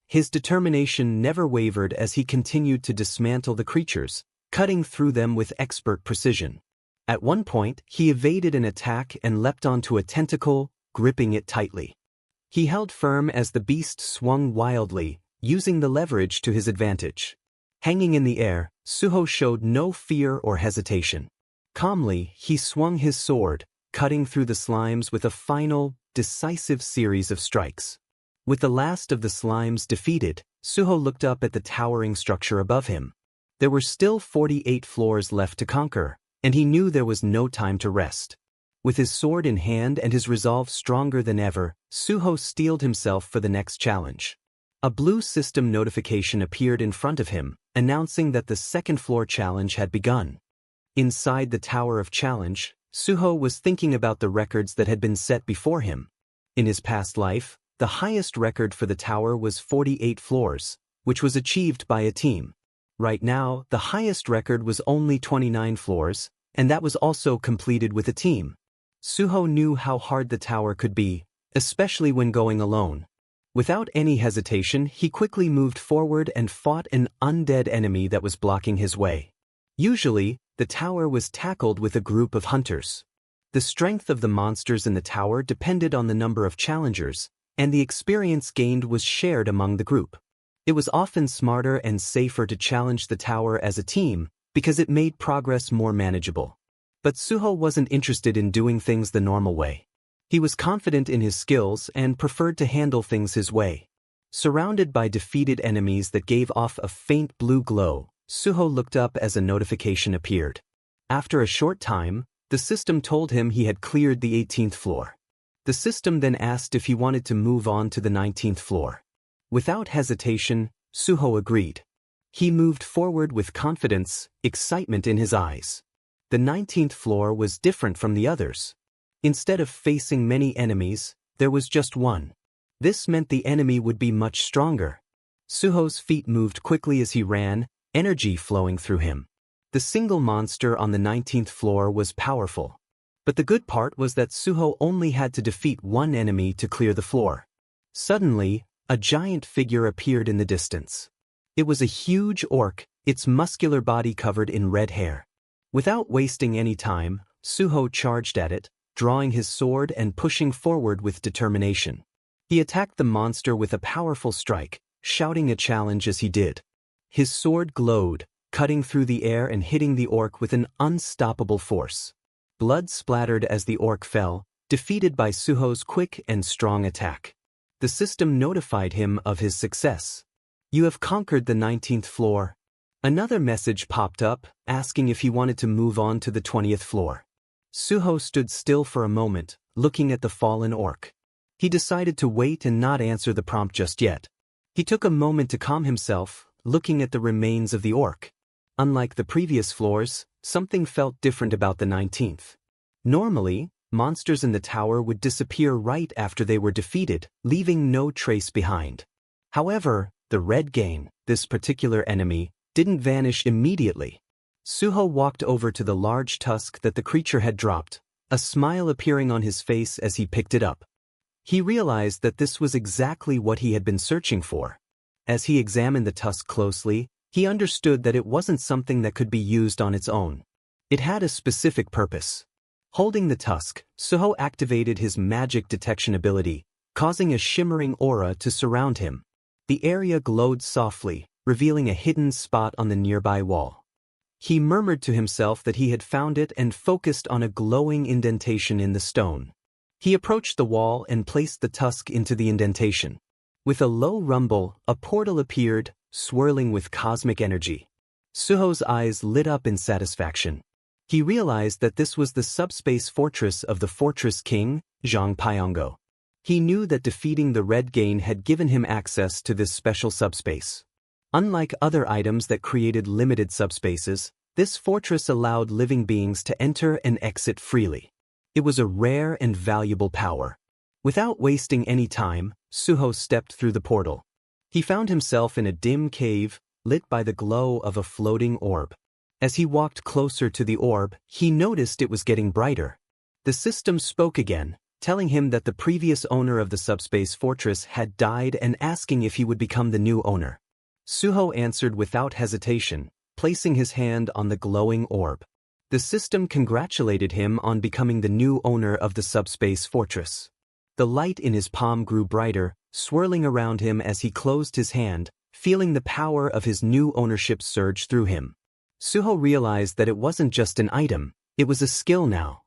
His determination never wavered as he continued to dismantle the creatures, cutting through them with expert precision. At one point, he evaded an attack and leapt onto a tentacle, gripping it tightly. He held firm as the beast swung wildly, using the leverage to his advantage. Hanging in the air, Suho showed no fear or hesitation. Calmly, he swung his sword, cutting through the slimes with a final, decisive series of strikes. With the last of the slimes defeated, Suho looked up at the towering structure above him. There were still 48 floors left to conquer, and he knew there was no time to rest. With his sword in hand and his resolve stronger than ever, Suho steeled himself for the next challenge. A blue system notification appeared in front of him, announcing that the second floor challenge had begun. Inside the Tower of Challenge, Suho was thinking about the records that had been set before him. In his past life, the highest record for the tower was 48 floors, which was achieved by a team. Right now, the highest record was only 29 floors, and that was also completed with a team. Suho knew how hard the tower could be, especially when going alone. Without any hesitation, he quickly moved forward and fought an undead enemy that was blocking his way. Usually, the tower was tackled with a group of hunters. The strength of the monsters in the tower depended on the number of challengers, and the experience gained was shared among the group. It was often smarter and safer to challenge the tower as a team because it made progress more manageable. But Suho wasn't interested in doing things the normal way. He was confident in his skills and preferred to handle things his way. Surrounded by defeated enemies that gave off a faint blue glow, Suho looked up as a notification appeared. After a short time, the system told him he had cleared the 18th floor. The system then asked if he wanted to move on to the 19th floor. Without hesitation, Suho agreed. He moved forward with confidence, excitement in his eyes. The 19th floor was different from the others. Instead of facing many enemies, there was just one. This meant the enemy would be much stronger. Suho's feet moved quickly as he ran, energy flowing through him. The single monster on the 19th floor was powerful. But the good part was that Suho only had to defeat one enemy to clear the floor. Suddenly, a giant figure appeared in the distance. It was a huge orc, its muscular body covered in red hair. Without wasting any time, Suho charged at it, drawing his sword and pushing forward with determination. He attacked the monster with a powerful strike, shouting a challenge as he did. His sword glowed, cutting through the air and hitting the orc with an unstoppable force. Blood splattered as the orc fell, defeated by Suho's quick and strong attack. The system notified him of his success. "You have conquered the 19th floor." Another message popped up, asking if he wanted to move on to the 20th floor. Suho stood still for a moment, looking at the fallen orc. He decided to wait and not answer the prompt just yet. He took a moment to calm himself, looking at the remains of the orc. Unlike the previous floors, something felt different about the 19th. Normally, monsters in the tower would disappear right after they were defeated, leaving no trace behind. However, the Reawakening, this particular enemy, didn't vanish immediately. Suho walked over to the large tusk that the creature had dropped, a smile appearing on his face as he picked it up. He realized that this was exactly what he had been searching for. As he examined the tusk closely, he understood that it wasn't something that could be used on its own. It had a specific purpose. Holding the tusk, Suho activated his magic detection ability, causing a shimmering aura to surround him. The area glowed softly, revealing a hidden spot on the nearby wall. He murmured to himself that he had found it and focused on a glowing indentation in the stone. He approached the wall and placed the tusk into the indentation. With a low rumble, a portal appeared, swirling with cosmic energy. Suho's eyes lit up in satisfaction. He realized that this was the subspace fortress of the Fortress King, ᴄᴏᴘᴘыឫ. He knew that defeating the Reawakening had given him access to this special subspace. Unlike other items that created limited subspaces, this fortress allowed living beings to enter and exit freely. It was a rare and valuable power. Without wasting any time, Suho stepped through the portal. He found himself in a dim cave, lit by the glow of a floating orb. As he walked closer to the orb, he noticed it was getting brighter. The system spoke again, telling him that the previous owner of the subspace fortress had died and asking if he would become the new owner. Suho answered without hesitation, placing his hand on the glowing orb. The system congratulated him on becoming the new owner of the subspace fortress. The light in his palm grew brighter, swirling around him as he closed his hand, feeling the power of his new ownership surge through him. Suho realized that it wasn't just an item, it was a skill now.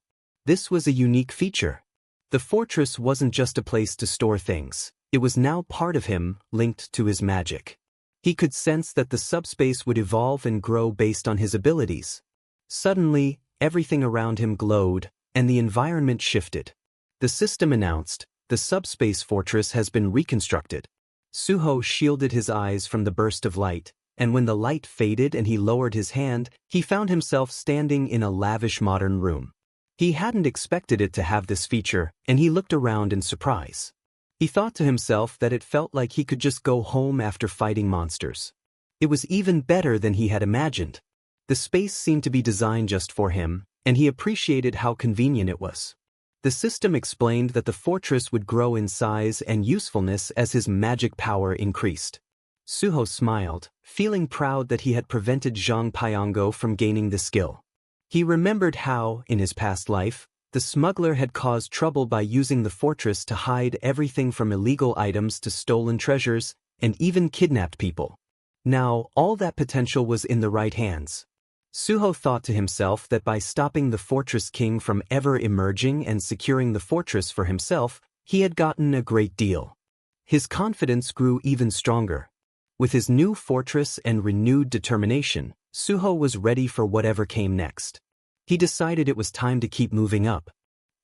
This was a unique feature. The fortress wasn't just a place to store things, it was now part of him, linked to his magic. He could sense that the subspace would evolve and grow based on his abilities. Suddenly, everything around him glowed, and the environment shifted. The system announced, "The subspace fortress has been reconstructed." Suho shielded his eyes from the burst of light, and when the light faded and he lowered his hand, he found himself standing in a lavish modern room. He hadn't expected it to have this feature, and he looked around in surprise. He thought to himself that it felt like he could just go home after fighting monsters. It was even better than he had imagined. The space seemed to be designed just for him, and he appreciated how convenient it was. The system explained that the fortress would grow in size and usefulness as his magic power increased. Suho smiled, feeling proud that he had prevented ᴄᴏᴘᴘᴘ from gaining the skill. He remembered how, in his past life, the smuggler had caused trouble by using the fortress to hide everything from illegal items to stolen treasures, and even kidnapped people. Now, all that potential was in the right hands. Suho thought to himself that by stopping the Fortress King from ever emerging and securing the fortress for himself, he had gotten a great deal. His confidence grew even stronger. With his new fortress and renewed determination, Suho was ready for whatever came next. He decided it was time to keep moving up.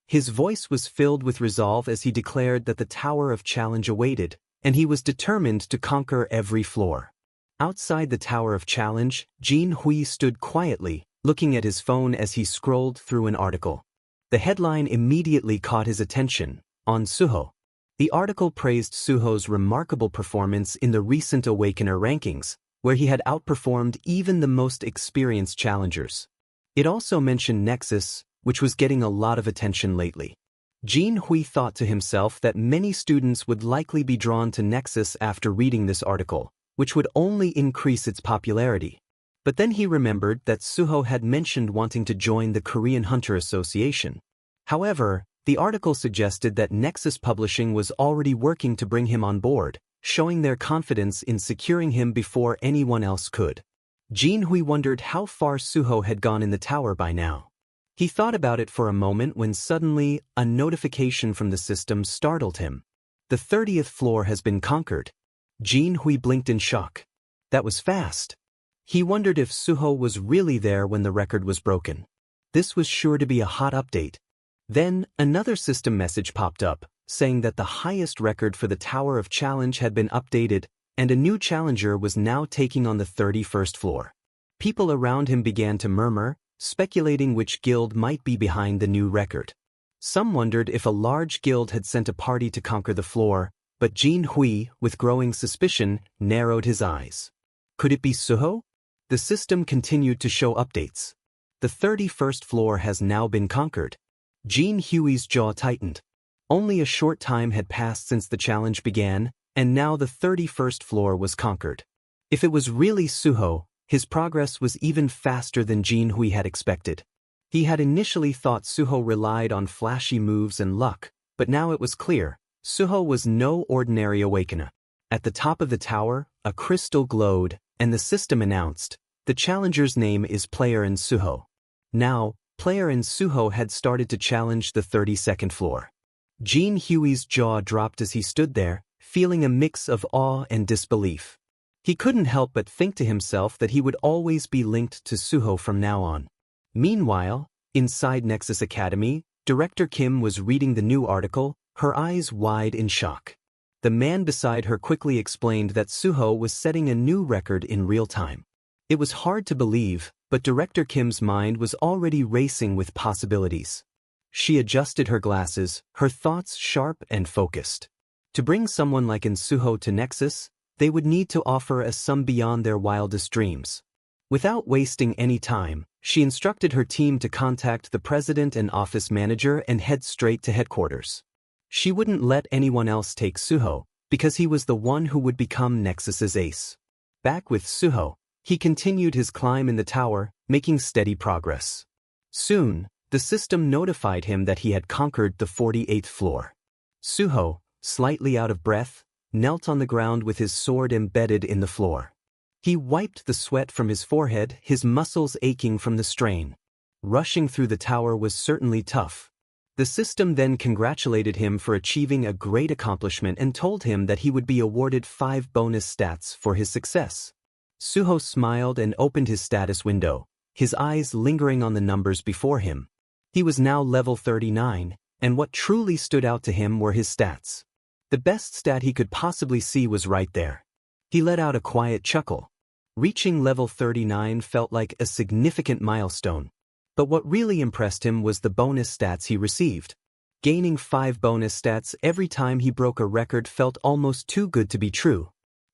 His voice was filled with resolve as he declared that the Tower of Challenge awaited, and he was determined to conquer every floor. Outside the Tower of Challenge, Jin Hui stood quietly, looking at his phone as he scrolled through an article. The headline immediately caught his attention, "On Suho." The article praised Suho's remarkable performance in the recent Awakener rankings, where he had outperformed even the most experienced challengers. It also mentioned Nexus, which was getting a lot of attention lately. Jin Hui thought to himself that many students would likely be drawn to Nexus after reading this article, which would only increase its popularity. But then he remembered that Suho had mentioned wanting to join the Korean Hunter Association. However, the article suggested that Nexus Publishing was already working to bring him on board, showing their confidence in securing him before anyone else could. Jin Hui wondered how far Suho had gone in the tower by now. He thought about it for a moment when suddenly a notification from the system startled him. The 30th floor has been conquered. Jin Hui blinked in shock. That was fast. He wondered if Suho was really there when the record was broken. This was sure to be a hot update. Then, another system message popped up, saying that the highest record for the Tower of Challenge had been updated, and a new challenger was now taking on the 31st floor. People around him began to murmur, speculating which guild might be behind the new record. Some wondered if a large guild had sent a party to conquer the floor, but Jin Hui, with growing suspicion, narrowed his eyes. Could it be Suho? The system continued to show updates. The 31st floor has now been conquered. Jin Hui's jaw tightened. Only a short time had passed since the challenge began, and now the 31st floor was conquered. If it was really Suho, his progress was even faster than Jin Hui had expected. He had initially thought Suho relied on flashy moves and luck, but now it was clear, Suho was no ordinary awakener. At the top of the tower, a crystal glowed, and the system announced, the challenger's name is Player in Suho. Now, Player in Suho had started to challenge the 32nd floor. Jin Hui's jaw dropped as he stood there, feeling a mix of awe and disbelief. He couldn't help but think to himself that he would always be linked to Suho from now on. Meanwhile, inside Nexus Academy, Director Kim was reading the new article, her eyes wide in shock. The man beside her quickly explained that Suho was setting a new record in real time. It was hard to believe, but Director Kim's mind was already racing with possibilities. She adjusted her glasses, her thoughts sharp and focused. To bring someone like Suho to Nexus, they would need to offer a sum beyond their wildest dreams. Without wasting any time, she instructed her team to contact the president and office manager and head straight to headquarters. She wouldn't let anyone else take Suho, because he was the one who would become Nexus's ace. Back with Suho, he continued his climb in the tower, making steady progress. Soon, the system notified him that he had conquered the 48th floor. Suho, slightly out of breath, knelt on the ground with his sword embedded in the floor. He wiped the sweat from his forehead, his muscles aching from the strain. Rushing through the tower was certainly tough. The system then congratulated him for achieving a great accomplishment and told him that he would be awarded 5 bonus stats for his success. Suho smiled and opened his status window, his eyes lingering on the numbers before him. He was now level 39, and what truly stood out to him were his stats. The best stat he could possibly see was right there. He let out a quiet chuckle. Reaching level 39 felt like a significant milestone. But what really impressed him was the bonus stats he received. Gaining 5 bonus stats every time he broke a record felt almost too good to be true.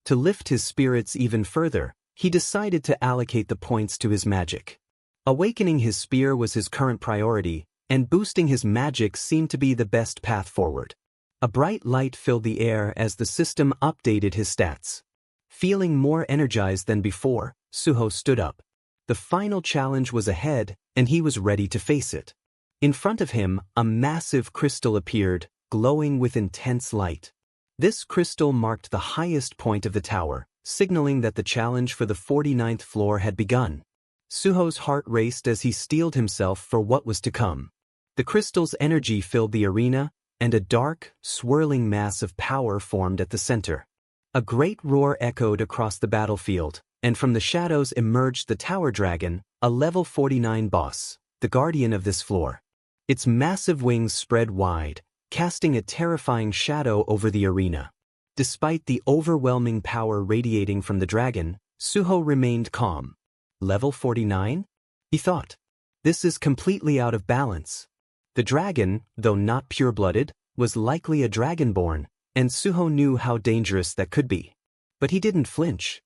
To lift his spirits even further, he decided to allocate the points to his magic. Awakening his spear was his current priority, and boosting his magic seemed to be the best path forward. A bright light filled the air as the system updated his stats. Feeling more energized than before, Suho stood up. The final challenge was ahead, and he was ready to face it. In front of him, a massive crystal appeared, glowing with intense light. This crystal marked the highest point of the tower, signaling that the challenge for the 49th floor had begun. Suho's heart raced as he steeled himself for what was to come. The crystal's energy filled the arena, and a dark, swirling mass of power formed at the center. A great roar echoed across the battlefield, and from the shadows emerged the tower dragon, a level 49 boss, the guardian of this floor. Its massive wings spread wide, casting a terrifying shadow over the arena. Despite the overwhelming power radiating from the dragon, Suho remained calm. Level 49? He thought. This is completely out of balance. The dragon, though not pure-blooded, was likely a dragonborn, and Suho knew how dangerous that could be. But he didn't flinch.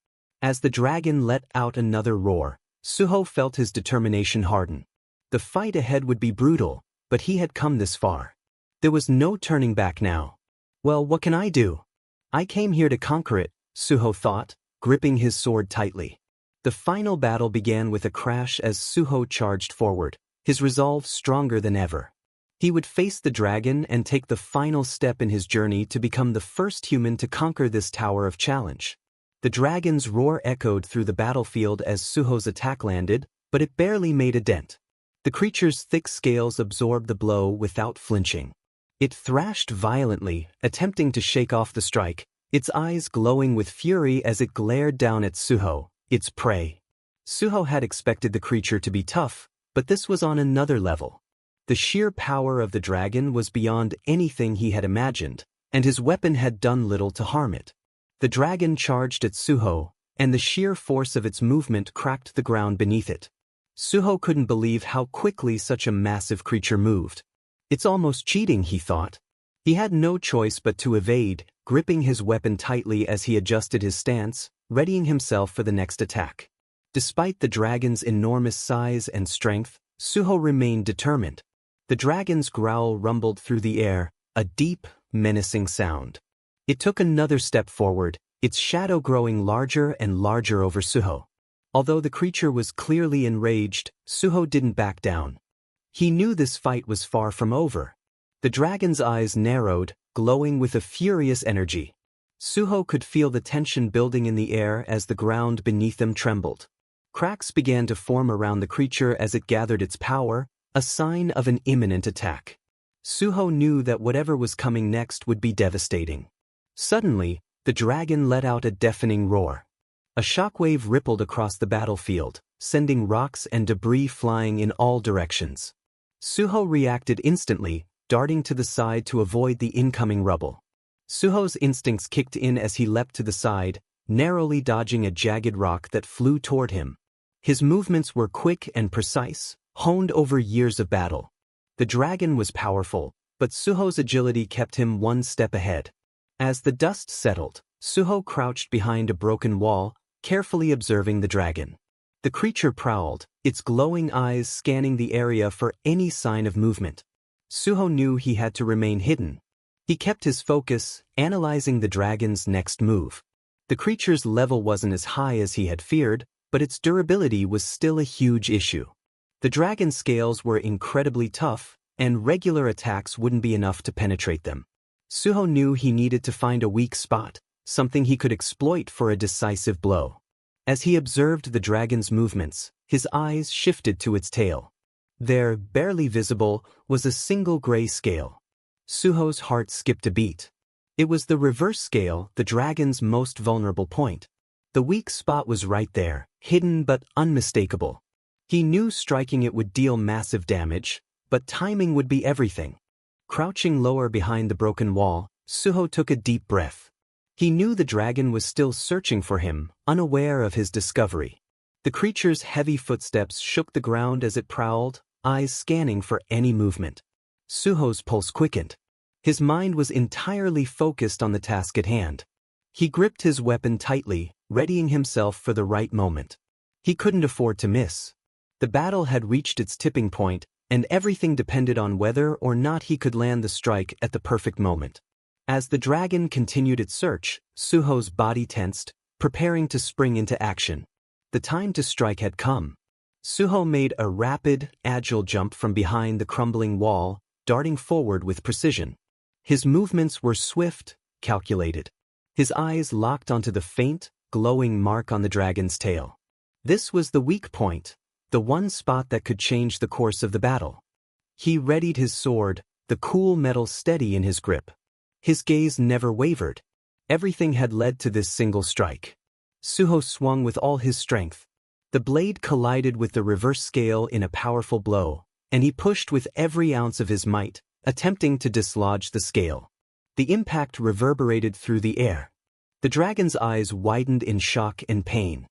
As the dragon let out another roar, Suho felt his determination harden. The fight ahead would be brutal, but he had come this far. There was no turning back now. Well, what can I do? I came here to conquer it, Suho thought, gripping his sword tightly. The final battle began with a crash as Suho charged forward, his resolve stronger than ever. He would face the dragon and take the final step in his journey to become the first human to conquer this tower of challenge. The dragon's roar echoed through the battlefield as Suho's attack landed, but it barely made a dent. The creature's thick scales absorbed the blow without flinching. It thrashed violently, attempting to shake off the strike, its eyes glowing with fury as it glared down at Suho, its prey. Suho had expected the creature to be tough, but this was on another level. The sheer power of the dragon was beyond anything he had imagined, and his weapon had done little to harm it. The dragon charged at Suho, and the sheer force of its movement cracked the ground beneath it. Suho couldn't believe how quickly such a massive creature moved. It's almost cheating, he thought. He had no choice but to evade, gripping his weapon tightly as he adjusted his stance, readying himself for the next attack. Despite the dragon's enormous size and strength, Suho remained determined. The dragon's growl rumbled through the air, a deep, menacing sound. It took another step forward, its shadow growing larger and larger over Suho. Although the creature was clearly enraged, Suho didn't back down. He knew this fight was far from over. The dragon's eyes narrowed, glowing with a furious energy. Suho could feel the tension building in the air as the ground beneath them trembled. Cracks began to form around the creature as it gathered its power, a sign of an imminent attack. Suho knew that whatever was coming next would be devastating. Suddenly, the dragon let out a deafening roar. A shockwave rippled across the battlefield, sending rocks and debris flying in all directions. Suho reacted instantly, darting to the side to avoid the incoming rubble. Suho's instincts kicked in as he leapt to the side, narrowly dodging a jagged rock that flew toward him. His movements were quick and precise, honed over years of battle. The dragon was powerful, but Suho's agility kept him one step ahead. As the dust settled, Suho crouched behind a broken wall, carefully observing the dragon. The creature prowled, its glowing eyes scanning the area for any sign of movement. Suho knew he had to remain hidden. He kept his focus, analyzing the dragon's next move. The creature's level wasn't as high as he had feared, but its durability was still a huge issue. The dragon's scales were incredibly tough, and regular attacks wouldn't be enough to penetrate them. Suho knew he needed to find a weak spot, something he could exploit for a decisive blow. As he observed the dragon's movements, his eyes shifted to its tail. There, barely visible, was a single gray scale. Suho's heart skipped a beat. It was the reverse scale, the dragon's most vulnerable point. The weak spot was right there, hidden but unmistakable. He knew striking it would deal massive damage, but timing would be everything. Crouching lower behind the broken wall, Suho took a deep breath. He knew the dragon was still searching for him, unaware of his discovery. The creature's heavy footsteps shook the ground as it prowled, eyes scanning for any movement. Suho's pulse quickened. His mind was entirely focused on the task at hand. He gripped his weapon tightly, readying himself for the right moment. He couldn't afford to miss. The battle had reached its tipping point, and everything depended on whether or not he could land the strike at the perfect moment. As the dragon continued its search, Suho's body tensed, preparing to spring into action. The time to strike had come. Suho made a rapid, agile jump from behind the crumbling wall, darting forward with precision. His movements were swift, calculated. His eyes locked onto the faint, glowing mark on the dragon's tail. This was the weak point, the one spot that could change the course of the battle. He readied his sword, the cool metal steady in his grip. His gaze never wavered. Everything had led to this single strike. Suho swung with all his strength. The blade collided with the reverse scale in a powerful blow, and he pushed with every ounce of his might, attempting to dislodge the scale. The impact reverberated through the air. The dragon's eyes widened in shock and pain.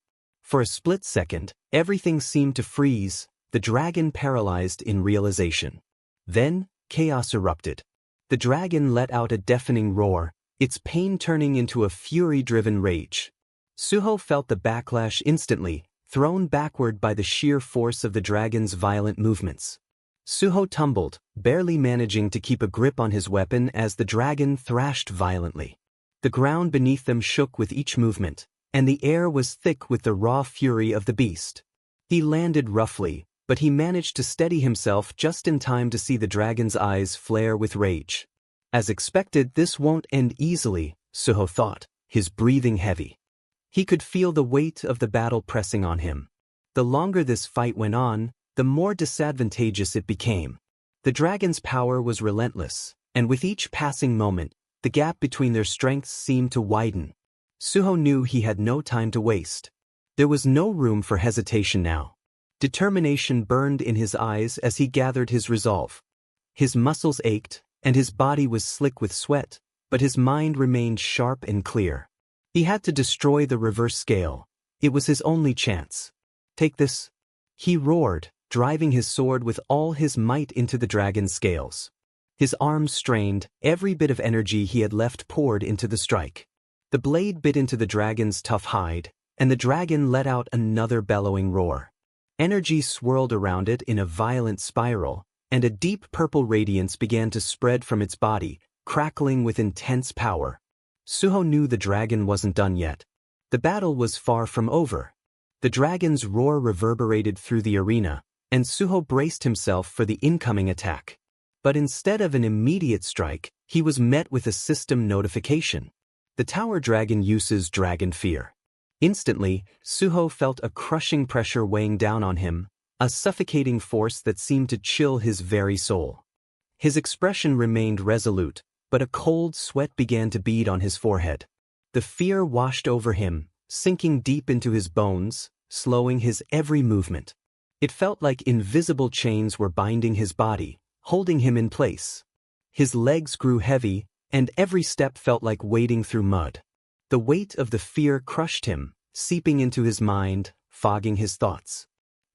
For a split second, everything seemed to freeze, the dragon paralyzed in realization. Then, chaos erupted. The dragon let out a deafening roar, its pain turning into a fury-driven rage. Suho felt the backlash instantly, thrown backward by the sheer force of the dragon's violent movements. Suho tumbled, barely managing to keep a grip on his weapon as the dragon thrashed violently. The ground beneath them shook with each movement, and the air was thick with the raw fury of the beast. He landed roughly, but he managed to steady himself just in time to see the dragon's eyes flare with rage. As expected, this won't end easily, Suho thought, his breathing heavy. He could feel the weight of the battle pressing on him. The longer this fight went on, the more disadvantageous it became. The dragon's power was relentless, and with each passing moment, the gap between their strengths seemed to widen. Suho knew he had no time to waste. There was no room for hesitation now. Determination burned in his eyes as he gathered his resolve. His muscles ached, and his body was slick with sweat, but his mind remained sharp and clear. He had to destroy the reverse scale. It was his only chance. "Take this," he roared, driving his sword with all his might into the dragon's scales. His arms strained, every bit of energy he had left poured into the strike. The blade bit into the dragon's tough hide, and the dragon let out another bellowing roar. Energy swirled around it in a violent spiral, and a deep purple radiance began to spread from its body, crackling with intense power. Suho knew the dragon wasn't done yet. The battle was far from over. The dragon's roar reverberated through the arena, and Suho braced himself for the incoming attack. But instead of an immediate strike, he was met with a system notification. The tower dragon uses dragon fear. Instantly, Suho felt a crushing pressure weighing down on him, a suffocating force that seemed to chill his very soul. His expression remained resolute, but a cold sweat began to bead on his forehead. The fear washed over him, sinking deep into his bones, slowing his every movement. It felt like invisible chains were binding his body, holding him in place. His legs grew heavy, and every step felt like wading through mud. The weight of the fear crushed him, seeping into his mind, fogging his thoughts.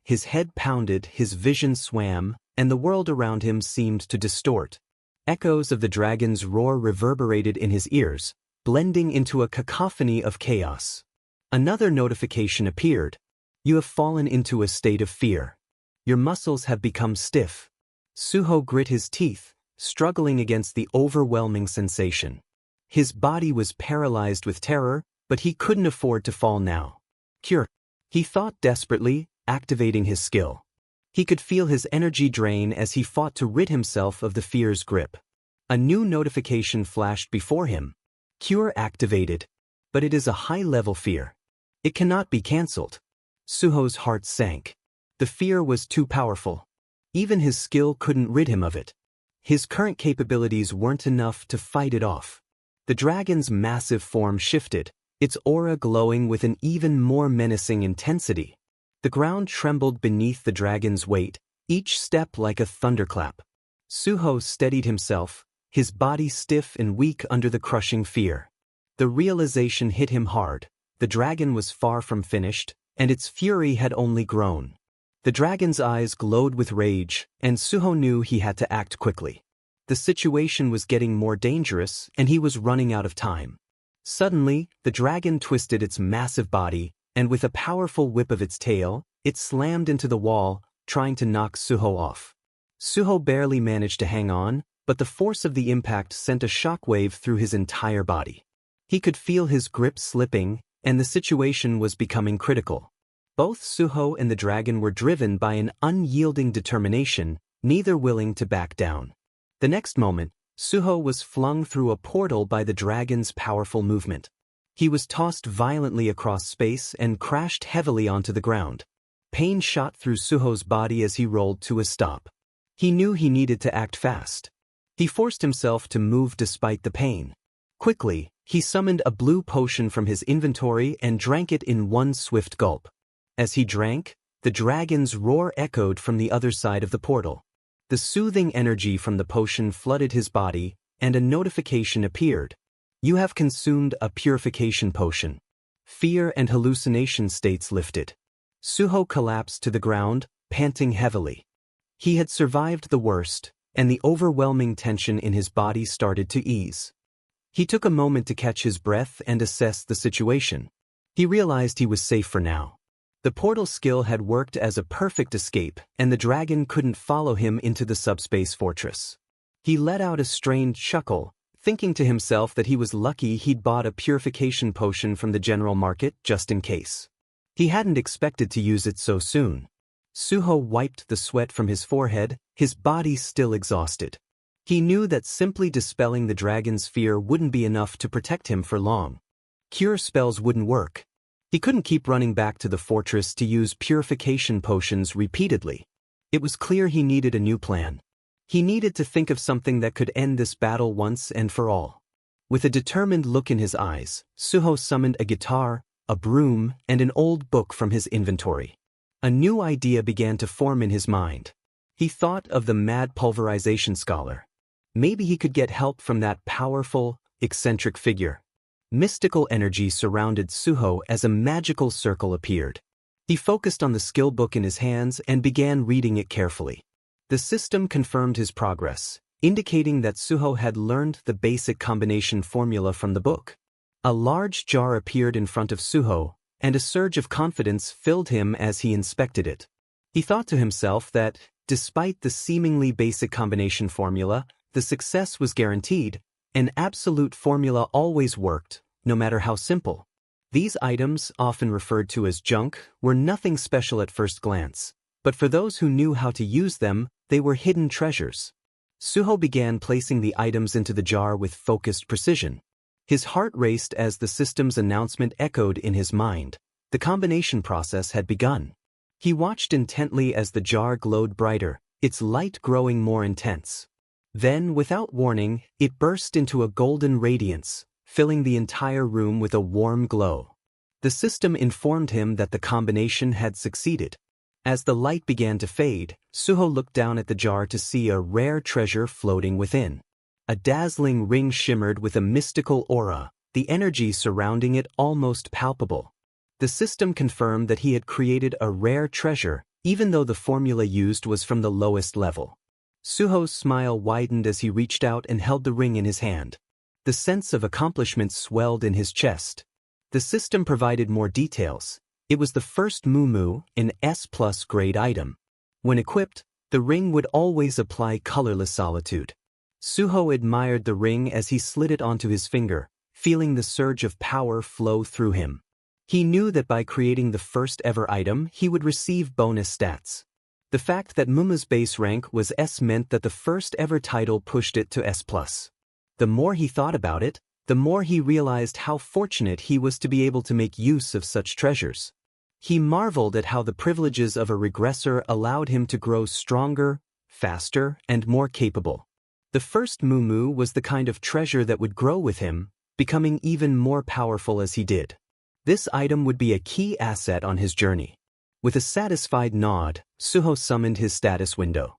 His head pounded, his vision swam, and the world around him seemed to distort. Echoes of the dragon's roar reverberated in his ears, blending into a cacophony of chaos. Another notification appeared. "You have fallen into a state of fear. Your muscles have become stiff." Suho grit his teeth, struggling against the overwhelming sensation. His body was paralyzed with terror, but he couldn't afford to fall now. "Cure," he thought desperately, activating his skill. He could feel his energy drain as he fought to rid himself of the fear's grip. A new notification flashed before him. "Cure activated. But it is a high-level fear. It cannot be cancelled." Suho's heart sank. The fear was too powerful. Even his skill couldn't rid him of it. His current capabilities weren't enough to fight it off. The dragon's massive form shifted, its aura glowing with an even more menacing intensity. The ground trembled beneath the dragon's weight, each step like a thunderclap. Suho steadied himself, his body stiff and weak under the crushing fear. The realization hit him hard. The dragon was far from finished, and its fury had only grown. The dragon's eyes glowed with rage, and Suho knew he had to act quickly. The situation was getting more dangerous, and he was running out of time. Suddenly, the dragon twisted its massive body, and with a powerful whip of its tail, it slammed into the wall, trying to knock Suho off. Suho barely managed to hang on, but the force of the impact sent a shockwave through his entire body. He could feel his grip slipping, and the situation was becoming critical. Both Suho and the dragon were driven by an unyielding determination, neither willing to back down. The next moment, Suho was flung through a portal by the dragon's powerful movement. He was tossed violently across space and crashed heavily onto the ground. Pain shot through Suho's body as he rolled to a stop. He knew he needed to act fast. He forced himself to move despite the pain. Quickly, he summoned a blue potion from his inventory and drank it in one swift gulp. As he drank, the dragon's roar echoed from the other side of the portal. The soothing energy from the potion flooded his body, and a notification appeared. "You have consumed a purification potion." Fear and hallucination states lifted. Suho collapsed to the ground, panting heavily. He had survived the worst, and the overwhelming tension in his body started to ease. He took a moment to catch his breath and assess the situation. He realized he was safe for now. The portal skill had worked as a perfect escape, and the dragon couldn't follow him into the subspace fortress. He let out a strained chuckle, thinking to himself that he was lucky he'd bought a purification potion from the general market just in case. He hadn't expected to use it so soon. Suho wiped the sweat from his forehead, his body still exhausted. He knew that simply dispelling the dragon's fear wouldn't be enough to protect him for long. Cure spells wouldn't work. He couldn't keep running back to the fortress to use purification potions repeatedly. It was clear he needed a new plan. He needed to think of something that could end this battle once and for all. With a determined look in his eyes, Suho summoned a guitar, a broom, and an old book from his inventory. A new idea began to form in his mind. He thought of the mad pulverization scholar. Maybe he could get help from that powerful, eccentric figure. Mystical energy surrounded Suho as a magical circle appeared. He focused on the skill book in his hands and began reading it carefully. The system confirmed his progress, indicating that Suho had learned the basic combination formula from the book. A large jar appeared in front of Suho, and a surge of confidence filled him as he inspected it. He thought to himself that, despite the seemingly basic combination formula, the success was guaranteed. An absolute formula always worked, no matter how simple. These items, often referred to as junk, were nothing special at first glance, but for those who knew how to use them, they were hidden treasures. Suho began placing the items into the jar with focused precision. His heart raced as the system's announcement echoed in his mind. The combination process had begun. He watched intently as the jar glowed brighter, its light growing more intense. Then, without warning, it burst into a golden radiance, filling the entire room with a warm glow. The system informed him that the combination had succeeded. As the light began to fade, Suho looked down at the jar to see a rare treasure floating within. A dazzling ring shimmered with a mystical aura, the energy surrounding it almost palpable. The system confirmed that he had created a rare treasure, even though the formula used was from the lowest level. Suho's smile widened as he reached out and held the ring in his hand. The sense of accomplishment swelled in his chest. The system provided more details. It was the first mumu, an S+ grade item. When equipped, the ring would always apply colorless solitude. Suho admired the ring as he slid it onto his finger, feeling the surge of power flow through him. He knew that by creating the first ever item, he would receive bonus stats. The fact that Mumu's base rank was S meant that the first ever title pushed it to S+. The more he thought about it, the more he realized how fortunate he was to be able to make use of such treasures. He marveled at how the privileges of a regressor allowed him to grow stronger, faster, and more capable. The first Mumu was the kind of treasure that would grow with him, becoming even more powerful as he did. This item would be a key asset on his journey. With a satisfied nod, Suho summoned his status window.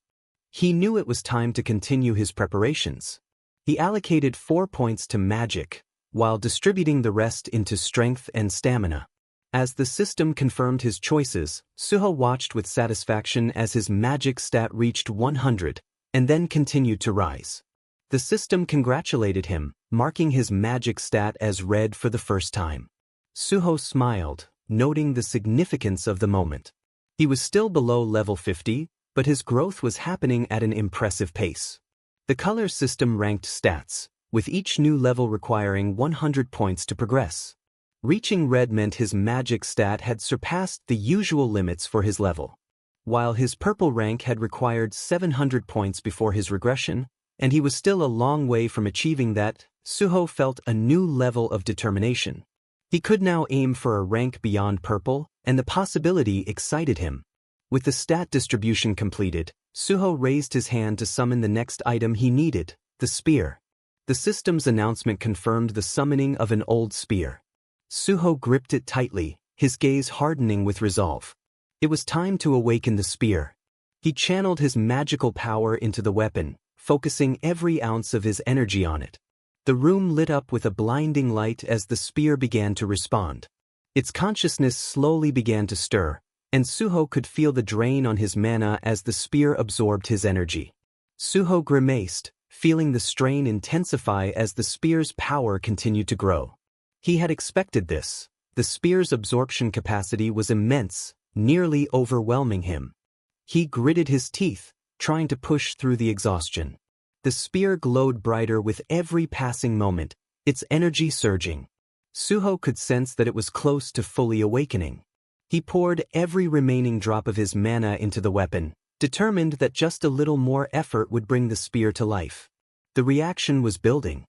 He knew it was time to continue his preparations. He allocated 4 points to magic, while distributing the rest into strength and stamina. As the system confirmed his choices, Suho watched with satisfaction as his magic stat reached 100, and then continued to rise. The system congratulated him, marking his magic stat as red for the first time. Suho smiled, noting the significance of the moment. He was still below level 50, but his growth was happening at an impressive pace. The color system ranked stats, with each new level requiring 100 points to progress. Reaching red meant his magic stat had surpassed the usual limits for his level. While his purple rank had required 700 points before his regression, and he was still a long way from achieving that, Suho felt a new level of determination. He could now aim for a rank beyond purple, and the possibility excited him. With the stat distribution completed, Suho raised his hand to summon the next item he needed, the spear. The system's announcement confirmed the summoning of an old spear. Suho gripped it tightly, his gaze hardening with resolve. It was time to awaken the spear. He channeled his magical power into the weapon, focusing every ounce of his energy on it. The room lit up with a blinding light as the spear began to respond. Its consciousness slowly began to stir, and Suho could feel the drain on his mana as the spear absorbed his energy. Suho grimaced, feeling the strain intensify as the spear's power continued to grow. He had expected this, The spear's absorption capacity was immense, nearly overwhelming him. He gritted his teeth, trying to push through the exhaustion. The spear glowed brighter with every passing moment, its energy surging. Suho could sense that it was close to fully awakening. He poured every remaining drop of his mana into the weapon, determined that just a little more effort would bring the spear to life. The reaction was building.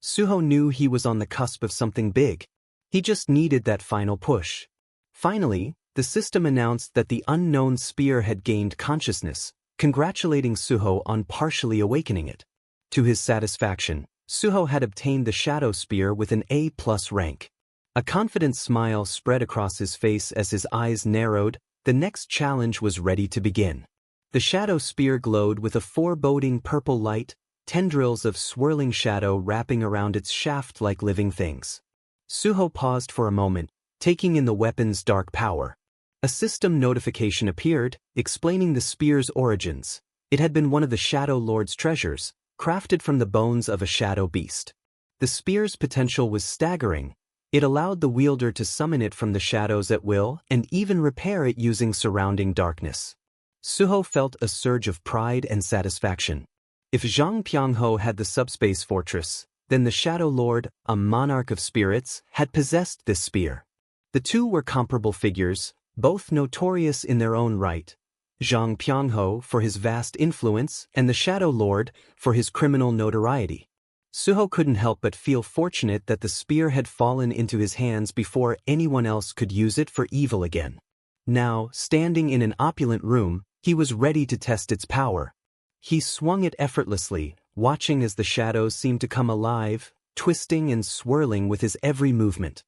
Suho knew he was on the cusp of something big. He just needed that final push. Finally, the system announced that the unknown spear had gained consciousness, congratulating Suho on partially awakening it. To his satisfaction, Suho had obtained the Shadow Spear with an A+ rank. A confident smile spread across his face as his eyes narrowed. The next challenge was ready to begin. The Shadow Spear glowed with a foreboding purple light, tendrils of swirling shadow wrapping around its shaft like living things. Suho paused for a moment, taking in the weapon's dark power. A system notification appeared, explaining the spear's origins. It had been one of the Shadow Lord's treasures, crafted from the bones of a shadow beast. The spear's potential was staggering. It allowed the wielder to summon it from the shadows at will and even repair it using surrounding darkness. Suho felt a surge of pride and satisfaction. If Zhang Piangho had the subspace fortress, then the Shadow Lord, a monarch of spirits, had possessed this spear. The two were comparable figures, both notorious in their own right. Zhang Piangho for his vast influence and the Shadow Lord for his criminal notoriety. Suho couldn't help but feel fortunate that the spear had fallen into his hands before anyone else could use it for evil again. Now, standing in an opulent room, he was ready to test its power. He swung it effortlessly, watching as the shadows seemed to come alive, twisting and swirling with his every movement.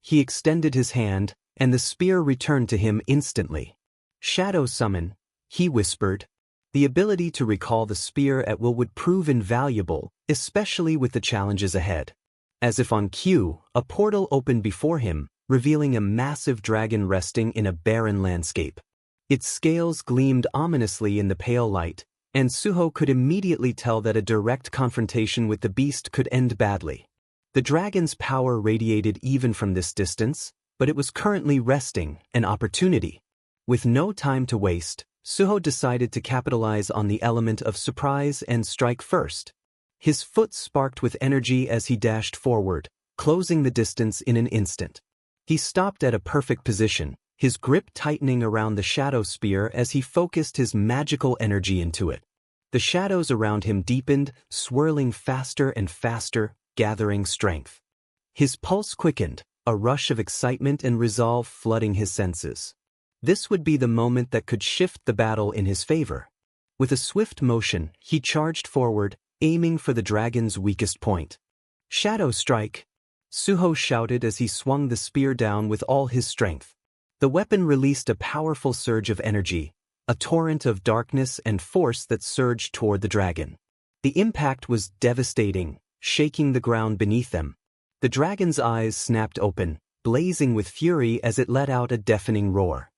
He extended his hand, and the spear returned to him instantly. Shadow Summon, he whispered. The ability to recall the spear at will would prove invaluable, especially with the challenges ahead. As if on cue, a portal opened before him, revealing a massive dragon resting in a barren landscape. Its scales gleamed ominously in the pale light, and Suho could immediately tell that a direct confrontation with the beast could end badly. The dragon's power radiated even from this distance, but it was currently resting, an opportunity. With no time to waste, Suho decided to capitalize on the element of surprise and strike first. His foot sparked with energy as he dashed forward, closing the distance in an instant. He stopped at a perfect position, his grip tightening around the shadow spear as he focused his magical energy into it. The shadows around him deepened, swirling faster and faster, gathering strength. His pulse quickened, a rush of excitement and resolve flooding his senses. This would be the moment that could shift the battle in his favor. With a swift motion, he charged forward, aiming for the dragon's weakest point. Shadow Strike! Suho shouted as he swung the spear down with all his strength. The weapon released a powerful surge of energy, a torrent of darkness and force that surged toward the dragon. The impact was devastating, shaking the ground beneath them. The dragon's eyes snapped open, blazing with fury as it let out a deafening roar.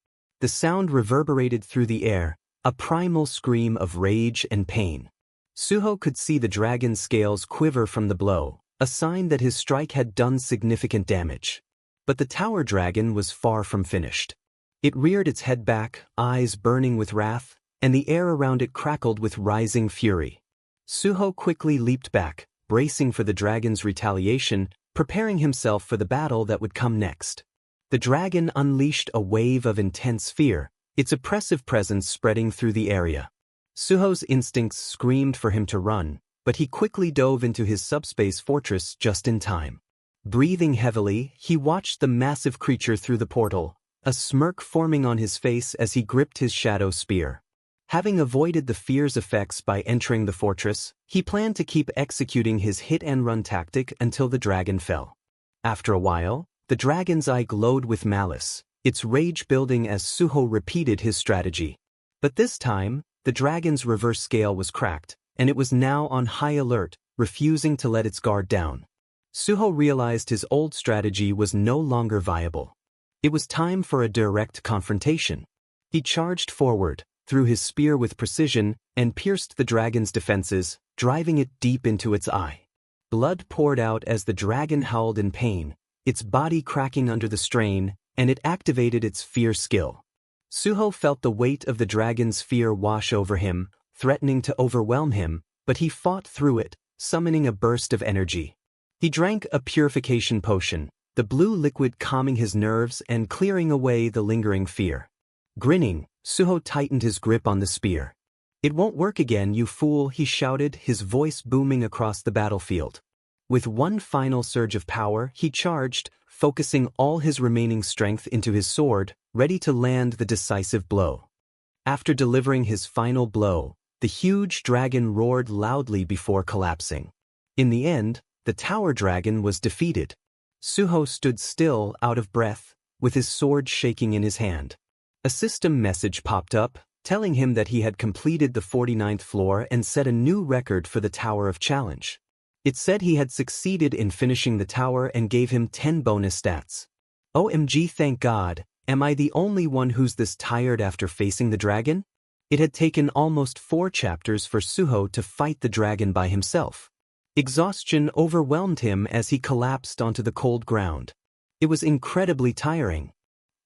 The sound reverberated through the air, a primal scream of rage and pain. Suho could see the dragon's scales quiver from the blow, a sign that his strike had done significant damage. But the tower dragon was far from finished. It reared its head back, eyes burning with wrath, and the air around it crackled with rising fury. Suho quickly leaped back, bracing for the dragon's retaliation, preparing himself for the battle that would come next. The dragon unleashed a wave of intense fear, its oppressive presence spreading through the area. Suho's instincts screamed for him to run, but he quickly dove into his subspace fortress just in time. Breathing heavily, he watched the massive creature through the portal, a smirk forming on his face as he gripped his shadow spear. Having avoided the fear's effects by entering the fortress, he planned to keep executing his hit-and-run tactic until the dragon fell. After a while, the dragon's eye glowed with malice, its rage building as Suho repeated his strategy. But this time, the dragon's reverse scale was cracked, and it was now on high alert, refusing to let its guard down. Suho realized his old strategy was no longer viable. It was time for a direct confrontation. He charged forward, threw his spear with precision, and pierced the dragon's defenses, driving it deep into its eye. Blood poured out as the dragon howled in pain, its body cracking under the strain, and it activated its fear skill. Suho felt the weight of the dragon's fear wash over him, threatening to overwhelm him, but he fought through it, summoning a burst of energy. He drank a purification potion, the blue liquid calming his nerves and clearing away the lingering fear. Grinning, Suho tightened his grip on the spear. "It won't work again, you fool," he shouted, his voice booming across the battlefield. With one final surge of power, he charged, focusing all his remaining strength into his sword, ready to land the decisive blow. After delivering his final blow, the huge dragon roared loudly before collapsing. In the end, the tower dragon was defeated. Suho stood still, out of breath, with his sword shaking in his hand. A system message popped up, telling him that he had completed the 49th floor and set a new record for the Tower of Challenge. It said he had succeeded in finishing the tower and gave him 10 bonus stats. OMG, thank God, am I the only one who's this tired after facing the dragon? It had taken almost 4 chapters for Suho to fight the dragon by himself. Exhaustion overwhelmed him as he collapsed onto the cold ground. It was incredibly tiring.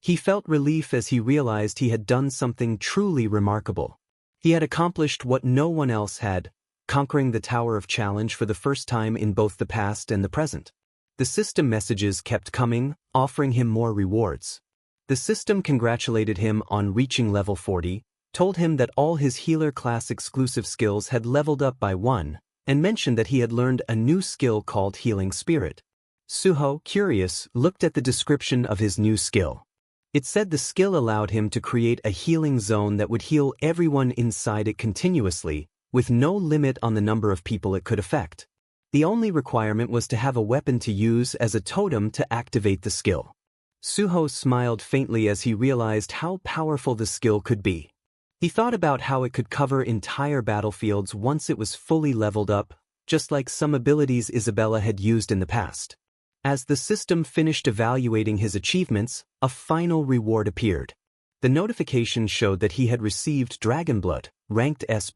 He felt relief as he realized he had done something truly remarkable. He had accomplished what no one else had, conquering the Tower of Challenge for the first time in both the past and the present. The system messages kept coming, offering him more rewards. The system congratulated him on reaching level 40, told him that all his healer class exclusive skills had leveled up by 1, and mentioned that he had learned a new skill called Healing Spirit. Suho, curious, looked at the description of his new skill. It said the skill allowed him to create a healing zone that would heal everyone inside it continuously, with no limit on the number of people it could affect. The only requirement was to have a weapon to use as a totem to activate the skill. Suho smiled faintly as he realized how powerful the skill could be. He thought about how it could cover entire battlefields once it was fully leveled up, just like some abilities Isabella had used in the past. As the system finished evaluating his achievements, a final reward appeared. The notification showed that he had received Dragon Blood, ranked S+.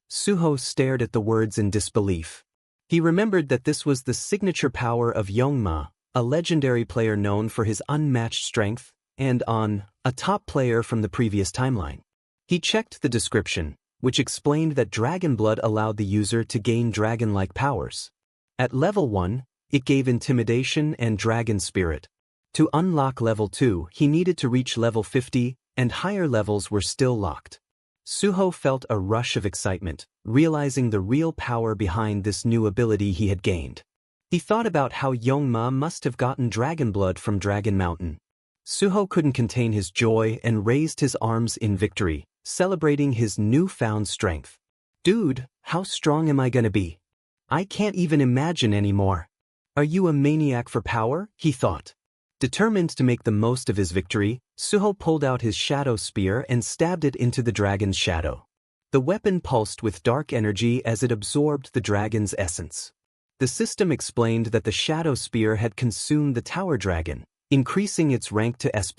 Suho stared at the words in disbelief. He remembered that this was the signature power of ᴄᴏᴘᴘыឫ, a legendary player known for his unmatched strength, and a top player from the previous timeline. He checked the description, which explained that Dragon Blood allowed the user to gain dragon-like powers. At level 1, it gave Intimidation and Dragon Spirit. To unlock level 2, he needed to reach level 50, and higher levels were still locked. Suho felt a rush of excitement, realizing the real power behind this new ability he had gained. He thought about how ᴄᴏᴘᴘᴘ must have gotten Dragon Blood from Dragon Mountain. Suho couldn't contain his joy and raised his arms in victory, celebrating his newfound strength. "Dude, how strong am I gonna be? I can't even imagine anymore. Are you a maniac for power?" he thought. Determined to make the most of his victory, Suho pulled out his shadow spear and stabbed it into the dragon's shadow. The weapon pulsed with dark energy as it absorbed the dragon's essence. The system explained that the shadow spear had consumed the tower dragon, increasing its rank to S+.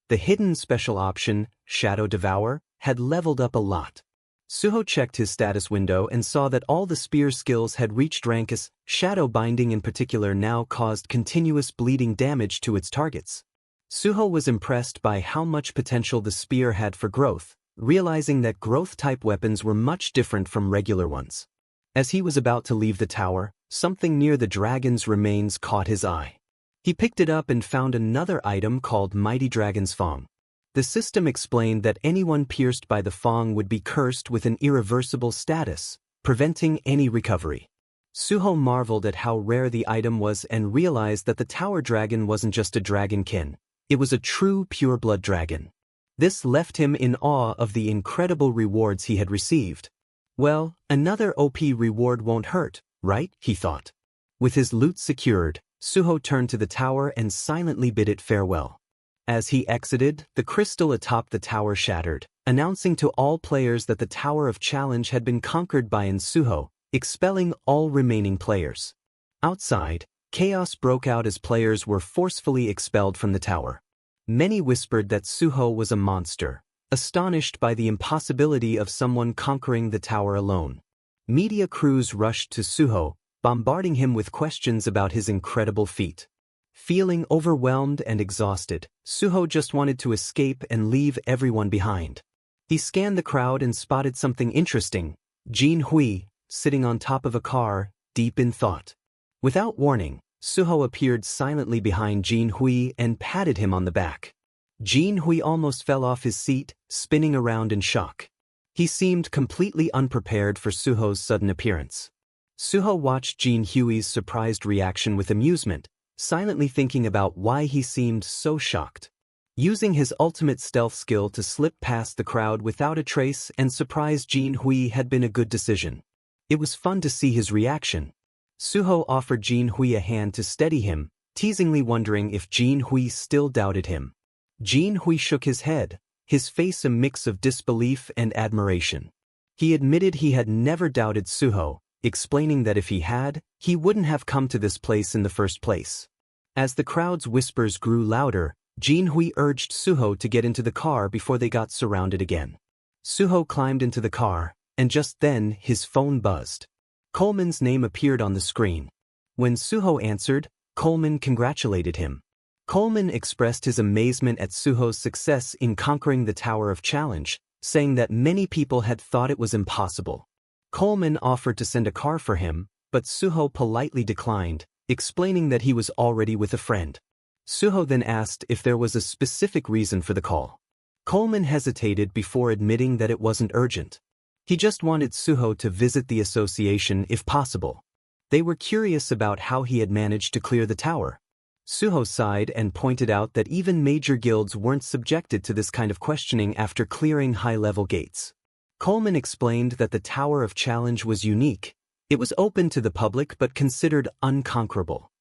The hidden special option, Shadow Devour, had leveled up a lot. Suho checked his status window and saw that all the spear skills had reached rank S. Shadow Binding in particular now caused continuous bleeding damage to its targets. Suho was impressed by how much potential the spear had for growth, realizing that growth-type weapons were much different from regular ones. As he was about to leave the tower, something near the dragon's remains caught his eye. He picked it up and found another item called Mighty Dragon's Fang. The system explained that anyone pierced by the Fang would be cursed with an irreversible status, preventing any recovery. Suho marveled at how rare the item was and realized that the tower dragon wasn't just a dragonkin, it was a true pure-blood dragon. This left him in awe of the incredible rewards he had received. Well, another OP reward won't hurt, right? He thought. With his loot secured, Suho turned to the tower and silently bid it farewell. As he exited, the crystal atop the tower shattered, announcing to all players that the Tower of Challenge had been conquered by Suho, expelling all remaining players. Outside, chaos broke out as players were forcefully expelled from the tower. Many whispered that Suho was a monster, astonished by the impossibility of someone conquering the tower alone. Media crews rushed to Suho, bombarding him with questions about his incredible feat. Feeling overwhelmed and exhausted, Suho just wanted to escape and leave everyone behind. He scanned the crowd and spotted something interesting: Jin Hui, sitting on top of a car, deep in thought. Without warning, Suho appeared silently behind Jin Hui and patted him on the back. Jin Hui almost fell off his seat, spinning around in shock. He seemed completely unprepared for Suho's sudden appearance. Suho watched Jin Hui's surprised reaction with amusement, silently thinking about why he seemed so shocked. Using his ultimate stealth skill to slip past the crowd without a trace and surprise Jin Hui had been a good decision. It was fun to see his reaction. Suho offered Jin Hui a hand to steady him, teasingly wondering if Jin Hui still doubted him. Jin Hui shook his head, his face a mix of disbelief and admiration. He admitted he had never doubted Suho, explaining that if he had, he wouldn't have come to this place in the first place. As the crowd's whispers grew louder, Jin Hui urged Suho to get into the car before they got surrounded again. Suho climbed into the car, and just then his phone buzzed. Coleman's name appeared on the screen. When Suho answered, Coleman congratulated him. Coleman expressed his amazement at Suho's success in conquering the Tower of Challenge, saying that many people had thought it was impossible. Coleman offered to send a car for him, but Suho politely declined, explaining that he was already with a friend. Suho then asked if there was a specific reason for the call. Coleman hesitated before admitting that it wasn't urgent. He just wanted Suho to visit the association if possible. They were curious about how he had managed to clear the tower. Suho sighed and pointed out that even major guilds weren't subjected to this kind of questioning after clearing high-level gates. Coleman explained that the Tower of Challenge was unique. It was open to the public but considered unconquerable.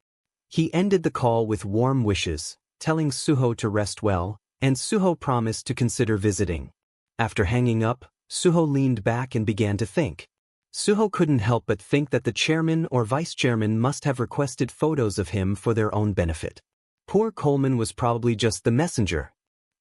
He ended the call with warm wishes, telling Suho to rest well, and Suho promised to consider visiting. After hanging up, Suho leaned back and began to think. Suho couldn't help but think that the chairman or vice-chairman must have requested photos of him for their own benefit. Poor Coleman was probably just the messenger.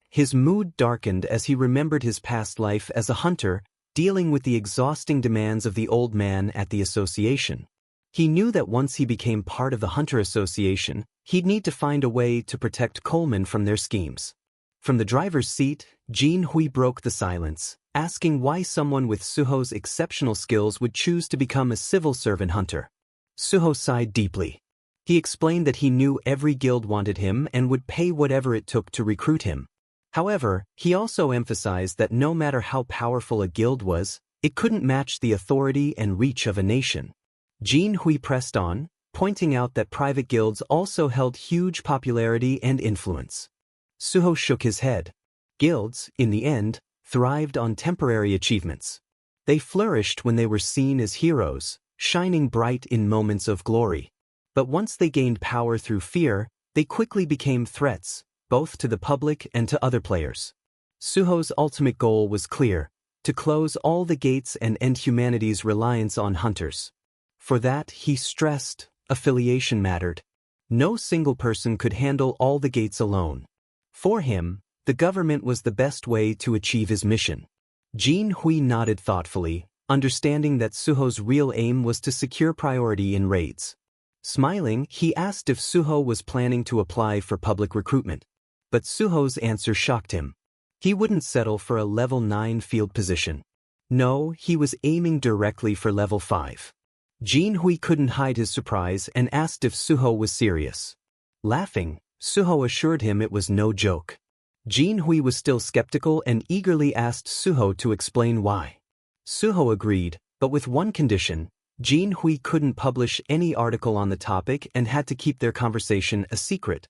His mood darkened as he remembered his past life as a hunter, dealing with the exhausting demands of the old man at the association. He knew that once he became part of the Hunter Association, he'd need to find a way to protect Coleman from their schemes. From the driver's seat, Jin Hui broke the silence, asking why someone with Suho's exceptional skills would choose to become a civil servant hunter. Suho sighed deeply. He explained that he knew every guild wanted him and would pay whatever it took to recruit him. However, he also emphasized that no matter how powerful a guild was, it couldn't match the authority and reach of a nation. Jin Hui pressed on, pointing out that private guilds also held huge popularity and influence. Suho shook his head. Guilds, in the end, thrived on temporary achievements. They flourished when they were seen as heroes, shining bright in moments of glory. But once they gained power through fear, they quickly became threats, both to the public and to other players. Suho's ultimate goal was clear: to close all the gates and end humanity's reliance on hunters. For that, he stressed, affiliation mattered. No single person could handle all the gates alone. For him, the government was the best way to achieve his mission. Jin Hui nodded thoughtfully, understanding that Suho's real aim was to secure priority in raids. Smiling, he asked if Suho was planning to apply for public recruitment. But Suho's answer shocked him. He wouldn't settle for a level 9 field position. No, he was aiming directly for level 5. Jin Hui couldn't hide his surprise and asked if Suho was serious. Laughing, Suho assured him it was no joke. Jin Hui was still skeptical and eagerly asked Suho to explain why. Suho agreed, but with one condition: Jin Hui couldn't publish any article on the topic and had to keep their conversation a secret.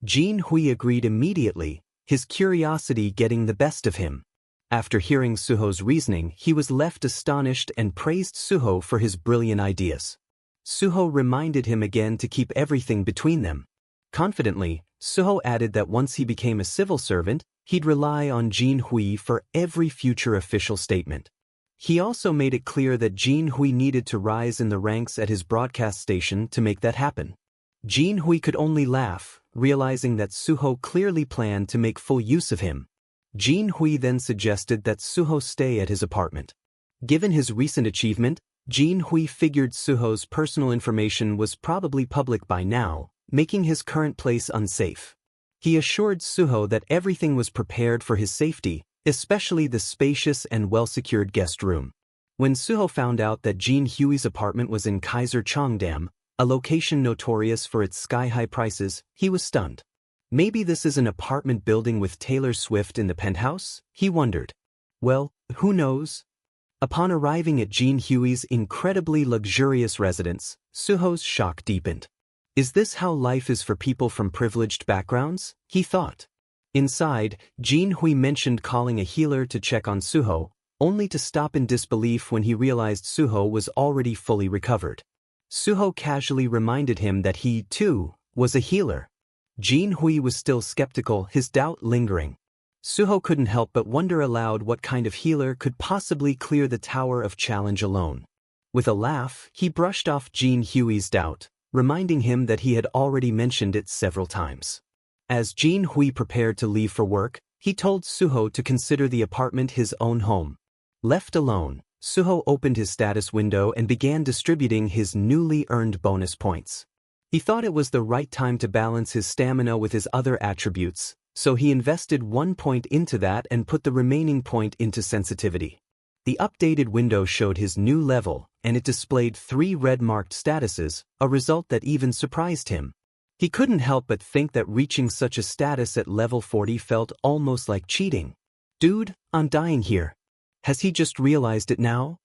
Jin Hui agreed immediately, his curiosity getting the best of him. After hearing Suho's reasoning, he was left astonished and praised Suho for his brilliant ideas. Suho reminded him again to keep everything between them. Confidently, Suho added that once he became a civil servant, he'd rely on Jin Hui for every future official statement. He also made it clear that Jin Hui needed to rise in the ranks at his broadcast station to make that happen. Jin Hui could only laugh, realizing that Suho clearly planned to make full use of him. Jin Hui then suggested that Suho stay at his apartment. Given his recent achievement, Jin Hui figured Suho's personal information was probably public by now, making his current place unsafe. He assured Suho that everything was prepared for his safety, especially the spacious and well-secured guest room. When Suho found out that Jin Hui's apartment was in Kaiser Cheongdam, a location notorious for its sky-high prices, he was stunned. Maybe this is an apartment building with Taylor Swift in the penthouse? He wondered. Well, who knows? Upon arriving at Jin Hui's incredibly luxurious residence, Suho's shock deepened. Is this how life is for people from privileged backgrounds? He thought. Inside, Jin Hui mentioned calling a healer to check on Suho, only to stop in disbelief when he realized Suho was already fully recovered. Suho casually reminded him that he, too, was a healer. Jin Hui was still skeptical, his doubt lingering. Suho couldn't help but wonder aloud what kind of healer could possibly clear the Tower of Challenge alone. With a laugh, he brushed off Jin Hui's doubt, reminding him that he had already mentioned it several times. As Jin Hui prepared to leave for work, he told Suho to consider the apartment his own home. Left alone, Suho opened his status window and began distributing his newly earned bonus points. He thought it was the right time to balance his stamina with his other attributes, so he invested 1 point into that and put the remaining point into sensitivity. The updated window showed his new level, and it displayed 3 red-marked statuses, a result that even surprised him. He couldn't help but think that reaching such a status at level 40 felt almost like cheating. Dude, I'm dying here. Has he just realized it now?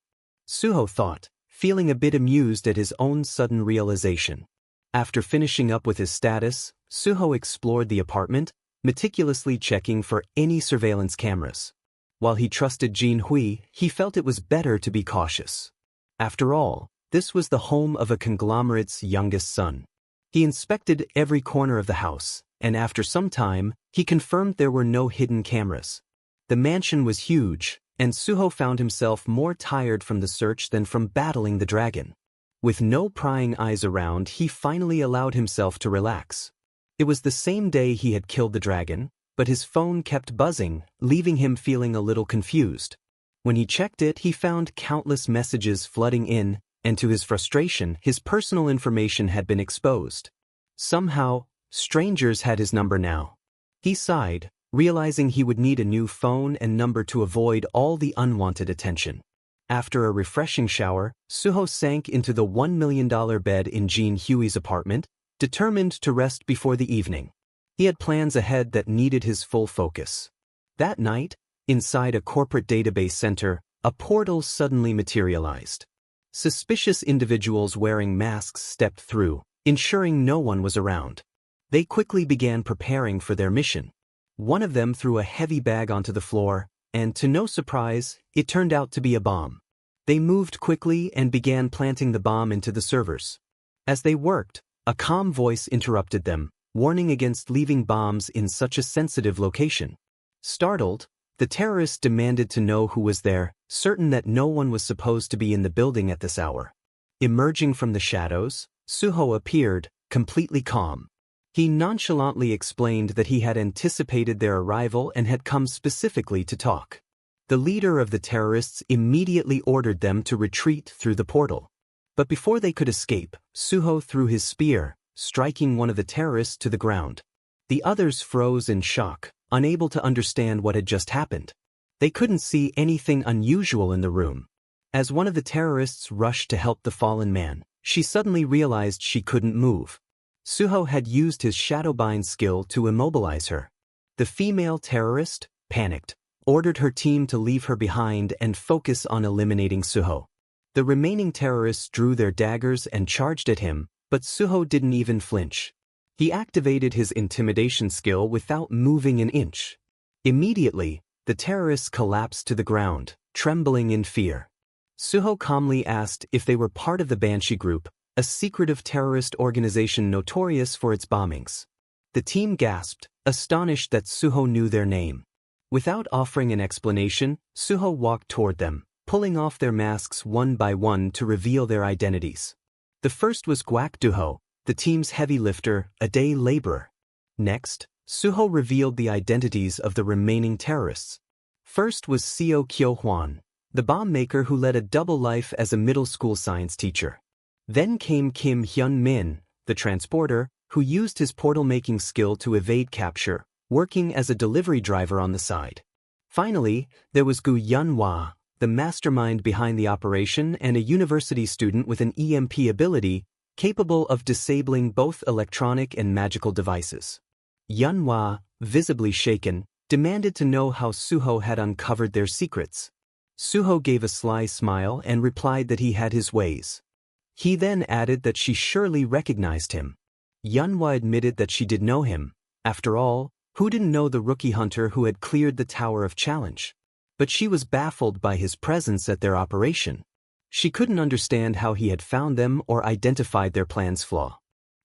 Suho thought, feeling a bit amused at his own sudden realization. After finishing up with his status, Suho explored the apartment, meticulously checking for any surveillance cameras. While he trusted Jin Hui, he felt it was better to be cautious. After all, this was the home of a conglomerate's youngest son. He inspected every corner of the house, and after some time, he confirmed there were no hidden cameras. The mansion was huge, and Suho found himself more tired from the search than from battling the dragon. With no prying eyes around, he finally allowed himself to relax. It was the same day he had killed the dragon, but his phone kept buzzing, leaving him feeling a little confused. When he checked it, he found countless messages flooding in, and to his frustration, his personal information had been exposed. Somehow, strangers had his number now. He sighed, realizing he would need a new phone and number to avoid all the unwanted attention. After a refreshing shower, Suho sank into the $1 million bed in Jin Hui's apartment, determined to rest before the evening. He had plans ahead that needed his full focus. That night, inside a corporate database center, a portal suddenly materialized. Suspicious individuals wearing masks stepped through, ensuring no one was around. They quickly began preparing for their mission. One of them threw a heavy bag onto the floor, and to no surprise, it turned out to be a bomb. They moved quickly and began planting the bomb into the servers. As they worked, a calm voice interrupted them, warning against leaving bombs in such a sensitive location. Startled, the terrorists demanded to know who was there, certain that no one was supposed to be in the building at this hour. Emerging from the shadows, Suho appeared, completely calm. He nonchalantly explained that he had anticipated their arrival and had come specifically to talk. The leader of the terrorists immediately ordered them to retreat through the portal. But before they could escape, Suho threw his spear, striking one of the terrorists to the ground. The others froze in shock, unable to understand what had just happened. They couldn't see anything unusual in the room. As one of the terrorists rushed to help the fallen man, she suddenly realized she couldn't move. Suho had used his shadowbind skill to immobilize her. The female terrorist, panicked, ordered her team to leave her behind and focus on eliminating Suho. The remaining terrorists drew their daggers and charged at him, but Suho didn't even flinch. He activated his intimidation skill without moving an inch. Immediately, the terrorists collapsed to the ground, trembling in fear. Suho calmly asked if they were part of the Banshee Group, a secretive terrorist organization notorious for its bombings. The team gasped, astonished that Suho knew their name. Without offering an explanation, Suho walked toward them, pulling off their masks one by one to reveal their identities. The first was Guak Duho, the team's heavy lifter, a day laborer. Next, Suho revealed the identities of the remaining terrorists. First was Seo Kyo-hwan, the bomb maker who led a double life as a middle school science teacher. Then came Kim Hyun-min, the transporter, who used his portal-making skill to evade capture, working as a delivery driver on the side. Finally, there was ᴄᴏᴘᴘыឫ, the mastermind behind the operation and a university student with an EMP ability capable of disabling both electronic and magical devices. Manhwa, visibly shaken, demanded to know how Suho had uncovered their secrets. Suho gave a sly smile and replied that he had his ways. He then added that she surely recognized him. Manhwa admitted that she did know him. After all, who didn't know the rookie hunter who had cleared the Tower of Challenge? But she was baffled by his presence at their operation. She couldn't understand how he had found them or identified their plan's flaw.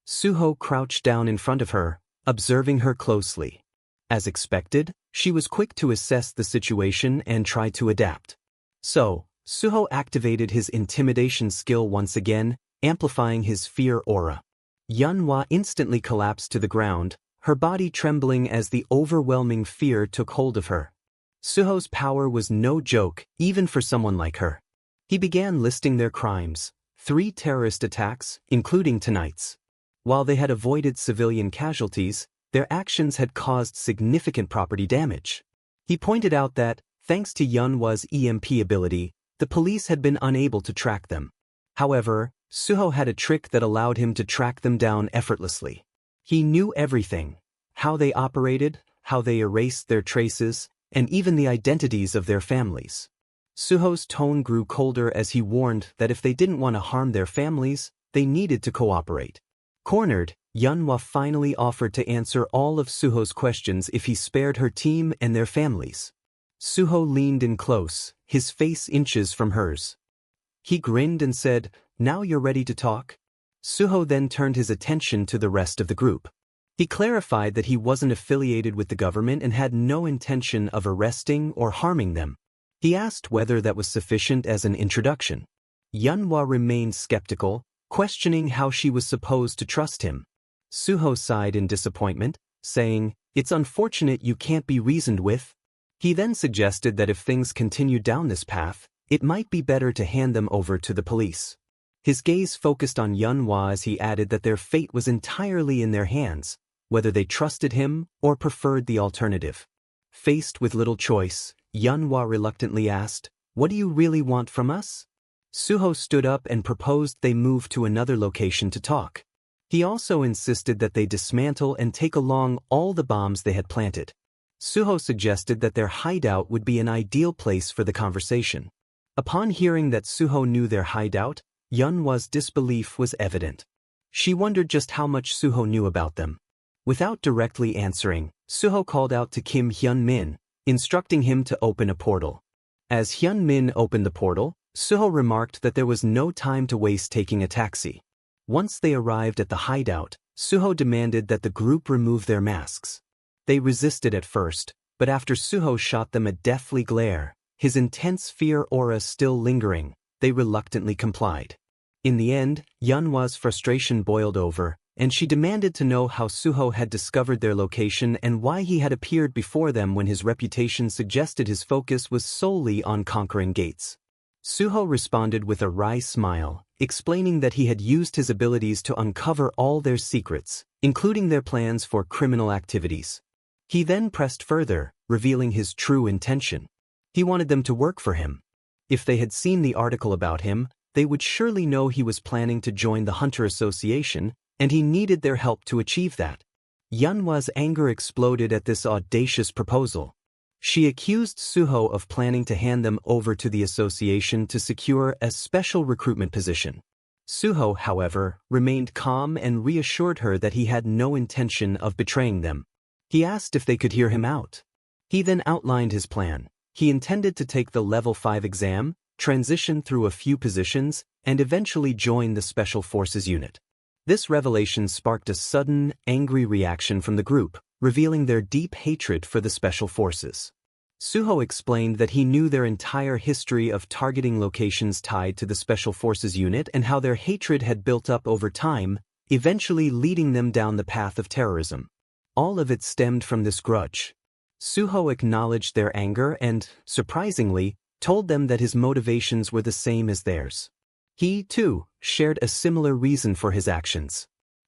Suho crouched down in front of her, observing her closely. As expected, she was quick to assess the situation and try to adapt. So, Suho activated his intimidation skill once again, amplifying his fear aura. Manhwa instantly collapsed to the ground, her body trembling as the overwhelming fear took hold of her. Suho's power was no joke, even for someone like her. He began listing their crimes: 3 terrorist attacks, including tonight's. While they had avoided civilian casualties, their actions had caused significant property damage. He pointed out that, thanks to Manhwa's EMP ability, the police had been unable to track them. However, Suho had a trick that allowed him to track them down effortlessly. He knew everything: how they operated, how they erased their traces, and even the identities of their families. Suho's tone grew colder as he warned that if they didn't want to harm their families, they needed to cooperate. Cornered, Manhwa finally offered to answer all of Suho's questions if he spared her team and their families. Suho leaned in close, his face inches from hers. He grinned and said, "Now you're ready to talk?" Suho then turned his attention to the rest of the group. He clarified that he wasn't affiliated with the government and had no intention of arresting or harming them. He asked whether that was sufficient as an introduction. Manhwa remained skeptical, questioning how she was supposed to trust him. Suho sighed in disappointment, saying, "It's unfortunate you can't be reasoned with." He then suggested that if things continued down this path, it might be better to hand them over to the police. His gaze focused on Manhwa as he added that their fate was entirely in their hands, whether they trusted him or preferred the alternative. Faced with little choice, Manhwa reluctantly asked, "What do you really want from us?" Suho stood up and proposed they move to another location to talk. He also insisted that they dismantle and take along all the bombs they had planted. Suho suggested that their hideout would be an ideal place for the conversation. Upon hearing that Suho knew their hideout, Manhwa's disbelief was evident. She wondered just how much Suho knew about them. Without directly answering, Suho called out to Kim Hyun-min, instructing him to open a portal. As Hyun-min opened the portal, Suho remarked that there was no time to waste taking a taxi. Once they arrived at the hideout, Suho demanded that the group remove their masks. They resisted at first, but after Suho shot them a deathly glare, his intense fear aura still lingering, they reluctantly complied. In the end, Manhwa's frustration boiled over, and she demanded to know how Suho had discovered their location and why he had appeared before them when his reputation suggested his focus was solely on conquering gates. Suho responded with a wry smile, explaining that he had used his abilities to uncover all their secrets, including their plans for criminal activities. He then pressed further, revealing his true intention. He wanted them to work for him. If they had seen the article about him, they would surely know he was planning to join the Hunter Association, and he needed their help to achieve that. Manhwa's anger exploded at this audacious proposal. She accused Suho of planning to hand them over to the association to secure a special recruitment position. Suho, however, remained calm and reassured her that he had no intention of betraying them. He asked if they could hear him out. He then outlined his plan. He intended to take the Level 5 exam, transition through a few positions, and eventually join the Special Forces unit. This revelation sparked a sudden, angry reaction from the group, revealing their deep hatred for the Special Forces. Suho explained that he knew their entire history of targeting locations tied to the Special Forces unit and how their hatred had built up over time, eventually leading them down the path of terrorism. All of it stemmed from this grudge. Suho acknowledged their anger and, surprisingly, told them that his motivations were the same as theirs. He, too, shared a similar reason for his actions.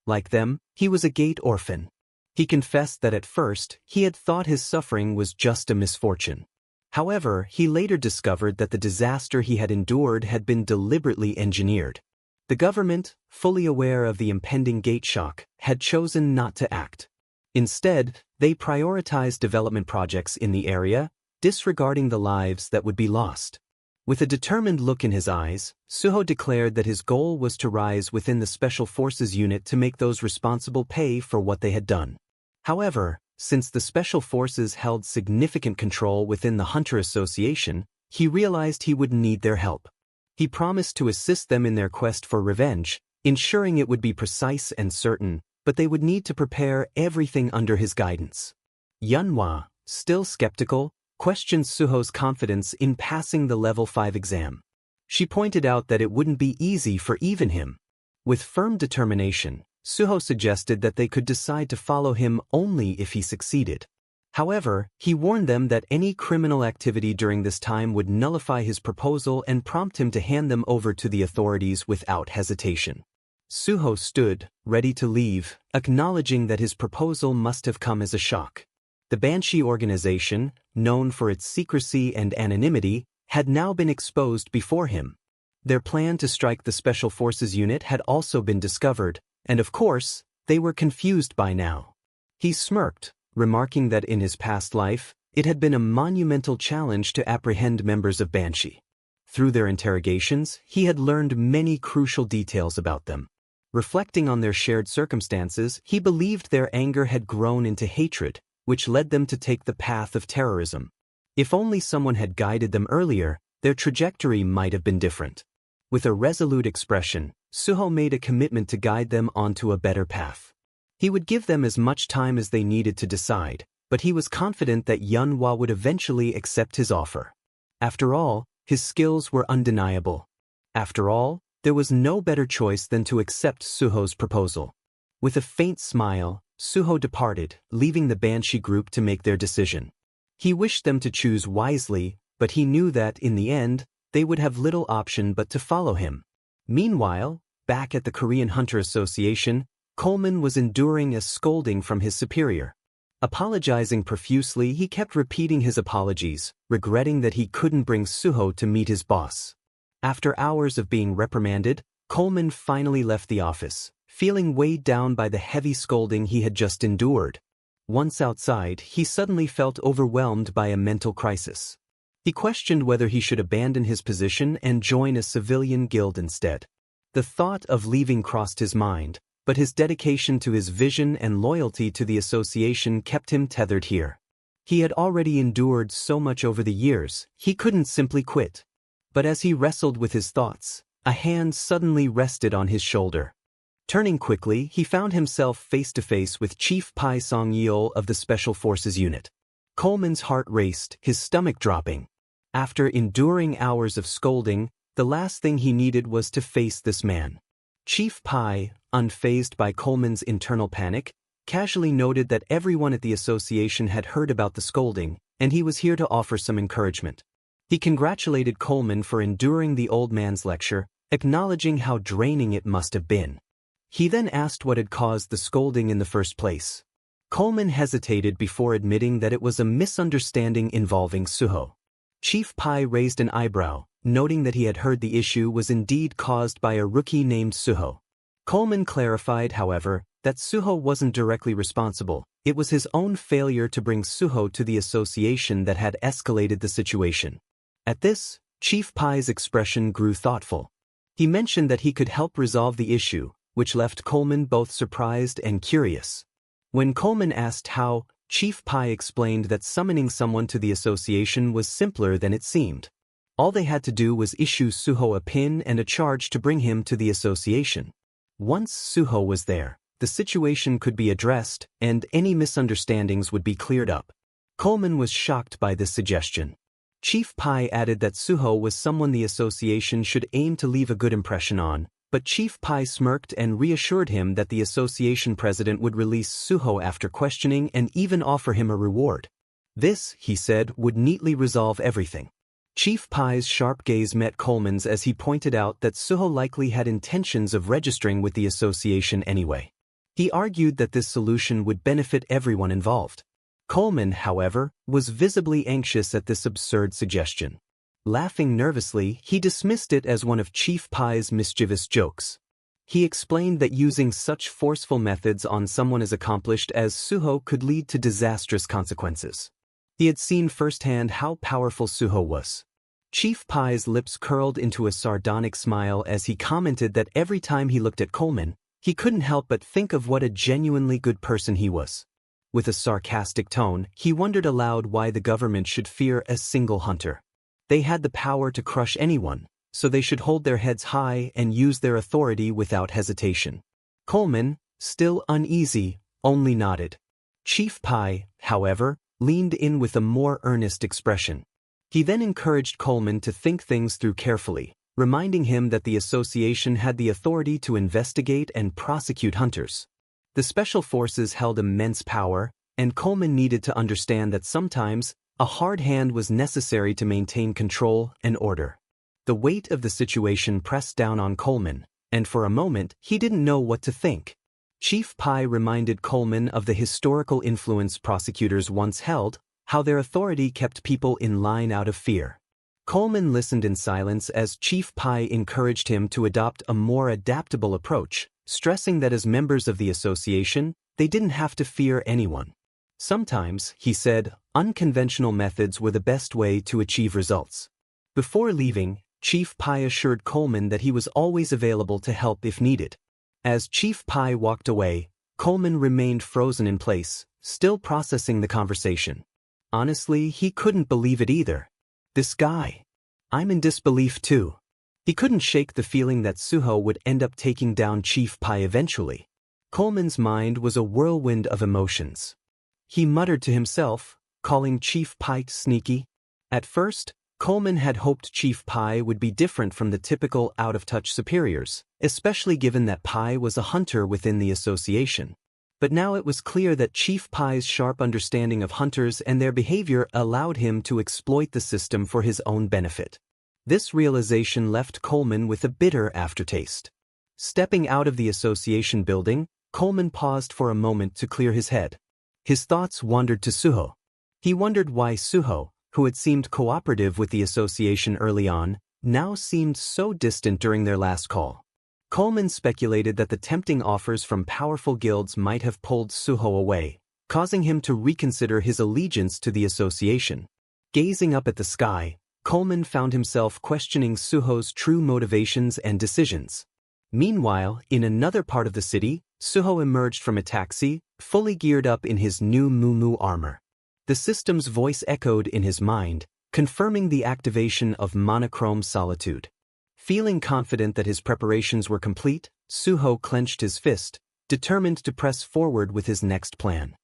Like them, he was a gate orphan. He confessed that at first, he had thought his suffering was just a misfortune. However, he later discovered that the disaster he had endured had been deliberately engineered. The government, fully aware of the impending gate shock, had chosen not to act. Instead, they prioritized development projects in the area, disregarding the lives that would be lost. With a determined look in his eyes, Suho declared that his goal was to rise within the Special Forces unit to make those responsible pay for what they had done. However, since the Special Forces held significant control within the Hunter Association, he realized he would need their help. He promised to assist them in their quest for revenge, ensuring it would be precise and certain, but they would need to prepare everything under his guidance. Manhwa, still skeptical, questioned Suho's confidence in passing the Level 5 exam. She pointed out that it wouldn't be easy for even him. With firm determination, Suho suggested that they could decide to follow him only if he succeeded. However, he warned them that any criminal activity during this time would nullify his proposal and prompt him to hand them over to the authorities without hesitation. Suho stood, ready to leave, acknowledging that his proposal must have come as a shock. The Banshee organization, known for its secrecy and anonymity, had now been exposed before him. Their plan to strike the Special Forces unit had also been discovered, and of course, they were confused by now. He smirked, remarking that in his past life, it had been a monumental challenge to apprehend members of Banshee. Through their interrogations, he had learned many crucial details about them. Reflecting on their shared circumstances, he believed their anger had grown into hatred, which led them to take the path of terrorism. If only someone had guided them earlier, their trajectory might have been different. With a resolute expression, Suho made a commitment to guide them onto a better path. He would give them as much time as they needed to decide, but he was confident that Manhwa would eventually accept his offer. After all, his skills were undeniable. After all, there was no better choice than to accept Suho's proposal. With a faint smile, Suho departed, leaving the Banshee group to make their decision. He wished them to choose wisely, but he knew that, in the end, they would have little option but to follow him. Meanwhile, back at the Korean Hunter Association, Coleman was enduring a scolding from his superior. Apologizing profusely, he kept repeating his apologies, regretting that he couldn't bring Suho to meet his boss. After hours of being reprimanded, Coleman finally left the office, feeling weighed down by the heavy scolding he had just endured. Once outside, he suddenly felt overwhelmed by a mental crisis. He questioned whether he should abandon his position and join a civilian guild instead. The thought of leaving crossed his mind, but his dedication to his vision and loyalty to the association kept him tethered here. He had already endured so much over the years, he couldn't simply quit. But as he wrestled with his thoughts, a hand suddenly rested on his shoulder. Turning quickly, he found himself face to face with Chief Pai Song-yeol of the Special Forces unit. Coleman's heart raced, his stomach dropping. After enduring hours of scolding, the last thing he needed was to face this man. Chief Pai, unfazed by Coleman's internal panic, casually noted that everyone at the association had heard about the scolding, and he was here to offer some encouragement. He congratulated Coleman for enduring the old man's lecture, acknowledging how draining it must have been. He then asked what had caused the scolding in the first place. Coleman hesitated before admitting that it was a misunderstanding involving Suho. Chief Pai raised an eyebrow, noting that he had heard the issue was indeed caused by a rookie named Suho. Coleman clarified, however, that Suho wasn't directly responsible. It was his own failure to bring Suho to the association that had escalated the situation. At this, Chief Pai's expression grew thoughtful. He mentioned that he could help resolve the issue, which left Coleman both surprised and curious. When Coleman asked how, Chief Pai explained that summoning someone to the association was simpler than it seemed. All they had to do was issue Suho a pin and a charge to bring him to the association. Once Suho was there, the situation could be addressed, and any misunderstandings would be cleared up. Coleman was shocked by this suggestion. Chief Pai added that Suho was someone the association should aim to leave a good impression on, but Chief Pai smirked and reassured him that the association president would release Suho after questioning and even offer him a reward. This, he said, would neatly resolve everything. Chief Pai's sharp gaze met Coleman's as he pointed out that Suho likely had intentions of registering with the association anyway. He argued that this solution would benefit everyone involved. Coleman, however, was visibly anxious at this absurd suggestion. Laughing nervously, he dismissed it as one of Chief Pai's mischievous jokes. He explained that using such forceful methods on someone as accomplished as Suho could lead to disastrous consequences. He had seen firsthand how powerful Suho was. Chief Pai's lips curled into a sardonic smile as he commented that every time he looked at Coleman, he couldn't help but think of what a genuinely good person he was. With a sarcastic tone, he wondered aloud why the government should fear a single hunter. They had the power to crush anyone, so they should hold their heads high and use their authority without hesitation. Coleman, still uneasy, only nodded. Chief Pai, however, leaned in with a more earnest expression. He then encouraged Coleman to think things through carefully, reminding him that the association had the authority to investigate and prosecute hunters. The special forces held immense power, and Coleman needed to understand that sometimes a hard hand was necessary to maintain control and order. The weight of the situation pressed down on Coleman, and for a moment he didn't know what to think. Chief Pai reminded Coleman of the historical influence prosecutors once held, how their authority kept people in line out of fear. Coleman listened in silence as Chief Pai encouraged him to adopt a more adaptable approach, stressing that as members of the association, they didn't have to fear anyone. Sometimes, he said, unconventional methods were the best way to achieve results. Before leaving, Chief Pai assured Coleman that he was always available to help if needed. As Chief Pai walked away, Coleman remained frozen in place, still processing the conversation. Honestly, he couldn't believe it either. This guy. I'm in disbelief too. He couldn't shake the feeling that Suho would end up taking down Chief Pai eventually. Coleman's mind was a whirlwind of emotions. He muttered to himself, calling Chief Pai sneaky. At first, Coleman had hoped Chief Pai would be different from the typical out-of-touch superiors, especially given that Pai was a hunter within the association. But now it was clear that Chief Pai's sharp understanding of hunters and their behavior allowed him to exploit the system for his own benefit. This realization left Coleman with a bitter aftertaste. Stepping out of the association building, Coleman paused for a moment to clear his head. His thoughts wandered to Suho. He wondered why Suho, who had seemed cooperative with the association early on, now seemed so distant during their last call. Coleman speculated that the tempting offers from powerful guilds might have pulled Suho away, causing him to reconsider his allegiance to the association. Gazing up at the sky, Coleman found himself questioning Suho's true motivations and decisions. Meanwhile, in another part of the city, Suho emerged from a taxi, fully geared up in his new muumuu armor. The system's voice echoed in his mind, confirming the activation of monochrome solitude. Feeling confident that his preparations were complete, Suho clenched his fist, determined to press forward with his next plan.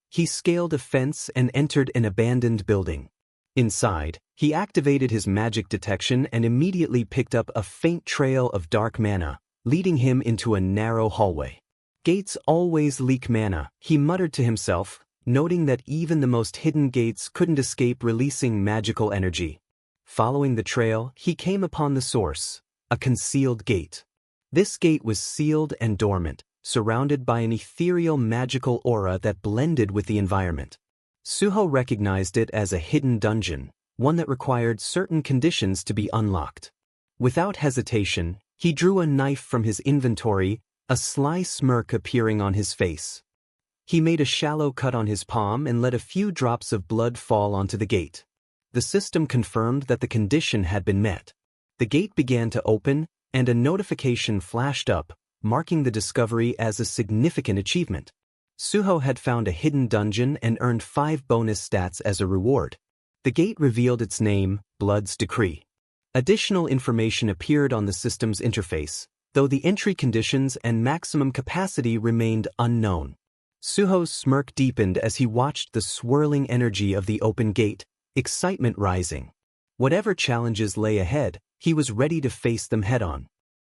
He scaled a fence and entered an abandoned building. Inside, he activated his magic detection and immediately picked up a faint trail of dark mana, leading him into a narrow hallway. Gates always leak mana, he muttered to himself, noting that even the most hidden gates couldn't escape releasing magical energy. Following the trail, he came upon the source, a concealed gate. This gate was sealed and dormant, surrounded by an ethereal magical aura that blended with the environment. Suho recognized it as a hidden dungeon, one that required certain conditions to be unlocked. Without hesitation, he drew a knife from his inventory, a sly smirk appearing on his face. He made a shallow cut on his palm and let a few drops of blood fall onto the gate. The system confirmed that the condition had been met. The gate began to open, and a notification flashed up, marking the discovery as a significant achievement. Suho had found a hidden dungeon and earned 5 bonus stats as a reward. The gate revealed its name, Blood's Decree. Additional information appeared on the system's interface, though the entry conditions and maximum capacity remained unknown. Suho's smirk deepened as he watched the swirling energy of the open gate, excitement rising. Whatever challenges lay ahead, he was ready to face them head-on.